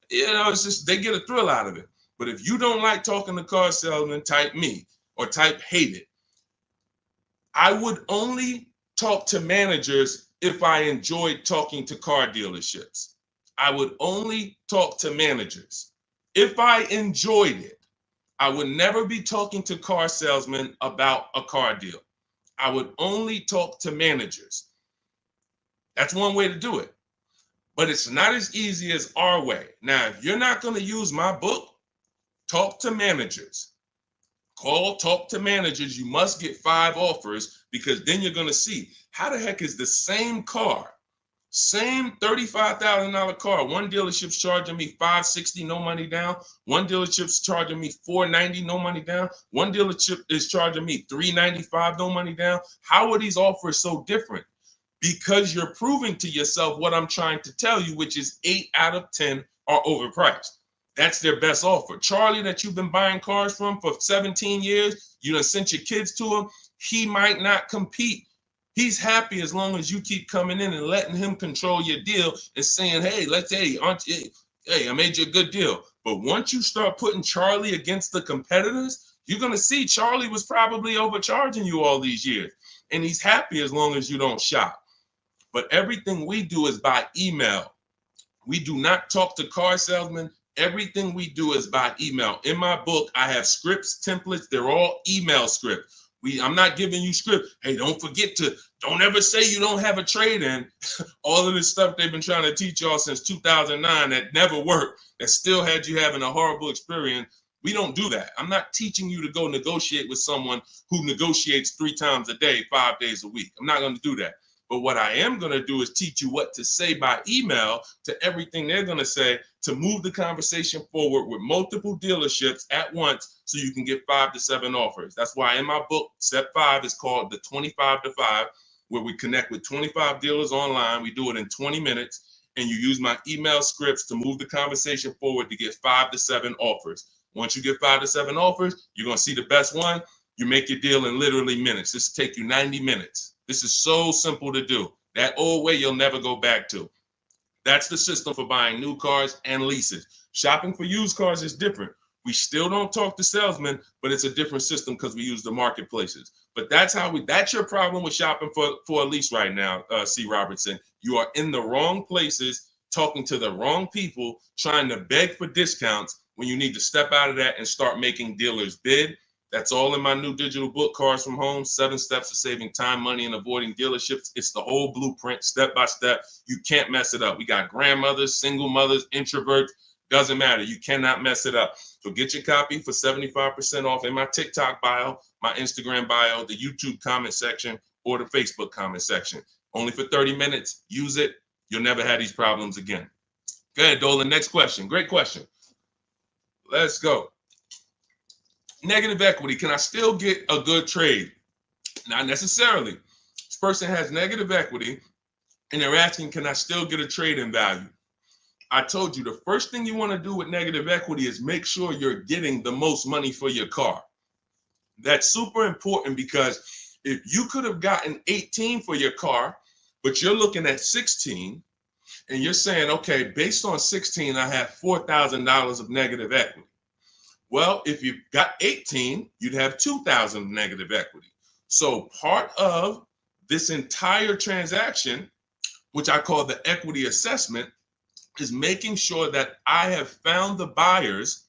Speaker 1: it's just, they get a thrill out of it. But if you don't like talking to car salesmen, type me or type hate it. I would only talk to managers if I enjoyed talking to car dealerships. I would only talk to managers if I enjoyed it. I would never be talking to car salesmen about a car deal. I would only talk to managers. That's one way to do it. But it's not as easy as our way. Now, if you're not going to use my book, talk to managers. Talk to managers. You must get 5 offers because then you're going to see how the heck is the same car, same $35,000 car. One dealership's charging me $560, no money down. One dealership's charging me $490, no money down. One dealership is charging me $395, no money down. How are these offers so different? because you're proving to yourself what I'm trying to tell you, which is 8 out of 10 are overpriced. That's their best offer. Charlie, that you've been buying cars from for 17 years, you done sent your kids to him, he might not compete. He's happy as long as you keep coming in and letting him control your deal and saying, hey, I made you a good deal. But once you start putting Charlie against the competitors, you're going to see Charlie was probably overcharging you all these years. And he's happy as long as you don't shop. But everything we do is by email. We do not talk to car salesmen. Everything we do is by email. In my book, I have scripts, templates. They're all email scripts. I'm not giving you script. Hey, don't ever say you don't have a trade-in. All of this stuff they've been trying to teach y'all since 2009 that never worked, that still had you having a horrible experience. We don't do that. I'm not teaching you to go negotiate with someone who negotiates 3 times a day, 5 days a week. I'm not going to do that. But what I am going to do is teach you what to say by email to everything they're going to say to move the conversation forward with multiple dealerships at once so you can get 5 to 7 offers. That's why in my book, step 5 is called the 25 to 5, where we connect with 25 dealers online. We do it in 20 minutes, and you use my email scripts to move the conversation forward to get 5 to 7 offers. Once you get 5 to 7 offers, you're going to see the best one. You make your deal in literally minutes. This will take you 90 minutes. This is so simple to do. That old way you'll never go back to. That's the system for buying new cars and leases. Shopping for used cars is different. We still don't talk to salesmen, but it's a different system because we use the marketplaces. But that's your problem with shopping for a lease right now, C. Robertson. You are in the wrong places, talking to the wrong people, trying to beg for discounts when you need to step out of that and start making dealers bid. That's all in my new digital book, Cars from Home, 7 Steps to Saving Time, Money, and Avoiding Dealerships. It's the whole blueprint, step by step. You can't mess it up. We got grandmothers, single mothers, introverts. Doesn't matter. You cannot mess it up. So get your copy for 75% off in my TikTok bio, my Instagram bio, the YouTube comment section, or the Facebook comment section. Only for 30 minutes. Use it. You'll never have these problems again. Go ahead, Dolan. Next question. Great question. Let's go. Negative equity. Can I still get a good trade? Not necessarily. This person has negative equity and they're asking, can I still get a trade in value? I told you the first thing you want to do with negative equity is make sure you're getting the most money for your car. That's super important because if you could have gotten 18 for your car, but you're looking at 16 and you're saying, okay, based on 16, I have $4,000 of negative equity. Well, if you got 18, you'd have 2,000 negative equity. So part of this entire transaction, which I call the equity assessment, is making sure that I have found the buyers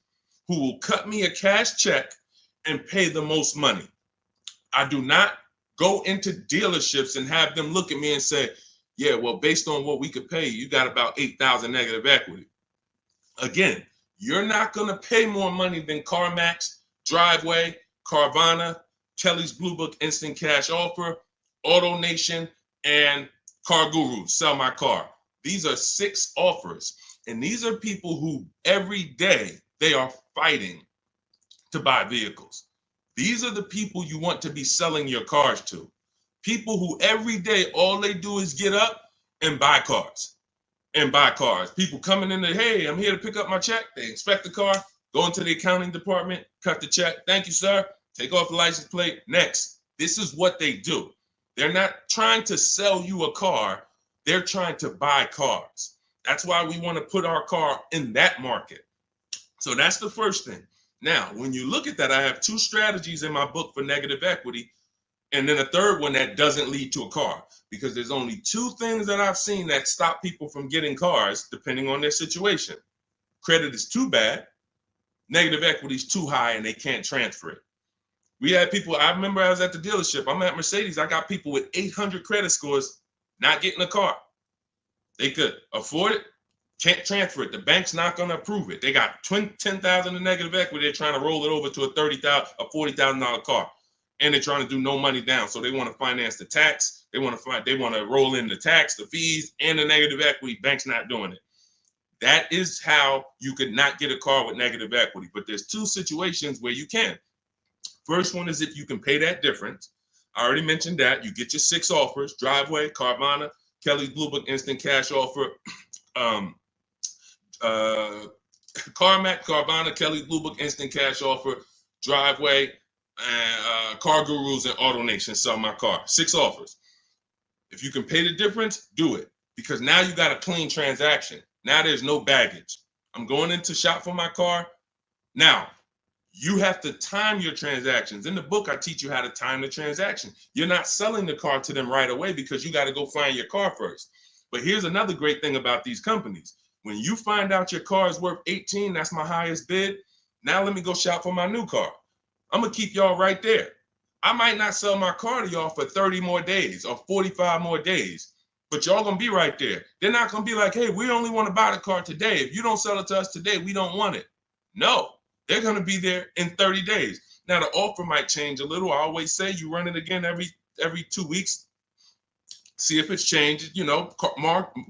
Speaker 1: who will cut me a cash check and pay the most money. I do not go into dealerships and have them look at me and say, yeah, well, based on what we could pay, you got about 8,000 negative equity. Again, you're not going to pay more money than CarMax, Driveway, Carvana, Kelly's Blue Book Instant Cash Offer, AutoNation, and Car Guru, Sell My Car. These are 6 offers, and these are people who every day they are fighting to buy vehicles. These are the people you want to be selling your cars to. People who every day all they do is get up and buy cars. People coming in there, hey, I'm here to pick up my check. They inspect the car, go into the accounting department, cut the check. Thank you, sir. Take off the license plate. Next. This is what they do. They're not trying to sell you a car. They're trying to buy cars. That's why we want to put our car in that market. So that's the first thing. Now, when you look at that, I have 2 strategies in my book for negative equity, and then a third one that doesn't lead to a car, because there's only 2 things that I've seen that stop people from getting cars depending on their situation. Credit is too bad, negative equity is too high, and they can't transfer it. We had people, I remember I was at the dealership, I'm at Mercedes, I got people with 800 credit scores not getting a car. They could afford it, can't transfer it. The bank's not going to approve it. They got 10,000 in negative equity. They're trying to roll it over to a $40,000 car, and they're trying to do no money down. So they want to finance the tax. They want to roll in the tax, the fees, and the negative equity. Bank's not doing it. That is how you could not get a car with negative equity. But there's 2 situations where you can. First one is if you can pay that difference. I already mentioned that. You get your 6 offers: driveway, Carvana, Kelly's Blue Book Instant Cash Offer, CarMax, Carvana, Kelly's Blue Book Instant Cash Offer, driveway, and Car Gurus and AutoNation Sell My Car. 6 offers. If you can pay the difference, do it, because now you got a clean transaction. Now there's no baggage. I'm going in to shop for my car. Now, you have to time your transactions. In the book, I teach you how to time the transaction. You're not selling the car to them right away because you got to go find your car first. But here's another great thing about these companies. When you find out your car is worth 18, that's my highest bid. Now let me go shop for my new car. I'm going to keep y'all right there. I might not sell my car to y'all for 30 more days or 45 more days, but y'all going to be right there. They're not going to be like, hey, we only want to buy the car today. If you don't sell it to us today, we don't want it. No, they're going to be there in 30 days. Now, the offer might change a little. I always say you run it again every 2 weeks. See if it's changed. You know,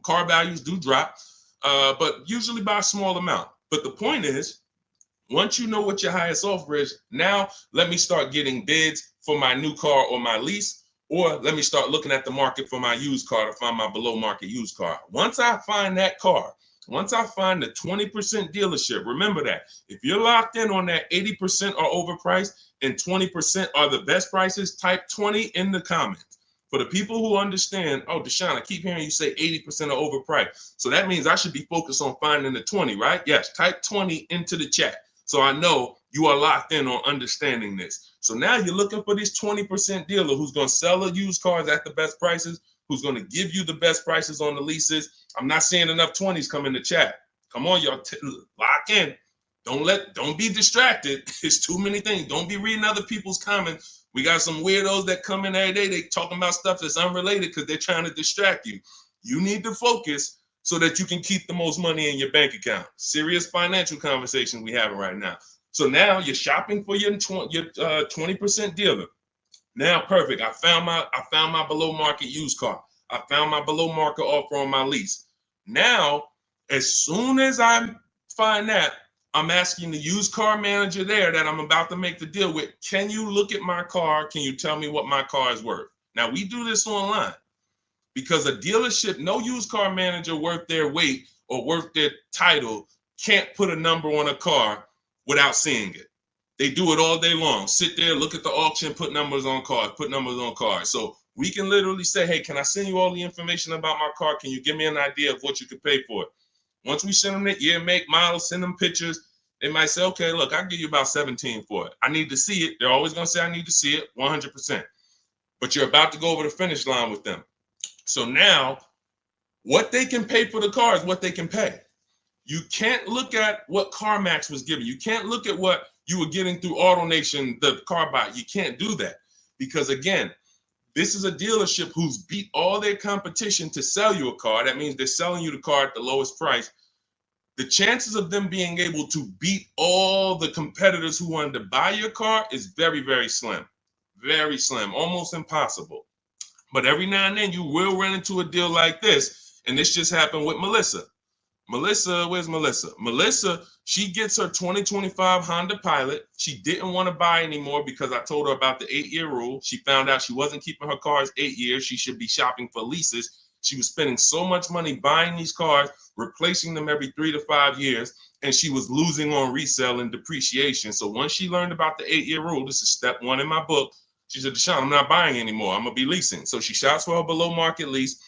Speaker 1: car values do drop, but usually by a small amount. But the point is, once you know what your highest offer is, now let me start getting bids for my new car or my lease, or let me start looking at the market for my used car to find my below market used car. Once I find that car, once I find the 20% dealership, remember that if you're locked in on that 80% are overpriced and 20% are the best prices, type 20 in the comments. For the people who understand, oh, Deshone, I keep hearing you say 80% are overpriced. So that means I should be focused on finding the 20, right? Yes, type 20 into the chat. So I know you are locked in on understanding this. So now you're looking for this 20% dealer who's going to sell the used cars at the best prices, who's going to give you the best prices on the leases. I'm not seeing enough 20s come in the chat. Come on, y'all, lock in. Don't be distracted. It's too many things. Don't be reading other people's comments. We got some weirdos that come in every day. They talking about stuff that's unrelated because they're trying to distract you. You need to focus so that you can keep the most money in your bank account. Serious financial conversation we having right now. So now you're shopping for your 20% dealer. Now, perfect. I found my below market used car. I found my below market offer on my lease. Now, as soon as I find that, I'm asking the used car manager there that I'm about to make the deal with, can you look at my car? Can you tell me what my car is worth? Now, we do this online because a dealership, no used car manager worth their weight or worth their title can't put a number on a car without seeing it. They do it all day long. Sit there, look at the auction, put numbers on cars, So we can literally say, hey, can I send you all the information about my car? Can you give me an idea of what you could pay for it? Once we send them the year, make, model, send them pictures, they might say, okay, look, I'll give you about 17 for it. I need to see it. They're always going to say, I need to see it 100%. But you're about to go over the finish line with them. So now what they can pay for the car is what they can pay. You can't look at what CarMax was giving. You can't look at what you were getting through AutoNation, the car buy. You can't do that because, again, this is a dealership who's beat all their competition to sell you a car. That means they're selling you the car at the lowest price. The chances of them being able to beat all the competitors who wanted to buy your car is very, very slim. Very slim, almost impossible. But every now and then you will run into a deal like this. And this just happened with Melissa. Where's Melissa? Melissa, she gets her 2025 Honda Pilot. She didn't want to buy anymore because I told her about the 8-year rule. She found out she wasn't keeping her cars 8 years. She should be shopping for leases. She was spending so much money buying these cars, replacing them every 3 to 5 years, and she was losing on resale and depreciation. So once she learned about the 8-year rule, this is step 1 in my book, she said, Deshone, I'm not buying anymore. I'm going to be leasing. So she shops for her below market lease.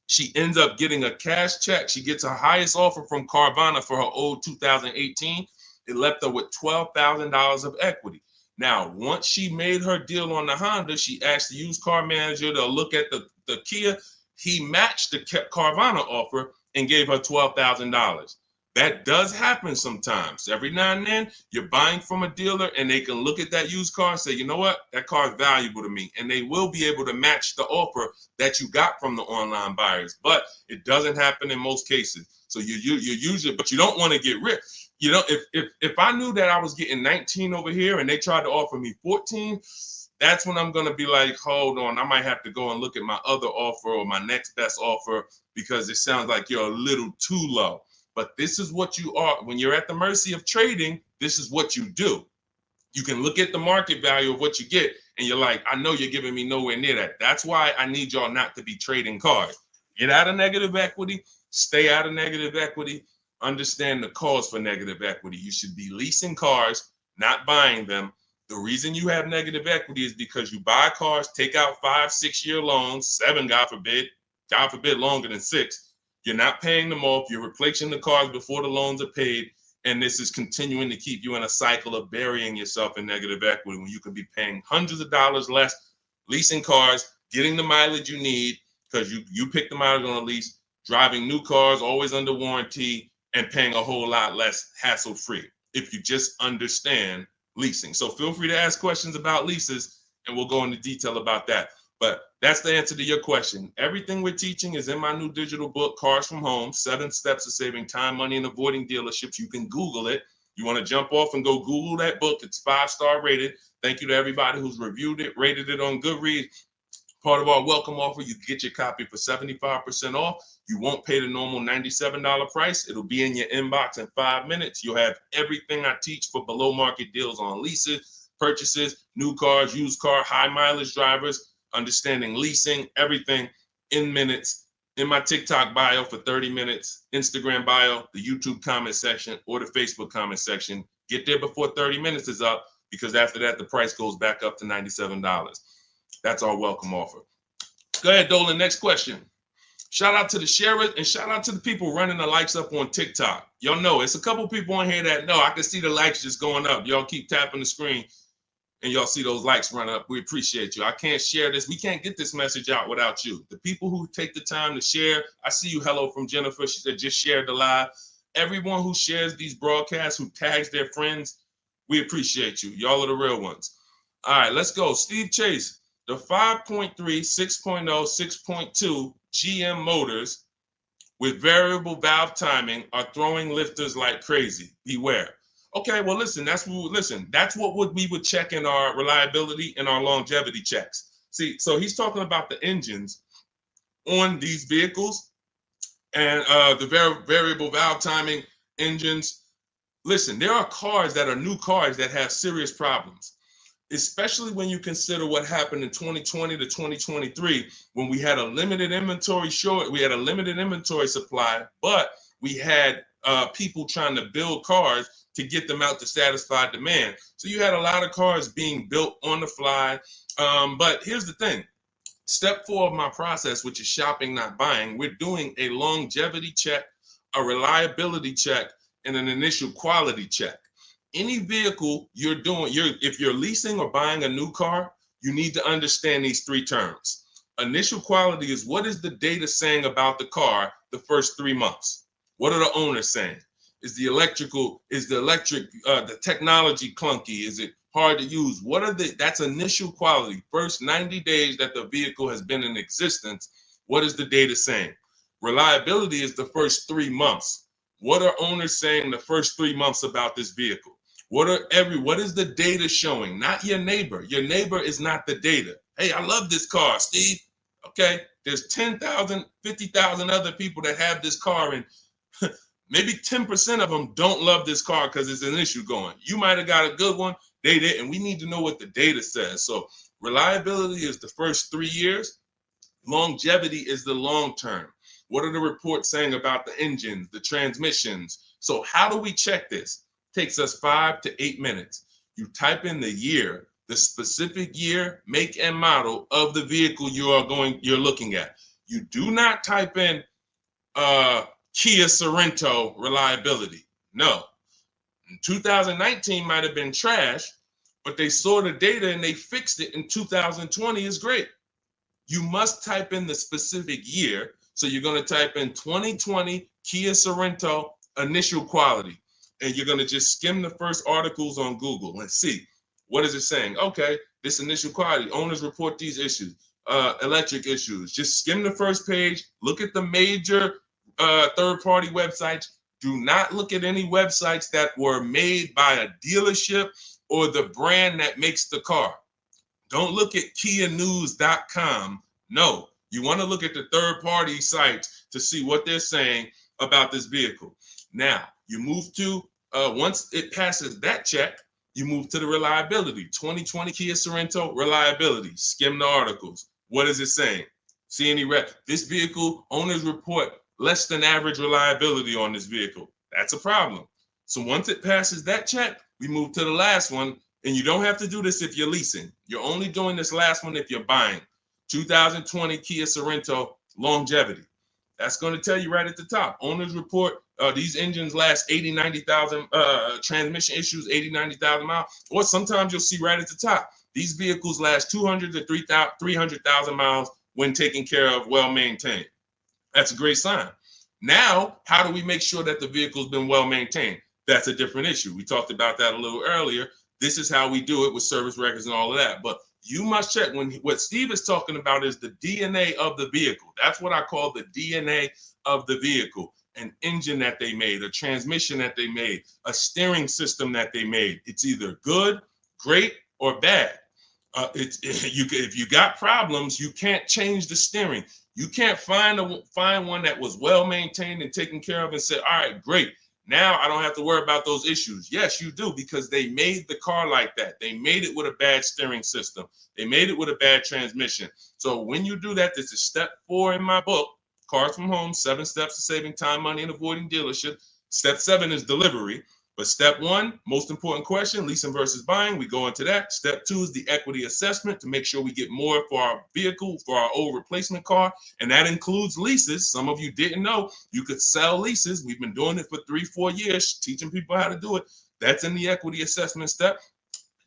Speaker 1: She ends up getting a cash check. She gets her highest offer from Carvana for her old 2018. It left her with $12,000 of equity. Now, once she made her deal on the Honda, she asked the used car manager to look at the Kia. He matched the Carvana offer and gave her $12,000. That does happen sometimes. Every now and then, you're buying from a dealer and they can look at that used car and say, you know what, that car is valuable to me. And they will be able to match the offer that you got from the online buyers. But it doesn't happen in most cases. So you usually, but you don't want to get rich. You know, if I knew that I was getting 19 over here and they tried to offer me 14, that's when I'm going to be like, hold on, I might have to go and look at my other offer or my next best offer because it sounds like you're a little too low. But this is what you are. When you're at the mercy of trading, this is what you do. You can look at the market value of what you get and you're like, I know you're giving me nowhere near that. That's why I need y'all not to be trading cars. Get out of negative equity, stay out of negative equity, understand the cause for negative equity. You should be leasing cars, not buying them. The reason you have negative equity is because you buy cars, take out 5-6 year loans, 7, God forbid longer than 6. You're not paying them off. You're replacing the cars before the loans are paid. And this is continuing to keep you in a cycle of burying yourself in negative equity when you could be paying hundreds of dollars less, leasing cars, getting the mileage you need because you pick the mileage on a lease, driving new cars, always under warranty, and paying a whole lot less hassle-free if you just understand leasing. So feel free to ask questions about leases, and we'll go into detail about that. But that's the answer to your question. Everything we're teaching is in my new digital book, Cars from Home, 7 Steps to Saving Time, Money, and Avoiding Dealerships. You can Google it. You want to jump off and go Google that book. It's 5-star rated. Thank you to everybody who's reviewed it, rated it on Goodreads. Part of our welcome offer, you get your copy for 75% off. You won't pay the normal $97 price. It'll be in your inbox in 5 minutes. You'll have everything I teach for below market deals on leases, purchases, new cars, used car, high mileage drivers, understanding leasing, everything in minutes. In my TikTok bio for 30 minutes, Instagram bio, the YouTube comment section, or the Facebook comment section. Get there before 30 minutes is up, because after that, the price goes back up to $97. That's our welcome offer. Go ahead, Dolan. Next question. Shout out to the sharers and shout out to the people running the likes up on TikTok. Y'all know it's a couple people on here that know I can see the likes just going up. Y'all keep tapping the screen and y'all see those likes run up. We appreciate you. I can't share this. We can't get this message out without you. The people who take the time to share. I see you. Hello from Jennifer. She said just shared the live. Everyone who shares these broadcasts, who tags their friends, we appreciate you. Y'all are the real ones. All right, let's go. Steve Chase. The 5.3, 6.0, 6.2 GM motors with variable valve timing are throwing lifters like crazy. Beware. Okay, well, listen, that's what we would check in our reliability and our longevity checks. See, so he's talking about the engines on these vehicles and the variable valve timing engines. Listen, there are cars that are new cars that have serious problems, especially when you consider what happened in 2020 to 2023, when we had a limited inventory supply, but we had people trying to build cars to get them out to satisfy demand. So you had a lot of cars being built on the fly. But here's the thing. Step 4 of my process, which is shopping, not buying, we're doing a longevity check, a reliability check, and an initial quality check. Any vehicle you're doing, if you're leasing or buying a new car, you need to understand these 3 terms. Initial quality is, what is the data saying about the car the first 3 months? What are the owners saying? Is the technology clunky? Is it hard to use? That's initial quality. First 90 days that the vehicle has been in existence, what is the data saying? Reliability is the first 3 months. What are owners saying the first 3 months about this vehicle? What is the data showing? Not your neighbor. Your neighbor is not the data. Hey, I love this car, Steve. Okay, there's 10,000, 50,000 other people that have this car, and maybe 10% of them don't love this car because there's an issue going. You might have got a good one, they didn't. We need to know what the data says. So reliability is the first 3 years. Longevity is the long term. What are the reports saying about the engines, the transmissions? So how do we check this? It takes us 5 to 8 minutes. You type in the year, the specific year, make, and model of the vehicle you're looking at. You do not type in Kia Sorento reliability. No. 2019 might have been trash, but they saw the data and they fixed it in 2020 is great. You must type in the specific year. So you're going to type in 2020 Kia Sorento initial quality. And you're going to just skim the first articles on Google and see, what is it saying? Okay, this initial quality, owners report these issues, electric issues. Just skim the first page, look at the major third-party websites. Do not look at any websites that were made by a dealership or the brand that makes the car. Don't look at KiaNews.com. No, you want to look at the third-party sites to see what they're saying about this vehicle. Now, you move to, once it passes that check, You move to the reliability. 2020 Kia Sorento, reliability. Skim the articles. What is it saying? See any red? This vehicle, owners report less than average reliability on this vehicle. That's a problem. So once it passes that check, we move to the last one. And you don't have to do this if you're leasing. You're only doing this last one if you're buying. 2020 Kia Sorento, longevity. That's going to tell you right at the top. Owners report these engines last 80, 90,000, transmission issues, 80, 90,000 miles. Or sometimes you'll see right at the top, these vehicles last 200 to 300,000 miles when taken care of, well maintained. That's a great sign. Now, how do we make sure that the vehicle's been well maintained? That's a different issue. We talked about that a little earlier. This is how we do it with service records and all of that. But you must check what Steve is talking about is the DNA of the vehicle. That's what I call the DNA of the vehicle. An engine that they made, a transmission that they made, a steering system that they made. It's either good, great, or bad. If you got problems, you can't change the steering. You can't find one that was well maintained and taken care of and say, all right, great. Now I don't have to worry about those issues. Yes, you do, because they made the car like that. They made it with a bad steering system. They made it with a bad transmission. So when you do that, this is step 4 in my book, Cars from Home, 7 Steps to Saving Time, Money, and Avoiding Dealership. Step 7 is delivery. But step 1, most important question, leasing versus buying. We go into that. Step 2 is the equity assessment to make sure we get more for our vehicle, for our old replacement car. And that includes leases. Some of you didn't know you could sell leases. We've been doing it for 3-4 years, teaching people how to do it. That's in the equity assessment step.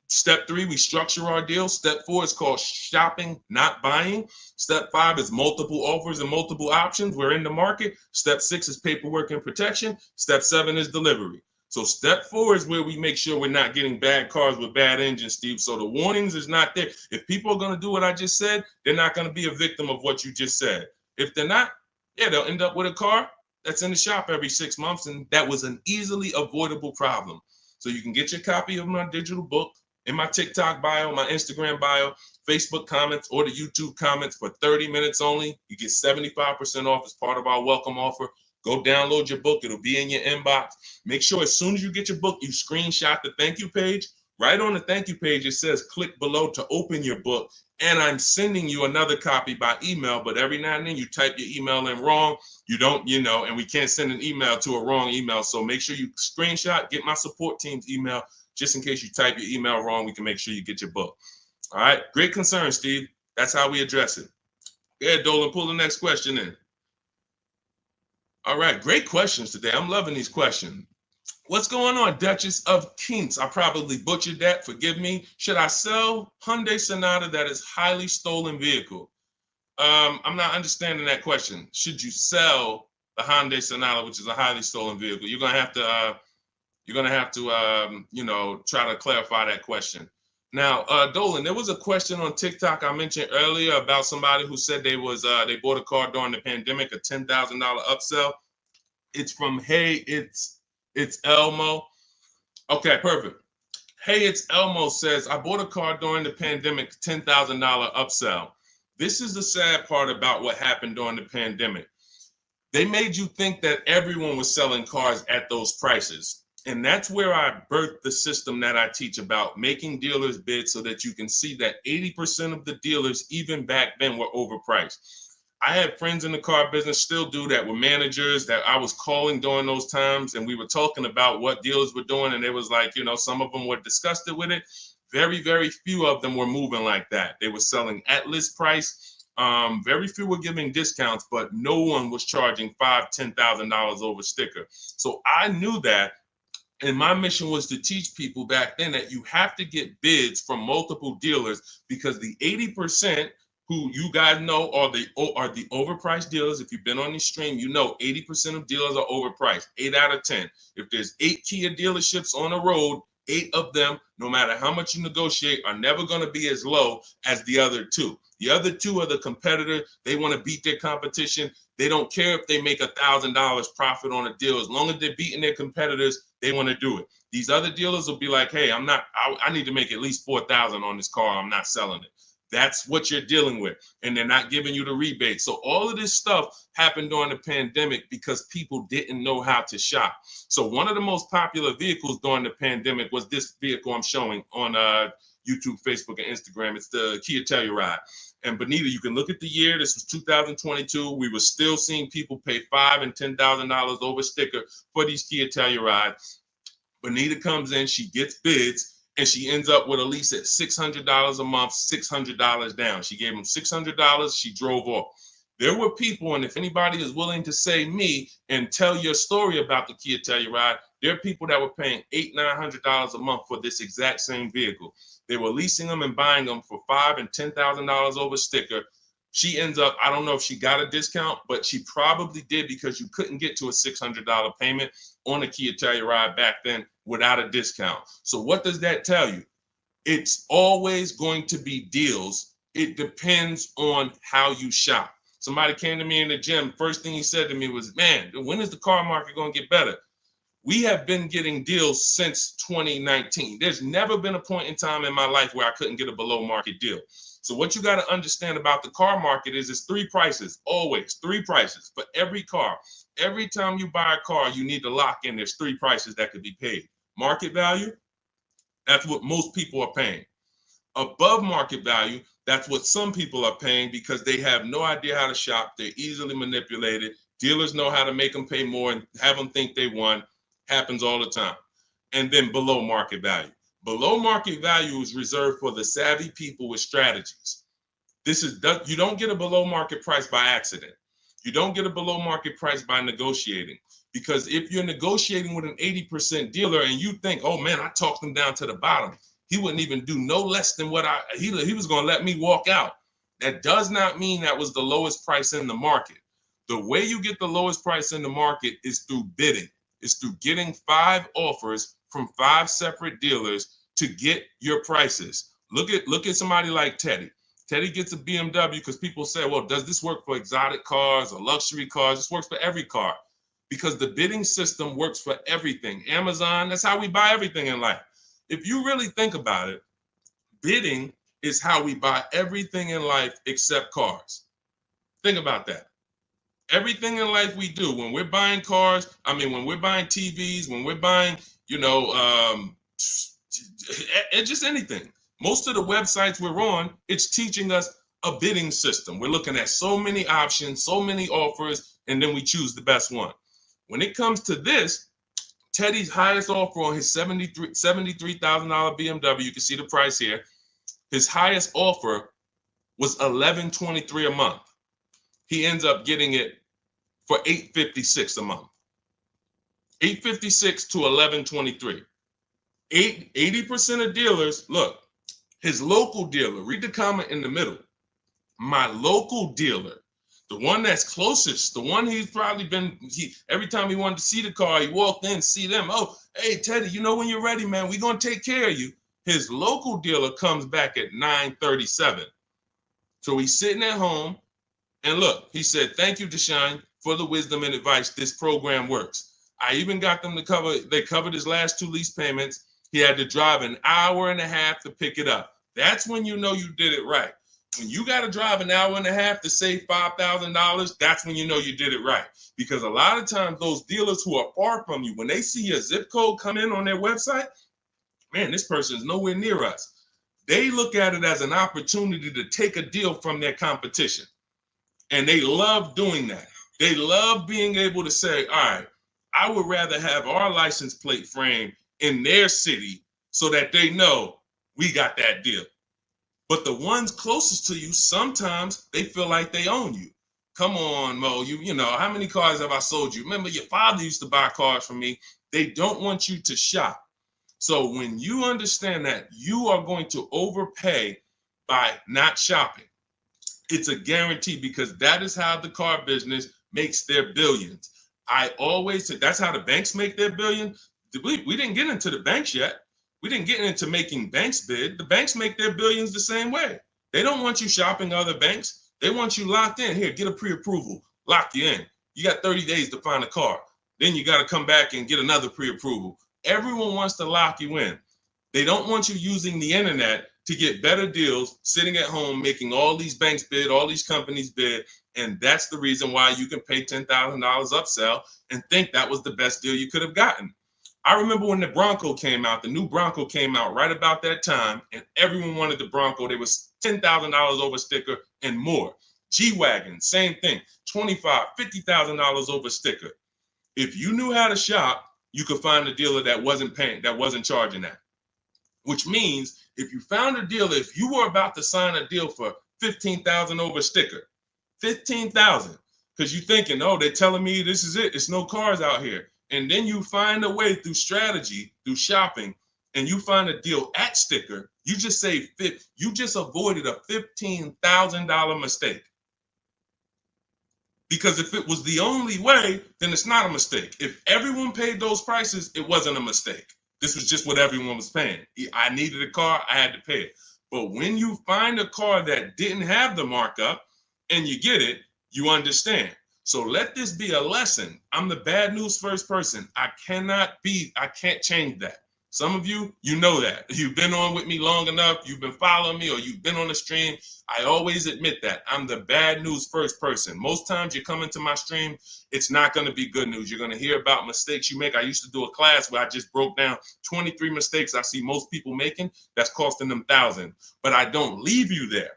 Speaker 1: Step 3, we structure our deal. Step 4 is called shopping, not buying. Step 5 is multiple offers and multiple options. We're in the market. Step 6 is paperwork and protection. Step 7 is delivery. So step 4 is where we make sure we're not getting bad cars with bad engines, Steve. So the warnings is not there. If people are going to do what I just said, they're not going to be a victim of what you just said. If they're not, yeah, they'll end up with a car that's in the shop every 6 months. And that was an easily avoidable problem. So you can get your copy of my digital book in my TikTok bio, my Instagram bio, Facebook comments, or the YouTube comments for 30 minutes only. You get 75% off as part of our welcome offer. Go download your book. It'll be in your inbox. Make sure as soon as you get your book, you screenshot the thank you page. Right on the thank you page, it says click below to open your book. And I'm sending you another copy by email. But every now and then you type your email in wrong. You don't, and we can't send an email to a wrong email. So make sure you screenshot, get my support team's email. Just in case you type your email wrong, we can make sure you get your book. All right. Great concern, Steve. That's how we address it. Yeah, Dolan, pull the next question in. All right, great questions today. I'm loving these questions. What's going on, Duchess of Kings? I probably butchered that. Forgive me. Should I sell Hyundai Sonata that is highly stolen vehicle? I'm not understanding that question. Should you sell the Hyundai Sonata, which is a highly stolen vehicle? You're gonna have to, try to clarify that question. Now, Dolan, there was a question on TikTok I mentioned earlier about somebody who said they bought a car during the pandemic, a $10,000 upsell. It's from Hey, it's Elmo. Okay, perfect. Hey, it's Elmo says, I bought a car during the pandemic, $10,000 upsell. This is the sad part about what happened during the pandemic. They made you think that everyone was selling cars at those prices. And that's where I birthed the system that I teach about, making dealers bid so that you can see that 80% of the dealers, even back then, were overpriced. I had friends in the car business, still do that, with managers that I was calling during those times. And we were talking about what dealers were doing. And it was like, some of them were disgusted with it. Very, very few of them were moving like that. They were selling at list price. Very few were giving discounts, but no one was charging $5,000, $10,000 over sticker. So I knew that. And my mission was to teach people back then that you have to get bids from multiple dealers, because the 80% who you guys know are the overpriced dealers. If you've been on this stream, 80% of dealers are overpriced, 8 out of 10. If there's 8 Kia dealerships on the road, 8 of them, no matter how much you negotiate, are never going to be as low as the other 2. The other 2 are the competitor. They want to beat their competition. They don't care if they make $1,000 profit on a deal. As long as they're beating their competitors, they want to do it. These other dealers will be like, hey, I need to make at least $4,000 on this car. I'm not selling it. That's what you're dealing with. And they're not giving you the rebate. So all of this stuff happened during the pandemic because people didn't know how to shop. So one of the most popular vehicles during the pandemic was this vehicle I'm showing on YouTube, Facebook, and Instagram. It's the Kia Telluride. And Benita, you can look at the year. This was 2022. We were still seeing people pay $5,000 and $10,000 over sticker for these Kia Tellurides. Benita comes in, she gets bids, and she ends up with a lease at $600 a month, $600 down. She gave them $600. She drove off. There were people, and if anybody is willing to say me and tell your story about the Kia Telluride, there are people that were paying $800, $900 a month for this exact same vehicle. They were leasing them and buying them for $5,000 and $10,000 over sticker. She ends up, I don't know if she got a discount, but she probably did because you couldn't get to a $600 payment on a Kia Telluride back then without a discount. So what does that tell you? It's always going to be deals. It depends on how you shop. Somebody came to me in the gym. First thing he said to me was, man, when is the car market going to get better? We have been getting deals since 2019. There's never been a point in time in my life where I couldn't get a below market deal. So what you got to understand about the car market is it's three prices, always three prices for every car. Every time you buy a car, you need to lock in. There's three prices that could be paid. Market value, that's what most people are paying. Above market value, that's what some people are paying because they have no idea how to shop. They're easily manipulated. Dealers know how to make them pay more and have them think they won. Happens all the time. And then below market value. Below market value is reserved for the savvy people with strategies. You don't get a below market price by accident. You don't get a below market price by negotiating. Because if you're negotiating with an 80% dealer and you think, oh man, I talked him down to the bottom, he wouldn't even do no less than what he was going to let me walk out. That does not mean that was the lowest price in the market. The way you get the lowest price in the market is through bidding. It's through getting 5 offers from 5 separate dealers to get your prices. Look at somebody like Teddy. Teddy gets a BMW because people say, well, does this work for exotic cars or luxury cars? This works for every car because the bidding system works for everything. Amazon, that's how we buy everything in life. If you really think about it, bidding is how we buy everything in life except cars. Think about that. Everything in life we do, when we're buying cars, when we're buying TVs, when we're buying, just anything. Most of the websites we're on, it's teaching us a bidding system. We're looking at so many options, so many offers, and then we choose the best one. When it comes to this, Teddy's highest offer on his $73,000 BMW, you can see the price here. His highest offer was $1,123 a month. He ends up getting it for $856 a month. $856 to $1,123. 80% of dealers, look, his local dealer, read the comment in the middle. My local dealer, the one that's closest, the one he's probably been, every time he wanted to see the car, he walked in, see them. Oh, hey, Teddy, when you're ready, man, we're going to take care of you. His local dealer comes back at $937. So he's sitting at home. And look, he said, thank you, Deshone, for the wisdom and advice. This program works. I even got them they covered his last 2 lease payments. He had to drive an hour and a half to pick it up. That's when you know you did it right. When you got to drive an hour and a half to save $5,000, that's when you know you did it right. Because a lot of times those dealers who are far from you, when they see a zip code come in on their website, man, this person is nowhere near us. They look at it as an opportunity to take a deal from their competition. And they love doing that. They love being able to say, all right, I would rather have our license plate frame in their city so that they know we got that deal. But the ones closest to you, sometimes they feel like they own you. Come on, Mo, you know, how many cars have I sold you? Remember, your father used to buy cars from me. They don't want you to shop. So when you understand that you are going to overpay by not shopping, it's a guarantee because that is how the car business makes their billions. I always say that's how the banks make their billion. We didn't get into the banks yet. We didn't get into making banks bid. The banks make their billions the same way. They don't want you shopping other banks. They want you locked in. Here, get a pre-approval. Lock you in. You got 30 days to find a car. Then you got to come back and get another pre-approval. Everyone wants to lock you in. They don't want you using the internet to get better deals, sitting at home, making all these banks bid, all these companies bid. And that's the reason why you can pay $10,000 upsell and think that was the best deal you could have gotten. I remember when the Bronco came out, the new Bronco came out right about that time, and everyone wanted the Bronco. There was $10,000 over sticker and more. G-Wagon, same thing, $25,000, $50,000 over sticker. If you knew how to shop, you could find a dealer that wasn't paying, that wasn't charging that. Which means if you found a dealer, if you were about to sign a deal for $15,000 over sticker, $15,000, because you're thinking, oh, they're telling me this is it, it's no cars out here. And then you find a way through strategy, through shopping, and you find a deal at sticker, you just saved, you just avoided a $15,000 mistake. Because if it was the only way, then it's not a mistake. If everyone paid those prices, it wasn't a mistake. This was just what everyone was paying. I needed a car, I had to pay it. But when you find a car that didn't have the markup and you get it, you understand. So let this be a lesson. I'm the bad news first person. I can't change that. Some of you, you know that. You've been on with me long enough, you've been following me, or you've been on the stream. I always admit that. I'm the bad news first person. Most times you come into my stream, it's not going to be good news. You're going to hear about mistakes you make. I used to do a class where I just broke down 23 mistakes I see most people making that's costing them thousands. But I don't leave you there.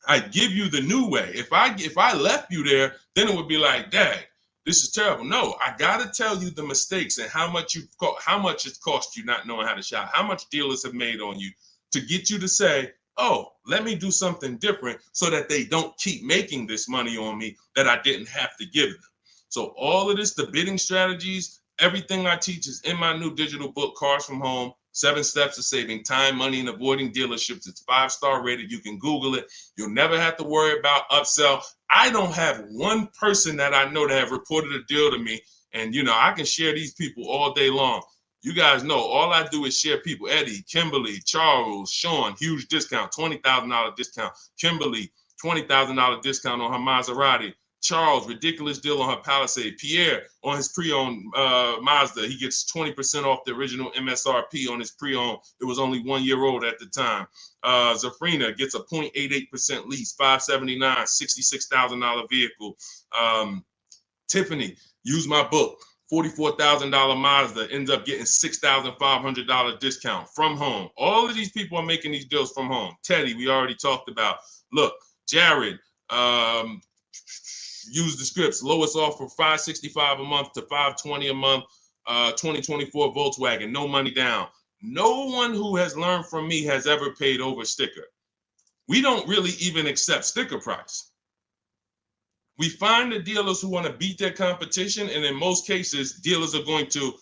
Speaker 1: I give you the new way. If I left you there, then it would be like, dang, this is terrible. No, I gotta tell you the mistakes and how much it's cost you not knowing how to shop, how much dealers have made on you to get you to say, oh, let me do something different so that they don't keep making this money on me that I didn't have to give them. So all of this, the bidding strategies, everything I teach is in my new digital book, Cars from Home, 7 Steps to Saving Time, Money, and Avoiding Dealerships. It's 5-star rated. You can Google it. You'll never have to worry about upsell. I don't have one person that I know that have reported a deal to me. And, I can share these people all day long. You guys know all I do is share people. Eddie, Kimberly, Charles, Sean, huge discount, $20,000 discount. Kimberly, $20,000 discount on her Maserati. Charles, ridiculous deal on her Palisade. Pierre, on his pre-owned Mazda, he gets 20% off the original MSRP on his pre-owned. It was only 1 year old at the time. Zafrina gets a 0.88% lease, $579, $66,000 vehicle. Tiffany, use my book, $44,000 Mazda, ends up getting $6,500 discount from home. All of these people are making these deals from home. Teddy, we already talked about. Look, Jared, use the scripts. Lowest offer $565 a month to $520 a month. 2024 Volkswagen, no money down. No one who has learned from me has ever paid over sticker. We don't really even accept sticker price. We find the dealers who want to beat their competition, and in most cases, dealers are going to,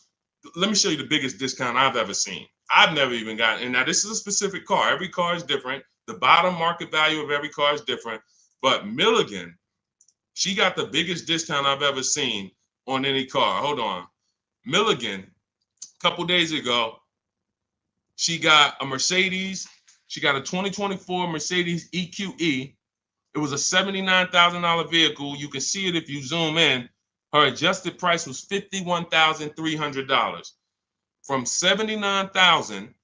Speaker 1: let me show you the biggest discount I've ever seen. I've never even gotten, and now this is a specific car. Every car is different. The bottom market value of every car is different. But Milligan, she got the biggest discount I've ever seen on any car. Hold on. Milligan, a couple days ago, she got a Mercedes. She got a 2024 Mercedes EQE. It was a $79,000 vehicle. You can see it if you zoom in. Her adjusted price was $51,300. From $79,000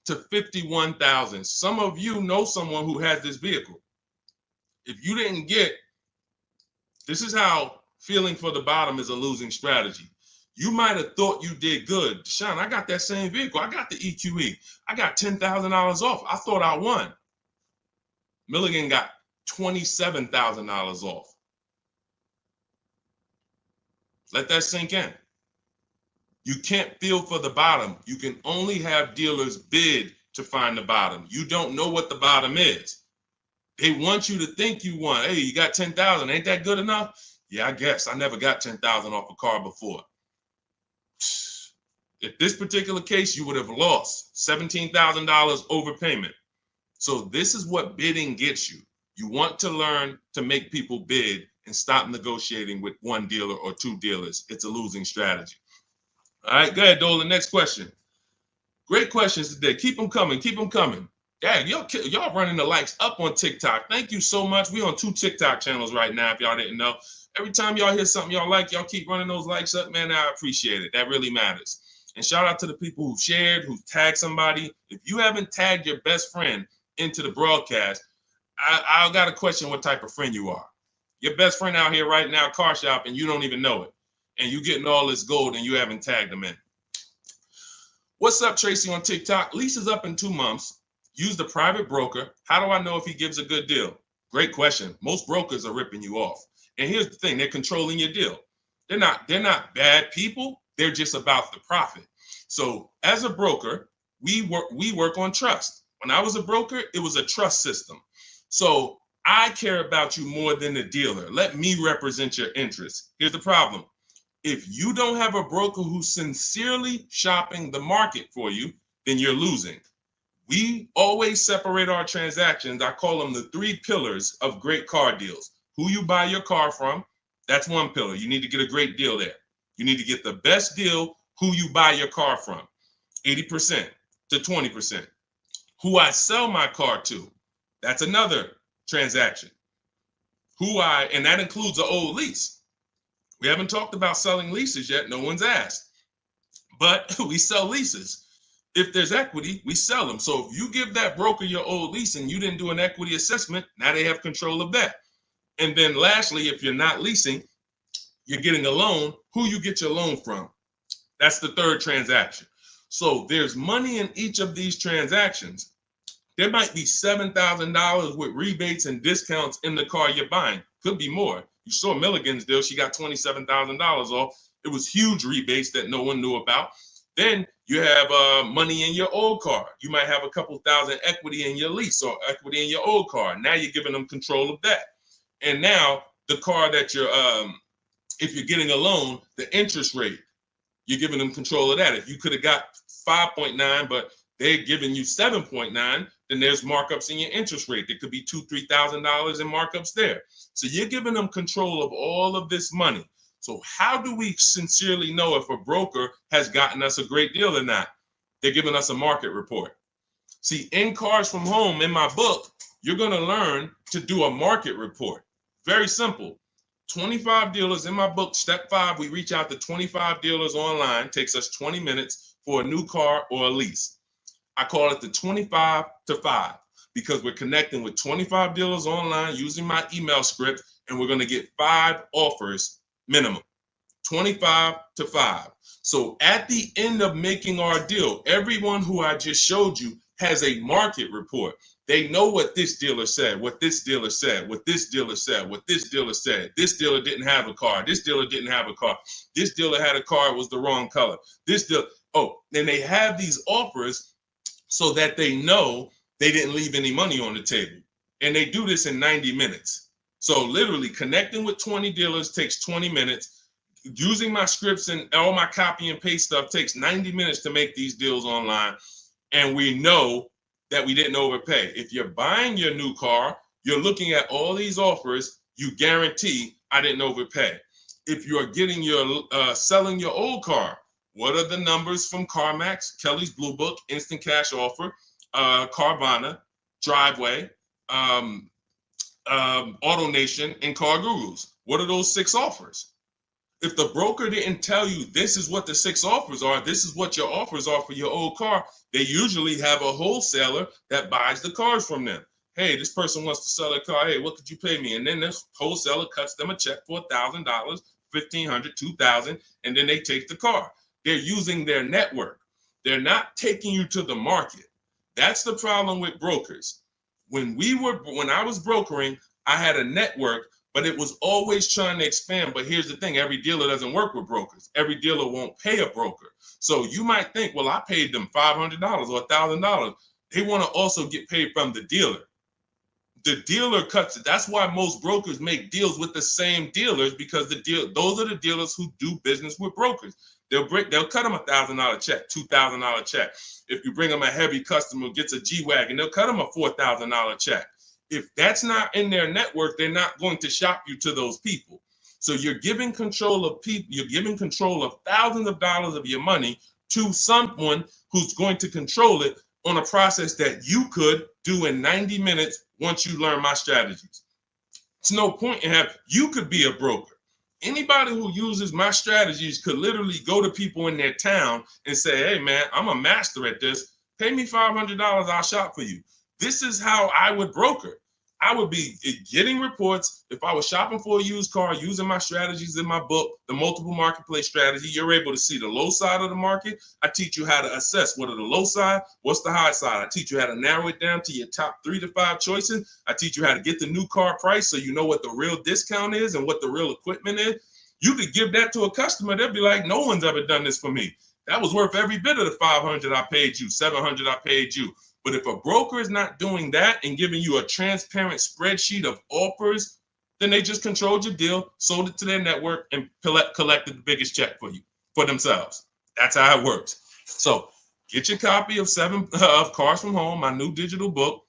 Speaker 1: to $51,000. Some of you know someone who has this vehicle. If you didn't get, this is how feeling for the bottom is a losing strategy. You might have thought you did good. Deshone, I got that same vehicle. I got the EQE. I got $10,000 off. I thought I won. Milligan got $27,000 off. Let that sink in. You can't feel for the bottom. You can only have dealers bid to find the bottom. You don't know what the bottom is. They want you to think you won. Hey, you got 10,000. Ain't that good enough? Yeah, I guess. I never got 10,000 off a car before. If this particular case, you would have lost $17,000 overpayment. So this is what bidding gets you. You want to learn to make people bid and stop negotiating with one dealer or two dealers. It's a losing strategy. All right, go ahead, Dolan. Next question. Great questions today. Keep them coming. Keep them coming. Dang, y'all running the likes up on TikTok. Thank you so much. We on 2 TikTok channels right now, if y'all didn't know. Every time y'all hear something y'all like, y'all keep running those likes up, man. I appreciate it. That really matters. And shout out to the people who shared, who tagged somebody. If you haven't tagged your best friend into the broadcast, I got to question what type of friend you are. Your best friend out here right now, car shop, and you don't even know it. And you getting all this gold and you haven't tagged them in. What's up, Tracy on TikTok? Lease is up in 2 months. Use the private broker. How do I know if he gives a good deal? Great question. Most brokers are ripping you off. And here's the thing, they're controlling your deal. They're not bad people. They're just about the profit. So as a broker, we work on trust. When I was a broker, it was a trust system. So I care about you more than the dealer. Let me represent your interests. Here's the problem. If you don't have a broker who's sincerely shopping the market for you, then you're losing. We always separate our transactions. I call them the 3 pillars of great car deals. Who you buy your car from, that's one pillar. You need to get a great deal there. You need to get the best deal, who you buy your car from, 80% to 20%. Who I sell my car to, that's another transaction. And that includes an old lease. We haven't talked about selling leases yet. No one's asked. But we sell leases. If there's equity, we sell them. So if you give that broker your old lease and you didn't do an equity assessment, now they have control of that. And then lastly, if you're not leasing, you're getting a loan, who you get your loan from. That's the 3rd transaction. So there's money in each of these transactions. There might be $7,000 with rebates and discounts in the car you're buying. Could be more. You saw Milligan's deal. She got $27,000 off. It was huge rebates that no one knew about. Then you have money in your old car. You might have a couple thousand equity in your lease or equity in your old car. Now you're giving them control of that. And now the car that you're, if you're getting a loan, the interest rate, you're giving them control of that. If you could have got 5.9, but they're giving you 7.9, then there's markups in your interest rate. There could be $2,000, $3,000 in markups there. So you're giving them control of all of this money. So how do we sincerely know if a broker has gotten us a great deal or not? They're giving us a market report. See, in Cars from Home, in my book, you're going to learn to do a market report. Very simple. 25 dealers in my book, step 5, we reach out to 25 dealers online. Takes us 20 minutes for a new car or a lease. I call it the 25 to 5 because we're connecting with 25 dealers online using my email script, and we're going to get 5 offers minimum. 25 to 5. So at the end of making our deal, everyone who I just showed you has a market report. They know what this dealer said, what this dealer said, what this dealer said, what this dealer said. This dealer didn't have a car. This dealer didn't have a car. This dealer had a car, it was the wrong color. This dealer, then they have these offers so that they know they didn't leave any money on the table. And they do this in 90 minutes. So literally connecting with 20 dealers takes 20 minutes. Using my scripts and all my copy and paste stuff takes 90 minutes to make these deals online. And we know that we didn't overpay. If you're buying your new car, you're looking at all these offers, you guarantee I didn't overpay. If you're getting your selling your old car, what are the numbers from CarMax, Kelly's Blue Book, Instant Cash Offer, Carvana, Driveway, AutoNation, and Car Gurus? What are those 6 offers? If the broker didn't tell you this is what the 6 offers are, this is what your offers are for your old car, they usually have a wholesaler that buys the cars from them. Hey, this person wants to sell a car. Hey, what could you pay me? And then this wholesaler cuts them a check for $1,000, $1,500, $2,000, and then they take the car. They're using their network. They're not taking you to the market. That's the problem with brokers. When I was brokering, I had a network, but it was always trying to expand. But here's the thing, every dealer doesn't work with brokers. Every dealer won't pay a broker. So you might think, well, I paid them $500 or $1,000. They want to also get paid from the dealer. The dealer cuts it. That's why most brokers make deals with the same dealers, because those are the dealers who do business with brokers. They'll cut them $1,000 check, $2,000 check. If you bring them a heavy customer who gets a G-Wagon, they'll cut them a $4,000 check. If that's not in their network, they're not going to shop you to those people. So you're giving control of people, you're giving control of thousands of dollars of your money to someone who's going to control it on a process that you could do in 90 minutes once you learn my strategies. It's no point in you could be a broker. Anybody who uses my strategies could literally go to people in their town and say, hey, man, I'm a master at this. Pay me $500, I'll shop for you. This is how I would broker. I would be getting reports. If I was shopping for a used car, using my strategies in my book, the multiple marketplace strategy, you're able to see the low side of the market. I teach you how to assess what are the low side, what's the high side. I teach you how to narrow it down to your top 3 to 5 choices. I teach you how to get the new car price so you know what the real discount is and what the real equipment is. You could give that to a customer. They'll be like, no one's ever done this for me. That was worth every bit of the $500 I paid you, $700 I paid you. But if a broker is not doing that and giving you a transparent spreadsheet of offers, then they just controlled your deal, sold it to their network, and collected the biggest check for you, for themselves. That's how it works. So get your copy of Cars from Home, my new digital book,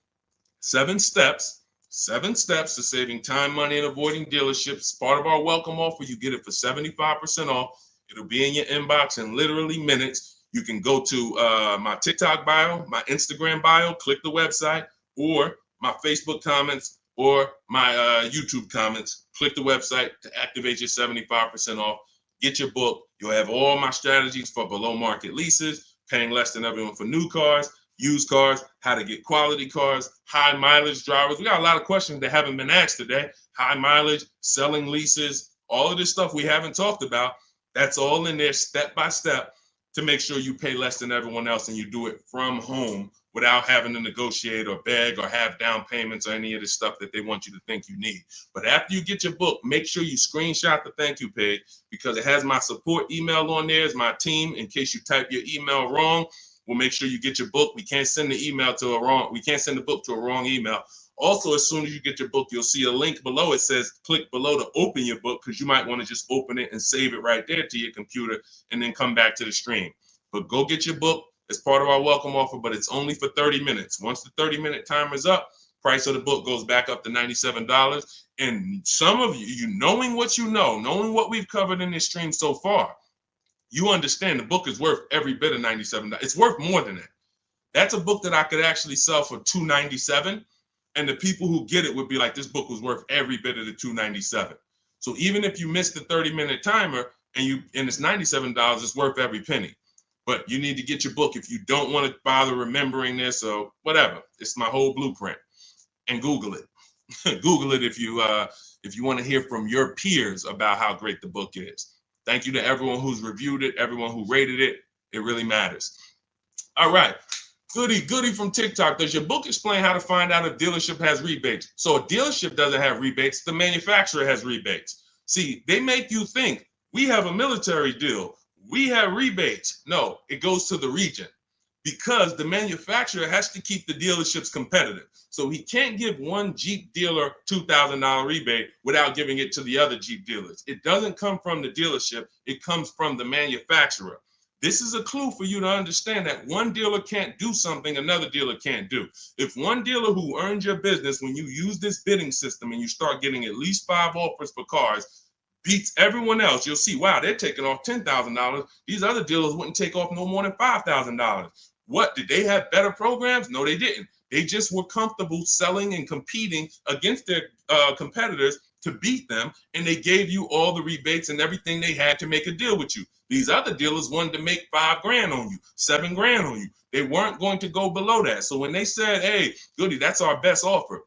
Speaker 1: 7 steps to saving time, money, and avoiding dealerships. Part of our welcome offer. You get it for 75% off. It'll be in your inbox in literally minutes. You can go to my TikTok bio, my Instagram bio, click the website, or my Facebook comments, or my YouTube comments. Click the website to activate your 75% off. Get your book. You'll have all my strategies for below market leases, paying less than everyone for new cars, used cars, how to get quality cars, high mileage drivers. We got a lot of questions that haven't been asked today. High mileage, selling leases, all of this stuff we haven't talked about. That's all in there step by step to make sure you pay less than everyone else and you do it from home without having to negotiate or beg or have down payments or any of the stuff that they want you to think you need. But after you get your book, make sure you screenshot the thank you page because it has my support email on there as my team in case you type your email wrong. We'll make sure you get your book. We can't send the book to a wrong email. Also, as soon as you get your book, you'll see a link below. It says click below to open your book because you might want to just open it and save it right there to your computer and then come back to the stream. But go get your book. It's part of our welcome offer, but it's only for 30 minutes. Once the 30-minute timer is up, price of the book goes back up to $97. And some of you knowing what you know, knowing what we've covered in this stream so far, you understand the book is worth every bit of $97. It's worth more than that. That's a book that I could actually sell for $297. And the people who get it would be like, this book was worth every bit of the $297. So even if you miss the 30-minute timer and it's $97, it's worth every penny. But you need to get your book if you don't want to bother remembering this or whatever. It's my whole blueprint. And Google it. Google it if you want to hear from your peers about how great the book is. Thank you to everyone who's reviewed it, everyone who rated it. It really matters. All right. Goody from TikTok. Does your book explain how to find out if dealership has rebates? So a dealership doesn't have rebates. The manufacturer has rebates. See, they make you think we have a military deal. We have rebates. No, it goes to the region because the manufacturer has to keep the dealerships competitive. So he can't give one Jeep dealer $2,000 rebate without giving it to the other Jeep dealers. It doesn't come from the dealership. It comes from the manufacturer. This is a clue for you to understand that one dealer can't do something another dealer can't do. If one dealer who earned your business, when you use this bidding system and you start getting at least 5 offers for cars, beats everyone else, you'll see, wow, they're taking off $10,000. These other dealers wouldn't take off no more than $5,000. What, did they have better programs? No, they didn't. They just were comfortable selling and competing against their competitors to beat them, and they gave you all the rebates and everything they had to make a deal with you. These other dealers wanted to make $5,000 on you, $7,000 on you. They weren't going to go below that. So when they said, hey, Goody, that's our best offer,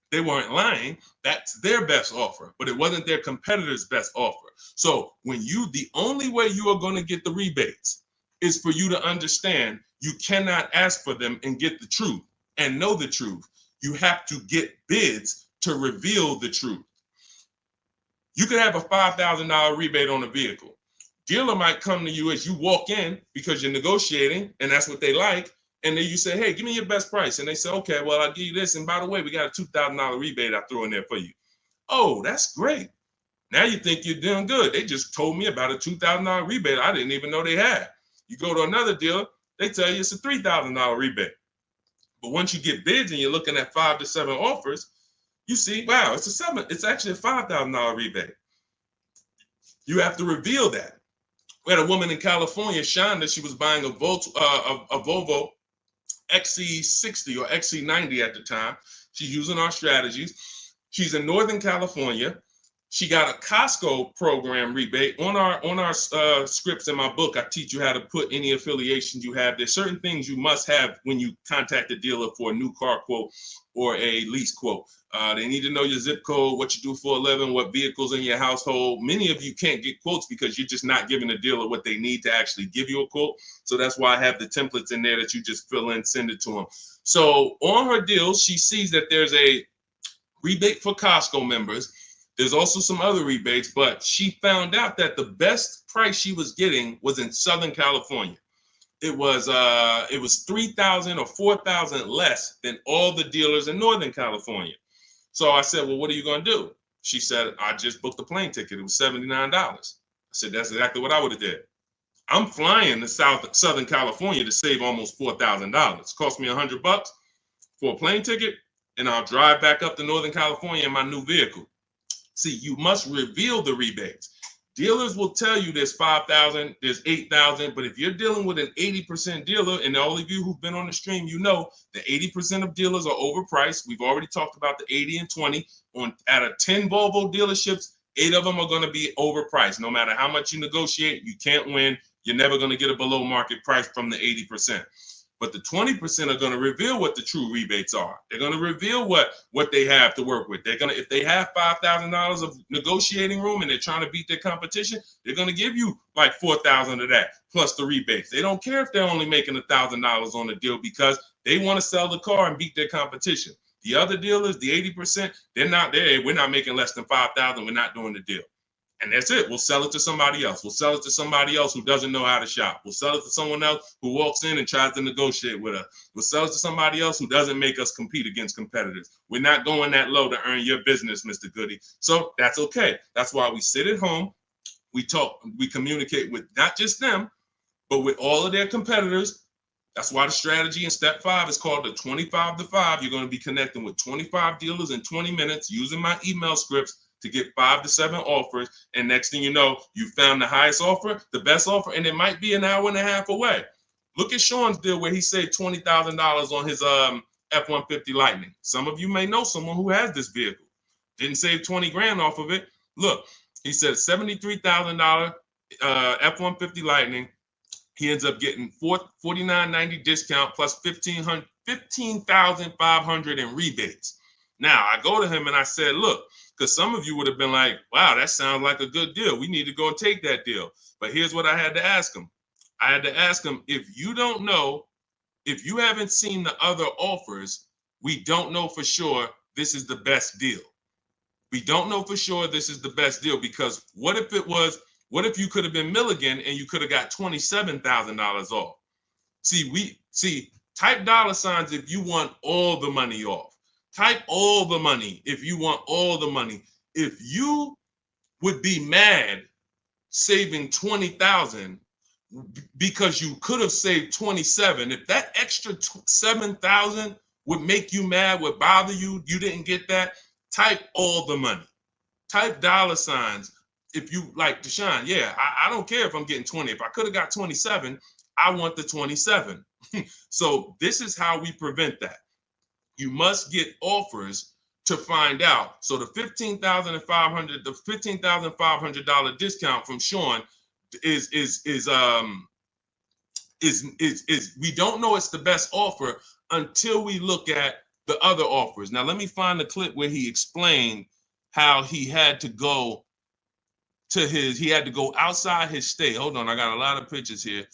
Speaker 1: they weren't lying. That's their best offer, but it wasn't their competitor's best offer. So the only way you are going to get the rebates is for you to understand you cannot ask for them and get the truth and know the truth. You have to get bids to reveal the truth. You could have a $5,000 rebate on a vehicle. Dealer might come to you as you walk in because you're negotiating and that's what they like. And then you say, hey, give me your best price. And they say, okay, well, I'll give you this. And by the way, we got a $2,000 rebate I threw in there for you. Oh, that's great. Now you think you're doing good. They just told me about a $2,000 rebate I didn't even know they had. You go to another dealer, they tell you it's a $3,000 rebate. But once you get bids and you're looking at 5 to 7 offers, you see, wow, it's actually a $5,000 rebate. You have to reveal that. We had a woman in California, Shonda, she was buying a Volvo XC60 or XC90 at the time. She's using our strategies. She's in Northern California. She got a Costco program rebate on our scripts in my book. I teach you how to put any affiliations you have. There's certain things you must have when you contact a dealer for a new car quote or a lease quote. They need to know your zip code, what you do for a living, what vehicles in your household. Many of you can't get quotes because you're just not giving the dealer what they need to actually give you a quote. So that's why I have the templates in there that you just fill in, send it to them. So on her deals, she sees that there's a rebate for Costco members. There's also some other rebates, but she found out that the best price she was getting was in Southern California. It was 3,000 or 4,000 less than all the dealers in Northern California. So I said, well, what are you going to do? She said, I just booked a plane ticket. It was $79. I said, that's exactly what I would have did. I'm flying to Southern California to save almost $4,000. Cost me $100 for a plane ticket, and I'll drive back up to Northern California in my new vehicle. See, you must reveal the rebates. Dealers will tell you there's 5,000, there's 8,000, but if you're dealing with an 80% dealer, and all of you who've been on the stream, you know the 80% of dealers are overpriced. We've already talked about the 80 and 20. Out of 10 Volvo dealerships, 8 of them are going to be overpriced. No matter how much you negotiate, you can't win. You're never going to get a below market price from the 80%. But the 20% are going to reveal what the true rebates are. They're going to reveal what they have to work with. They're going to, if they have $5,000 of negotiating room and they're trying to beat their competition, they're going to give you like $4,000 of that plus the rebates. They don't care if they're only making $1,000 on the deal because they want to sell the car and beat their competition. The other dealers, the 80%, they're not there. We're not making less than $5,000. We're not doing the deal. And that's it. We'll sell it to somebody else. We'll sell it to somebody else who doesn't know how to shop. We'll sell it to someone else who walks in and tries to negotiate with us. We'll sell it to somebody else who doesn't make us compete against competitors. We're not going that low to earn your business, Mr. Goody. So that's okay. That's why we sit at home. We talk, we communicate with not just them, but with all of their competitors. That's why the strategy in step 5 is called the 25 to 5. You're going to be connecting with 25 dealers in 20 minutes using my email scripts to get 5 to 7 offers. And next thing you know, you found the highest offer, the best offer, and it might be an hour and a half away. Look at Sean's deal where he saved $20,000 on his F-150 Lightning. Some of you may know someone who has this vehicle. Didn't save 20 grand off of it. Look, he said $73,000 F-150 Lightning. He ends up getting $49.90 discount plus $15,500 in rebates. Now I go to him and I said, look, because some of you would have been like, wow, that sounds like a good deal. We need to go and take that deal. But here's what I had to ask him. I had to ask him, if you don't know, if you haven't seen the other offers, we don't know for sure this is the best deal. We don't know for sure this is the best deal because what if you could have been Milligan and you could have got $27,000 off? Type dollar signs if you want all the money off. Type all the money if you want all the money. If you would be mad saving 20,000 because you could have saved 27, if that extra 7,000 would make you mad, would bother you, you didn't get that, type all the money. Type dollar signs if you like Deshone. Yeah, I don't care if I'm getting 20. If I could have got 27, I want the 27. So this is how we prevent that. You must get offers to find out. So the $15,500 discount from Sean is we don't know it's the best offer until we look at the other offers. Now let me find the clip where he explained how he had to go outside his state. Hold on, I got a lot of pictures here.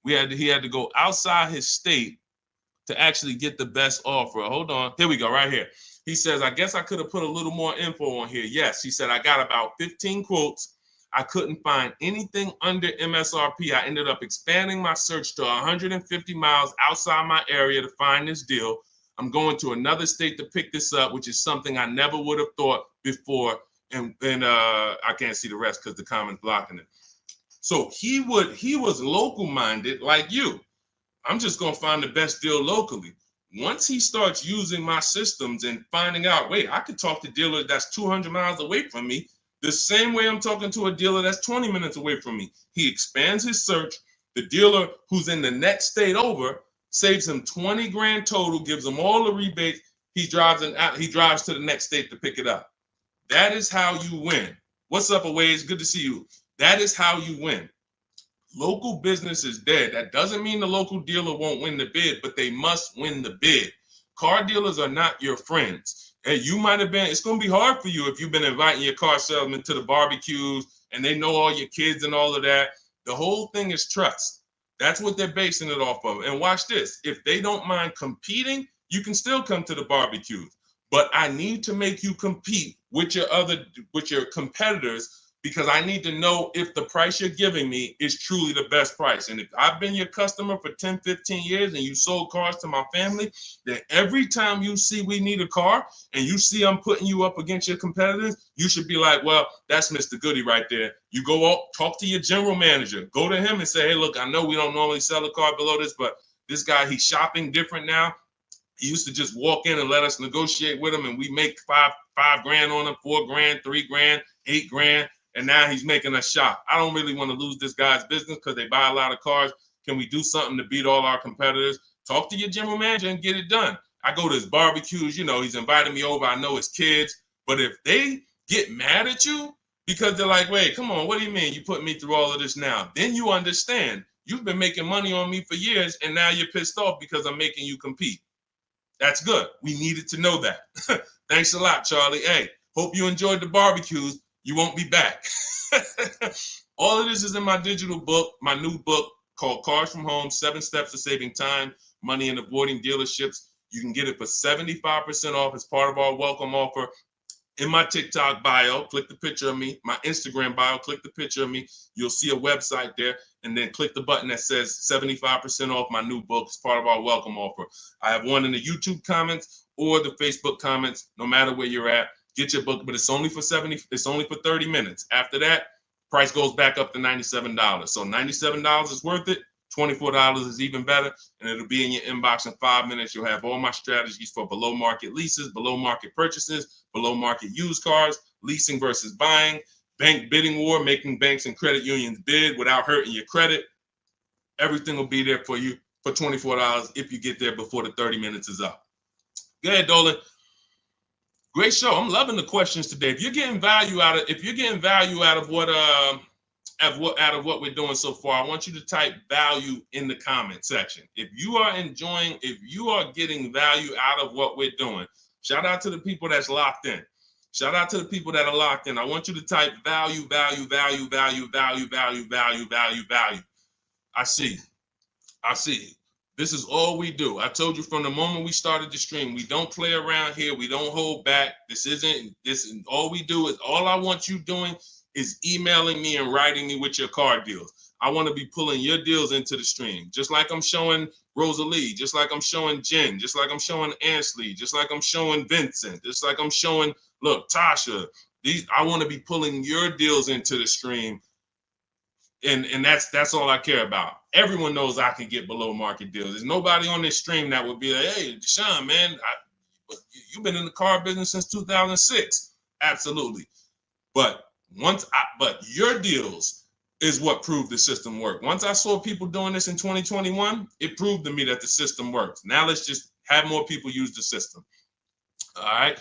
Speaker 1: He had to go outside his state to actually get the best offer. Hold on. Here we go, right here. He says, I guess I could have put a little more info on here. Yes, he said, I got about 15 quotes. I couldn't find anything under MSRP. I ended up expanding my search to 150 miles outside my area to find this deal. I'm going to another state to pick this up, which is something I never would have thought before. And I can't see the rest because the comment's blocking it. So he was local minded like you. I'm just going to find the best deal locally. Once he starts using my systems and finding out, wait, I could talk to a dealer that's 200 miles away from me the same way I'm talking to a dealer that's 20 minutes away from me. He expands his search. The dealer who's in the next state over saves him 20 grand total, gives him all the rebates. He drives to the next state to pick it up. That is how you win. What's up, Aways? Good to see you. That is how you win. Local business is dead. That doesn't mean the local dealer won't win the bid, but they must win the bid. Car dealers are not your friends. Hey, you might have been, it's going to be hard for you if you've been inviting your car salesman to the barbecues and they know all your kids and all of that. The whole thing is trust. That's what they're basing it off of. And watch this. If they don't mind competing, you can still come to the barbecues. But I need to make you compete with your competitors, because I need to know if the price you're giving me is truly the best price. And if I've been your customer for 10, 15 years and you sold cars to my family, then every time you see we need a car and you see I'm putting you up against your competitors, you should be like, well, that's Mr. Goody right there. You go out, talk to your general manager, go to him and say, hey, look, I know we don't normally sell a car below this, but this guy, he's shopping different now. He used to just walk in and let us negotiate with him, and we make five grand on him, 4 grand, 3 grand, 8 grand. And now he's making us shop. I don't really want to lose this guy's business because they buy a lot of cars. Can we do something to beat all our competitors? Talk to your general manager and get it done. I go to his barbecues, he's inviting me over. I know his kids. But if they get mad at you because they're like, wait, come on, what do you mean you put me through all of this now? Then you understand. You've been making money on me for years, and now you're pissed off because I'm making you compete. That's good. We needed to know that. Thanks a lot, Charlie. Hey, hope you enjoyed the barbecues. You won't be back. All of this is in my digital book, my new book called Cars from Home, 7 Steps to Saving Time, Money, and Avoiding Dealerships. You can get it for 75% off as part of our welcome offer. In my TikTok bio, click the picture of me. My Instagram bio, click the picture of me. You'll see a website there, and then click the button that says 75% off my new book as part of our welcome offer. I have one in the YouTube comments or the Facebook comments, no matter where you're at. Get your book, but it's only for 30 minutes. After that, price goes back up to $97. So $97 is worth it. $24 is even better, and it'll be in your inbox in 5 minutes. You'll have all my strategies for below market leases, below market purchases, below market used cars, leasing versus buying, bank bidding war, making banks and credit unions bid without hurting your credit. Everything will be there for you for $24 if you get there before the 30 minutes is up. Go ahead, Dolan. Great show. I'm loving the questions today. If you're getting value out of what we're doing so far, I want you to type value in the comment section. If you are getting value out of what we're doing, shout out to the people that's locked in. Shout out to the people that are locked in. I want you to type value, value, value, value, value, value, value, value, value. I see. This is all we do. I told you from the moment we started the stream, we don't play around here. We don't hold back. All we do is, all I want you doing is emailing me and writing me with your car deals. I want to be pulling your deals into the stream, just like I'm showing Rosalie, just like I'm showing Jen, just like I'm showing Ansley, just like I'm showing Vincent, just like I'm showing, look, Tasha. I want to be pulling your deals into the stream. And that's all I care about. Everyone knows I can get below market deals. There's nobody on this stream that would be like, hey, Deshone, man, you've been in the car business since 2006. Absolutely. But your deals is what proved the system worked. Once I saw people doing this in 2021, it proved to me that the system works. Now let's just have more people use the system. All right,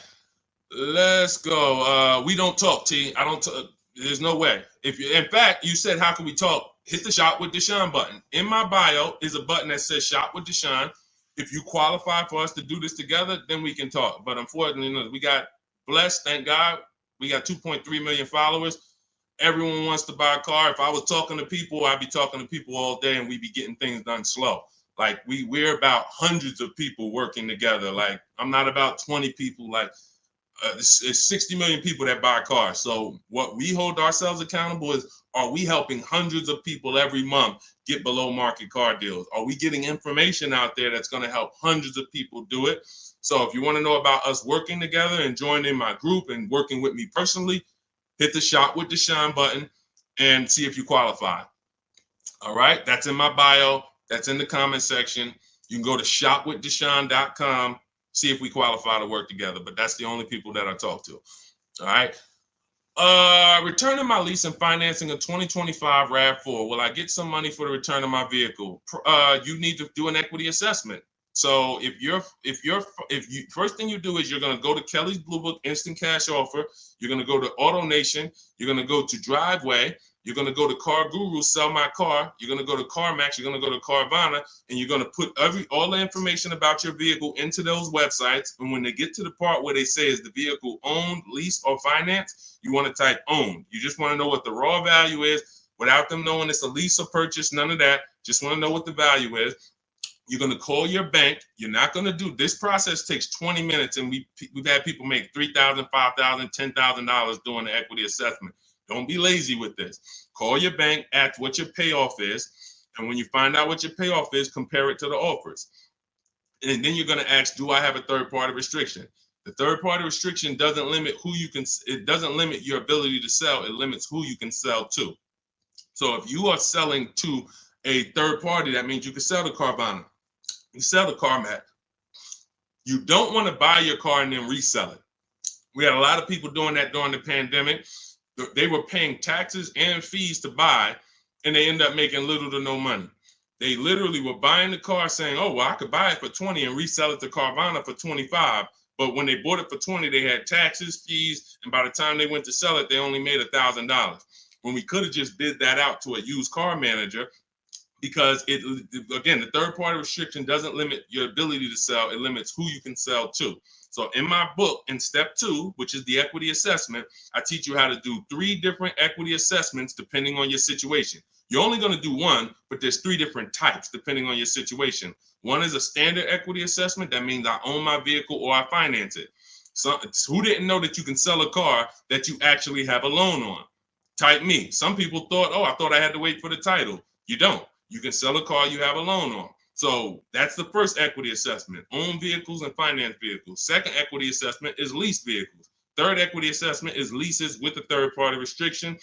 Speaker 1: let's go. We don't talk, T. I don't talk. There's no way. In fact, you said, how can we talk? Hit the Shop with Deshone button. In my bio is a button that says Shop with Deshone. If you qualify for us to do this together, then we can talk. But unfortunately, we got blessed, thank God. We got 2.3 million followers. Everyone wants to buy a car. If I was talking to people, I'd be talking to people all day and we'd be getting things done slow. Like we're about hundreds of people working together. Like I'm not about 20 people. Like it's 60 million people that buy cars. So what we hold ourselves accountable is, are we helping hundreds of people every month get below market car deals? Are we getting information out there that's going to help hundreds of people do it? So if you want to know about us working together and joining my group and working with me personally, hit the Shop with Deshone button and see if you qualify. All right, that's in my bio. That's in the comment section. You can go to shopwithdeshone.com. See if we qualify to work together, but that's the only people that I talk to. All right. Returning my lease and financing a 2025 RAV4. Will I get some money for the return of my vehicle? You need to do an equity assessment. So if you first thing you do is you're going to go to Kelly's Blue Book Instant Cash Offer. You're going to go to Auto Nation. You're going to go to Driveway. You're going to go to Car Guru, Sell My Car. You're going to go to CarMax. You're going to go to Carvana, and you're going to put all the information about your vehicle into those websites. And when they get to the part where they say is the vehicle owned, leased, or financed, you want to type owned. You just want to know what the raw value is without them knowing it's a lease or purchase. None of that. Just want to know what the value is. You're going to call your bank. You're not going to do this process takes 20 minutes, and we've had people make $3,000, $5,000, $10,000 doing the equity assessment. Don't be lazy with this. Call your bank, ask what your payoff is, and when you find out what your payoff is, compare it to the offers. And then you're going to ask, do I have a third-party restriction? The third-party restriction doesn't limit it doesn't limit your ability to sell. It limits who you can sell to. So if you are selling to a third party, that means you can sell to Carvana. You sell to CarMax. You don't want to buy your car and then resell it. We had a lot of people doing that during the pandemic. They were paying taxes and fees to buy, and they end up making little to no money. They literally were buying the car saying, oh, well, I could buy it for 20 and resell it to Carvana for 25. But when they bought it for 20, they had taxes, fees, and by the time they went to sell it, they only made $1,000. When we could have just bid that out to a used car manager, because again, the third party restriction doesn't limit your ability to sell. It limits who you can sell to. So in my book, in step 2, which is the equity assessment, I teach you how to do 3 different equity assessments depending on your situation. You're only going to do one, but there's 3 different types depending on your situation. One is a standard equity assessment. That means I own my vehicle or I finance it. So who didn't know that you can sell a car that you actually have a loan on? Type me. Some people thought, oh, I thought I had to wait for the title. You don't. You can sell a car you have a loan on. So that's the first equity assessment, own vehicles and finance vehicles. Second equity assessment is lease vehicles. Third equity assessment is leases with a third party restriction,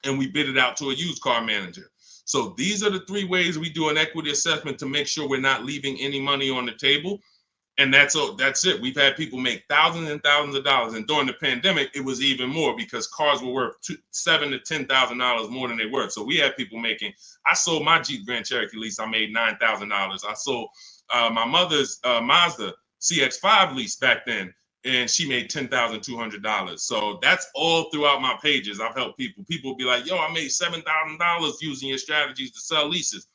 Speaker 1: and we bid it out to a used car manager. So these are the 3 ways we do an equity assessment to make sure we're not leaving any money on the table. And that's it. We've had people make thousands and thousands of dollars. And during the pandemic, it was even more because cars were worth $7,000 to $10,000 more than they were. So we had people making, I sold my Jeep Grand Cherokee lease. I made $9,000. I sold my mother's Mazda CX-5 lease back then, and she made $10,200. So that's all throughout my pages. I've helped people. People be like, yo, I made $7,000 using your strategies to sell leases.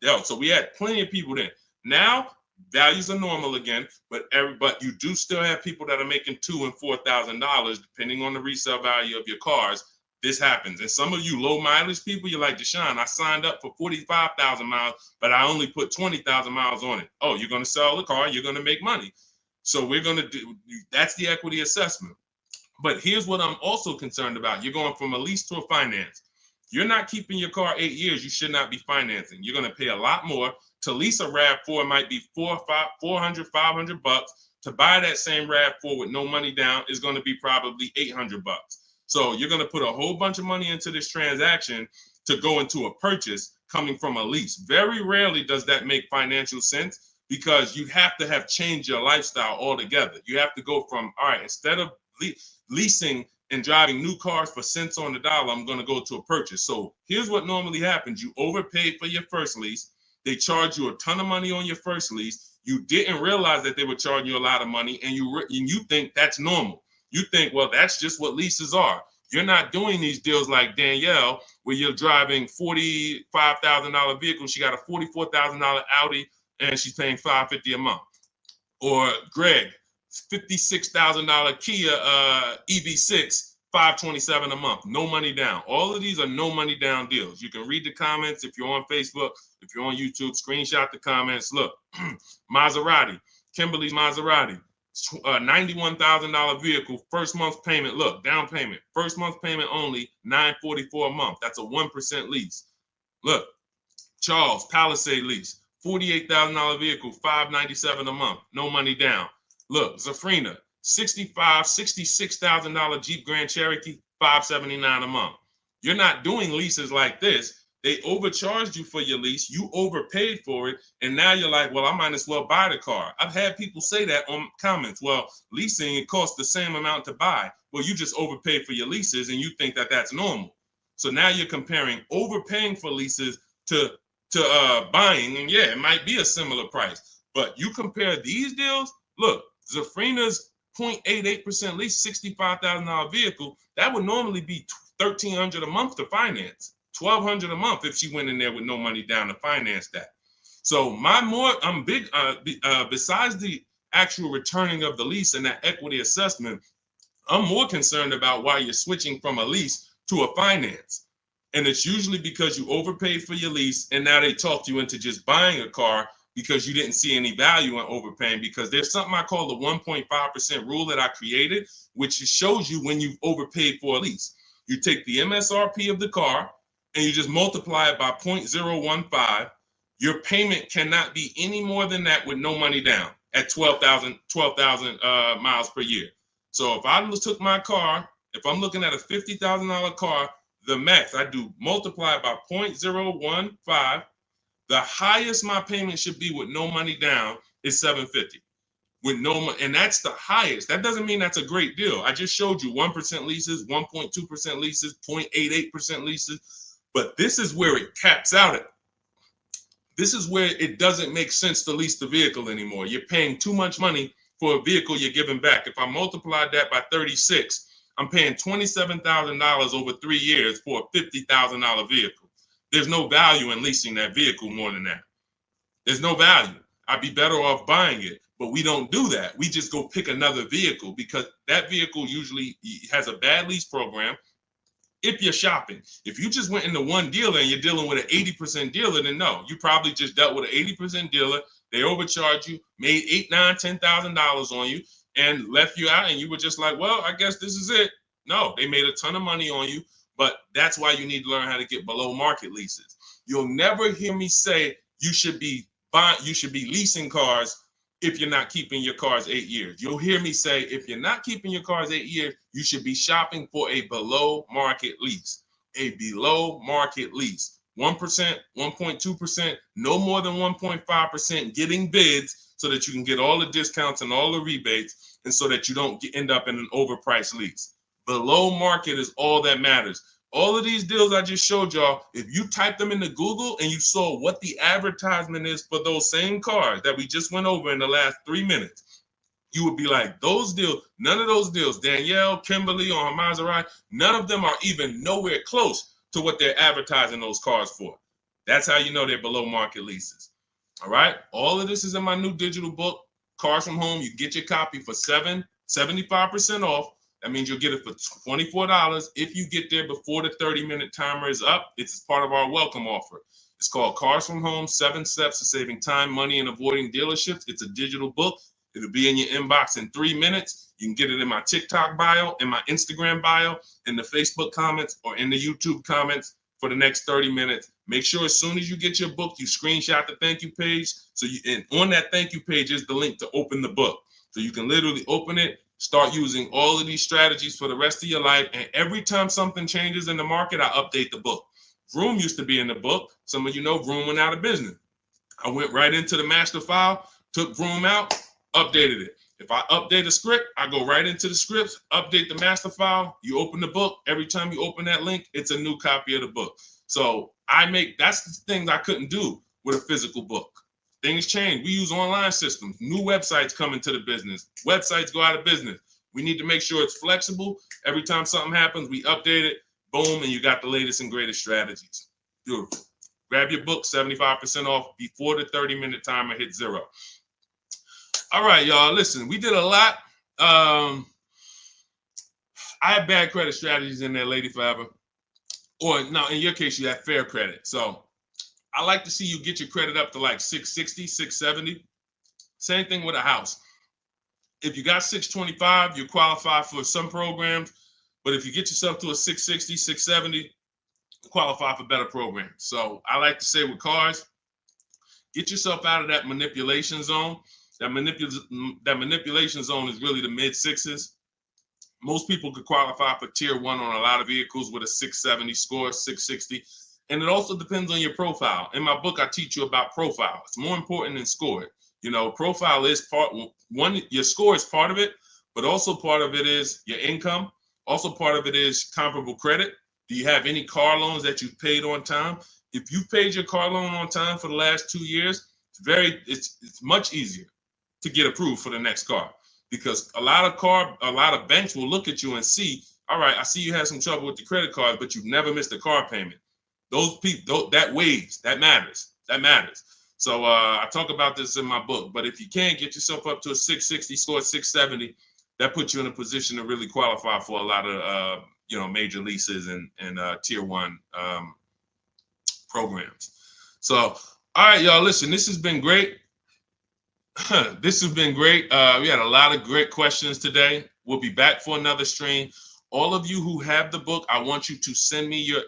Speaker 1: Yo, so we had plenty of people then. Now, values are normal again, but you do still have people that are making $2,000 and $4,000 depending on the resale value of your cars. This happens, and some of you low mileage people, you're like, Deshone, I signed up for 45,000 miles, but I only put 20,000 miles on it. Oh, you're going to sell the car, you're going to make money. So we're going to do that's the equity assessment. But here's what I'm also concerned about: you're going from a lease to a finance. You're not keeping your car 8 years. You should not be financing. You're going to pay a lot more. To lease a RAV4 might be $400, $500. To buy that same RAV4 with no money down is going to be probably $800. So you're going to put a whole bunch of money into this transaction to go into a purchase coming from a lease. Very rarely does that make financial sense because you have to have changed your lifestyle altogether. You have to go from, all right, instead of leasing and driving new cars for cents on the dollar, I'm going to go to a purchase. So here's what normally happens. You overpaid for your first lease. They charge you a ton of money on your first lease. You didn't realize that they were charging you a lot of money, and you think that's normal. You think, well, that's just what leases are. You're not doing these deals like Danielle, where you're driving $45,000 vehicle. She got a $44,000 Audi, and she's paying $550 a month. Or Greg, $56,000 Kia EV6. $527 a month, no money down. All of these are no money down deals. You can read the comments if you're on Facebook, if you're on YouTube, screenshot the comments. Look, Maserati, Kimberly's Maserati, $91,000 vehicle, first month's payment. Look, down payment, first month's payment only, $944 a month. That's a 1% lease. Look, Charles, Palisade lease, $48,000 vehicle, $597 a month, no money down. Look, Zafrina, $66,000 Jeep Grand Cherokee, $579 a month. You're not doing leases like this. They overcharged you for your lease. You overpaid for it. And now you're like, well, I might as well buy the car. I've had people say that on comments. Well, leasing, it costs the same amount to buy. Well, you just overpaid for your leases and you think that that's normal. So now you're comparing overpaying for leases to buying. And yeah, it might be a similar price. But you compare these deals, look, Zafrina's 0.88% lease, $65,000 vehicle, that would normally be $1,300 a month to finance, $1,200 a month if she went in there with no money down to finance that. So I'm big, besides the actual returning of the lease and that equity assessment, I'm more concerned about why you're switching from a lease to a finance. And it's usually because you overpaid for your lease and now they talked you into just buying a car because you didn't see any value in overpaying, because there's something I call the 1.5% rule that I created, which shows you when you've overpaid for a lease. You take the MSRP of the car and you just multiply it by 0.015. Your payment cannot be any more than that with no money down at 12,000 miles per year. So if I took my car, if I'm looking at a $50,000 car, the max I do multiply by 0.015. The highest my payment should be with no money down is $750. With no money, and that's the highest. That doesn't mean that's a great deal. I just showed you 1% leases, 1.2% leases, 0.88% leases, but this is where it caps out at. This is where it doesn't make sense to lease the vehicle anymore. You're paying too much money for a vehicle you're giving back. If I multiplied that by 36, I'm paying $27,000 over 3 years for a $50,000 vehicle. There's no value in leasing that vehicle more than that. There's no value. I'd be better off buying it, but we don't do that. We just go pick another vehicle because that vehicle usually has a bad lease program. If you're shopping, if you just went into one dealer and you're dealing with an 80% dealer, then no, you probably just dealt with an 80% dealer. They overcharged you, made $8,000, $10,000 on you, and left you out, and you were just like, well, I guess this is it. No, they made a ton of money on you, but that's why you need to learn how to get below market leases. You'll never hear me say you should be leasing cars if you're not keeping your cars 8 years. You'll hear me say, if you're not keeping your cars 8 years, you should be shopping for a below market lease. A below market lease. 1%, 1.2%, no more than 1.5%, getting bids so that you can get all the discounts and all the rebates, and so that you don't end up in an overpriced lease. Below market is all that matters. All of these deals I just showed y'all, if you type them into Google and you saw what the advertisement is for those same cars that we just went over in the last 3 minutes, you would be like, those deals, none of those deals, Danielle, Kimberly, or Maserati, none of them are even nowhere close to what they're advertising those cars for. That's how you know they're below market leases. All right. All of this is in my new digital book, Cars from Home. You get your copy for 75% off. That means you'll get it for $24 if you get there before the 30-minute timer is up. It's part of our welcome offer. It's called Cars from Home, 7 Steps to Saving Time, Money, and Avoiding Dealerships. It's a digital book. It'll be in your inbox in 3 minutes. You can get it in my TikTok bio, in my Instagram bio, in the Facebook comments, or in the YouTube comments for the next 30 minutes. Make sure as soon as you get your book, you screenshot the thank you page. And on that thank you page is the link to open the book. So you can literally open it, start using all of these strategies for the rest of your life. And every time something changes in the market, I update the book. Vroom used to be in the book. Some of you know Vroom went out of business. I went right into the master file, took Vroom out, updated it. If I update a script, I go right into the scripts, update the master file. You open the book. Every time you open that link, it's a new copy of the book. So that's the things I couldn't do with a physical book. Things change. We use online systems. New websites come into the business. Websites go out of business. We need to make sure it's flexible. Every time something happens, we update it. Boom, and you got the latest and greatest strategies. Beautiful. Grab your book, 75% off before the 30-minute timer hits 0. All right, y'all. Listen, we did a lot. I have bad credit strategies in there, Lady Forever. Or no, in your case, you have fair credit. So I like to see you get your credit up to like 660, 670. Same thing with a house. If you got 625, you qualify for some programs. But if you get yourself to a 660, 670, you qualify for better programs. So I like to say with cars, get yourself out of that manipulation zone. That manipulation zone is really the mid-6s. Most people could qualify for tier 1 on a lot of vehicles with a 670 score, 660. And it also depends on your profile. In my book, I teach you about profile. It's more important than score. You know, profile is part one. Your score is part of it, but also part of it is your income. Also part of it is comparable credit. Do you have any car loans that you've paid on time? If you've paid your car loan on time for the last 2 years, It's much easier to get approved for the next car, because a lot of banks will look at you and see, all right, I see you had some trouble with the credit card, but you've never missed a car payment. Those people, that weighs, that matters. So I talk about this in my book. But if you can get yourself up to a 660 score, 670, that puts you in a position to really qualify for a lot of major leases and tier one programs. So, all right, y'all, listen, this has been great. This has been great. We had a lot of great questions today. We'll be back for another stream. All of you who have the book, I want you to send me your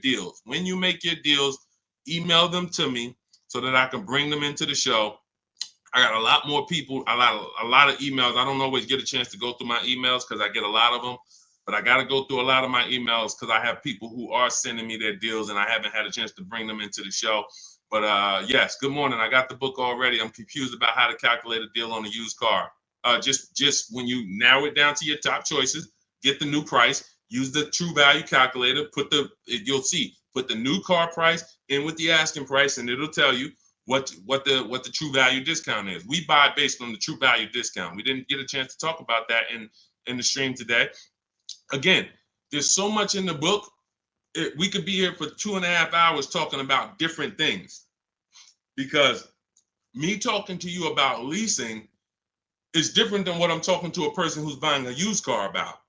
Speaker 1: deals. When you make your deals, email them to me so that I can bring them into the show. I got a lot more people, a lot of emails. I don't always get a chance to go through my emails because I get a lot of them, but I got to go through a lot of my emails because I have people who are sending me their deals and I haven't had a chance to bring them into the show. But yes, good morning. I got the book already. I'm confused about how to calculate a deal on a used car. Just when you narrow it down to your top choices, get the new price, use the true value calculator, put the new car price in with the asking price, and it'll tell you what the true value discount is. We buy based on the true value discount. We didn't get a chance to talk about that in the stream today. Again, there's so much in the book. We could be here for 2.5 hours talking about different things, because me talking to you about leasing is different than what I'm talking to a person who's buying a used car about.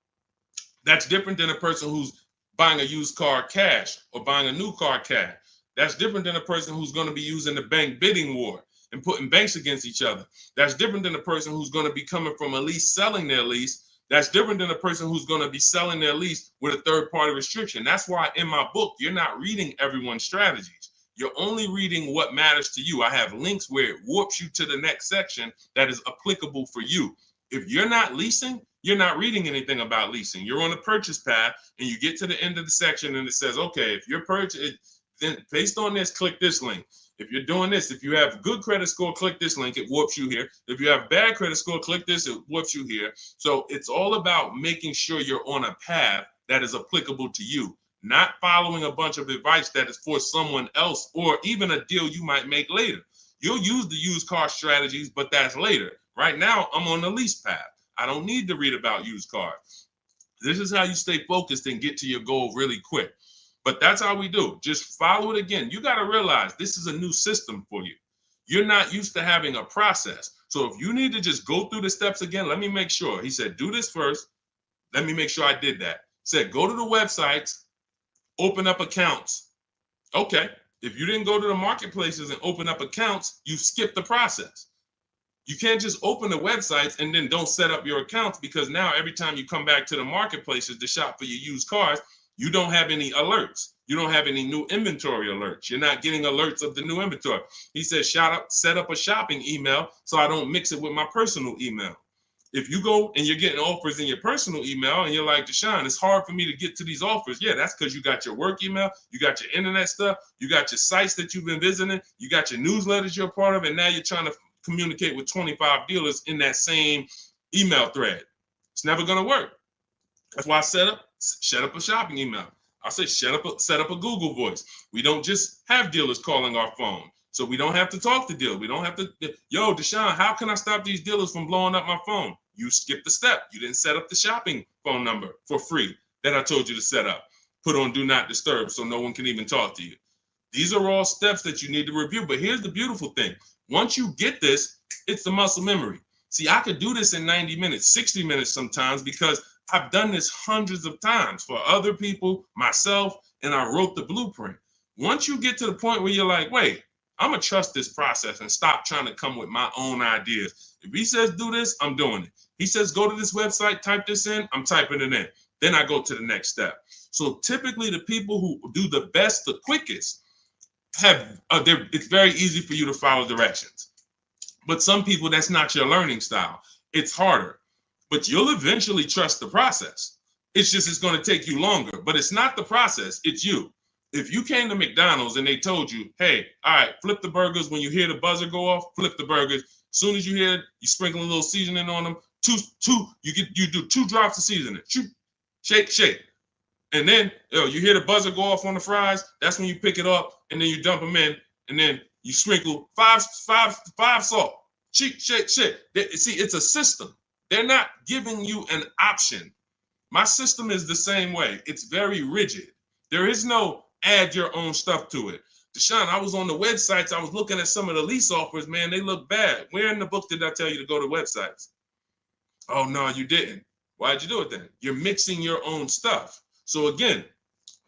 Speaker 1: That's different than a person who's buying a used car cash or buying a new car cash. That's different than a person who's going to be using the bank bidding war and putting banks against each other. That's different than a person who's going to be coming from a lease, selling their lease. That's different than a person who's going to be selling their lease with a third-party restriction. That's why in my book, you're not reading everyone's strategies. You're only reading what matters to you. I have links where it warps you to the next section that is applicable for you. If you're not leasing, you're not reading anything about leasing. You're on a purchase path and you get to the end of the section and it says, okay, if you're purchasing, then based on this, click this link. If you're doing this, if you have good credit score, click this link, it warps you here. If you have bad credit score, click this, it warps you here. So it's all about making sure you're on a path that is applicable to you, not following a bunch of advice that is for someone else or even a deal you might make later. You'll use the used car strategies, but that's later. Right now, I'm on the lease path. I don't need to read about used cars. This is how you stay focused and get to your goal really quick. But that's how we do. Just follow it again. You got to realize this is a new system for you. You're not used to having a process. So if you need to just go through the steps again, let me make sure. He said, do this first. Let me make sure I did that. Said, go to the websites, open up accounts. Okay. If you didn't go to the marketplaces and open up accounts, you skipped the process. You can't just open the websites and then don't set up your accounts, because now every time you come back to the marketplaces to shop for your used cars, you don't have any alerts. You don't have any new inventory alerts. You're not getting alerts of the new inventory. He says, set up a shopping email so I don't mix it with my personal email. If you go and you're getting offers in your personal email and you're like, Deshone, it's hard for me to get to these offers. Yeah, that's because you got your work email, you got your internet stuff, you got your sites that you've been visiting, you got your newsletters you're a part of, and now you're trying to communicate with 25 dealers in that same email thread. It's never going to work. That's why I set up a shopping email. I say set up a Google Voice. We don't just have dealers calling our phone, so we don't have to talk to dealers. We don't have to, yo, Deshone, how can I stop these dealers from blowing up my phone? You skipped the step. You didn't set up the shopping phone number for free that I told you to set up. Put on do not disturb so no one can even talk to you. These are all steps that you need to review. But here's the beautiful thing. Once you get this, it's the muscle memory. See, I could do this in 90 minutes, 60 minutes sometimes, because I've done this hundreds of times for other people, myself, and I wrote the blueprint. Once you get to the point where you're like, wait, I'm going to trust this process and stop trying to come with my own ideas. If he says do this, I'm doing it. He says go to this website, type this in, I'm typing it in. Then I go to the next step. So typically the people who do the best, the quickest, it's very easy for you to follow directions. But some people, that's not your learning style. It's harder. But you'll eventually trust the process. It's going to take you longer. But it's not the process, it's you. If you came to McDonald's and they told you, hey, all right, flip the burgers. When you hear the buzzer go off, flip the burgers. As soon as you hear it, you sprinkle a little seasoning on them. You do 2 drops of seasoning. Shake. And then you hear the buzzer go off on the fries. That's when you pick it up and then you dump them in. and then you sprinkle five salt. Shit. See, it's a system. They're not giving you an option. My system is the same way. It's very rigid. There is no add your own stuff to it. Deshone, I was on the websites. I was looking at some of the lease offers. Man, they look bad. Where in the book did I tell you to go to websites? Oh, no, you didn't. Why'd you do it then? You're mixing your own stuff. So again,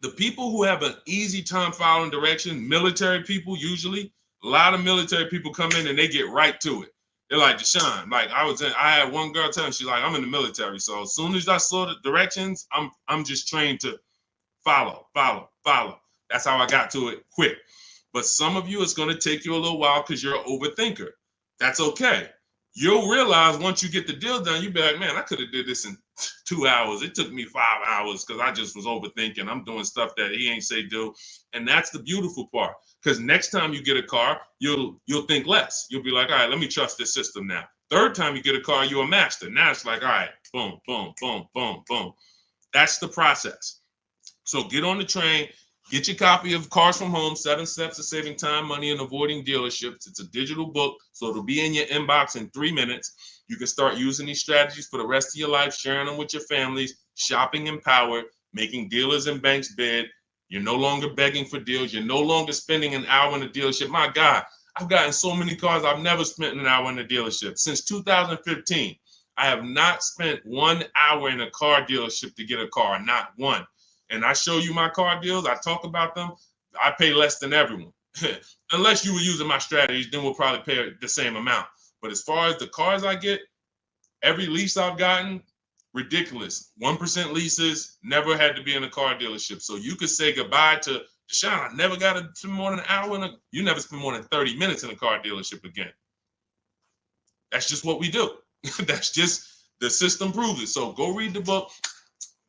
Speaker 1: the people who have an easy time following direction, military people usually, a lot of military people come in and they get right to it. They're like, Deshone, like I had one girl tell me, she's like, I'm in the military. So as soon as I saw the directions, I'm just trained to follow. That's how I got to it quick. But some of you, it's going to take you a little while because you're an overthinker. That's okay. You'll realize once you get the deal done, you'll be like, man, I could have did this in 2 hours. It took me 5 hours because I just was overthinking. I'm doing stuff that he ain't say do. And that's the beautiful part. Because next time you get a car, you'll think less. You'll be like, all right, let me trust this system now. Third time you get a car, you're a master. Now it's like, all right, boom, boom, boom, boom, boom. That's the process. So get on the train. Get your copy of Cars from Home, 7 Steps to Saving Time, Money, and Avoiding Dealerships. It's a digital book, so it'll be in your inbox in 3 minutes. You can start using these strategies for the rest of your life, sharing them with your families, shopping empowered, making dealers and banks bid. You're no longer begging for deals. You're no longer spending an hour in a dealership. My God, I've gotten so many cars. I've never spent an hour in a dealership. Since 2015, I have not spent 1 hour in a car dealership to get a car, not one. And I show you my car deals, I talk about them, I pay less than everyone. Unless you were using my strategies, then we'll probably pay the same amount. But as far as the cars I get, every lease I've gotten, ridiculous. 1% leases, never had to be in a car dealership. So you could say goodbye to Deshone, I never got to spend more than an hour you never spend more than 30 minutes in a car dealership again. That's just what we do. That's just, the system proves it. So go read the book.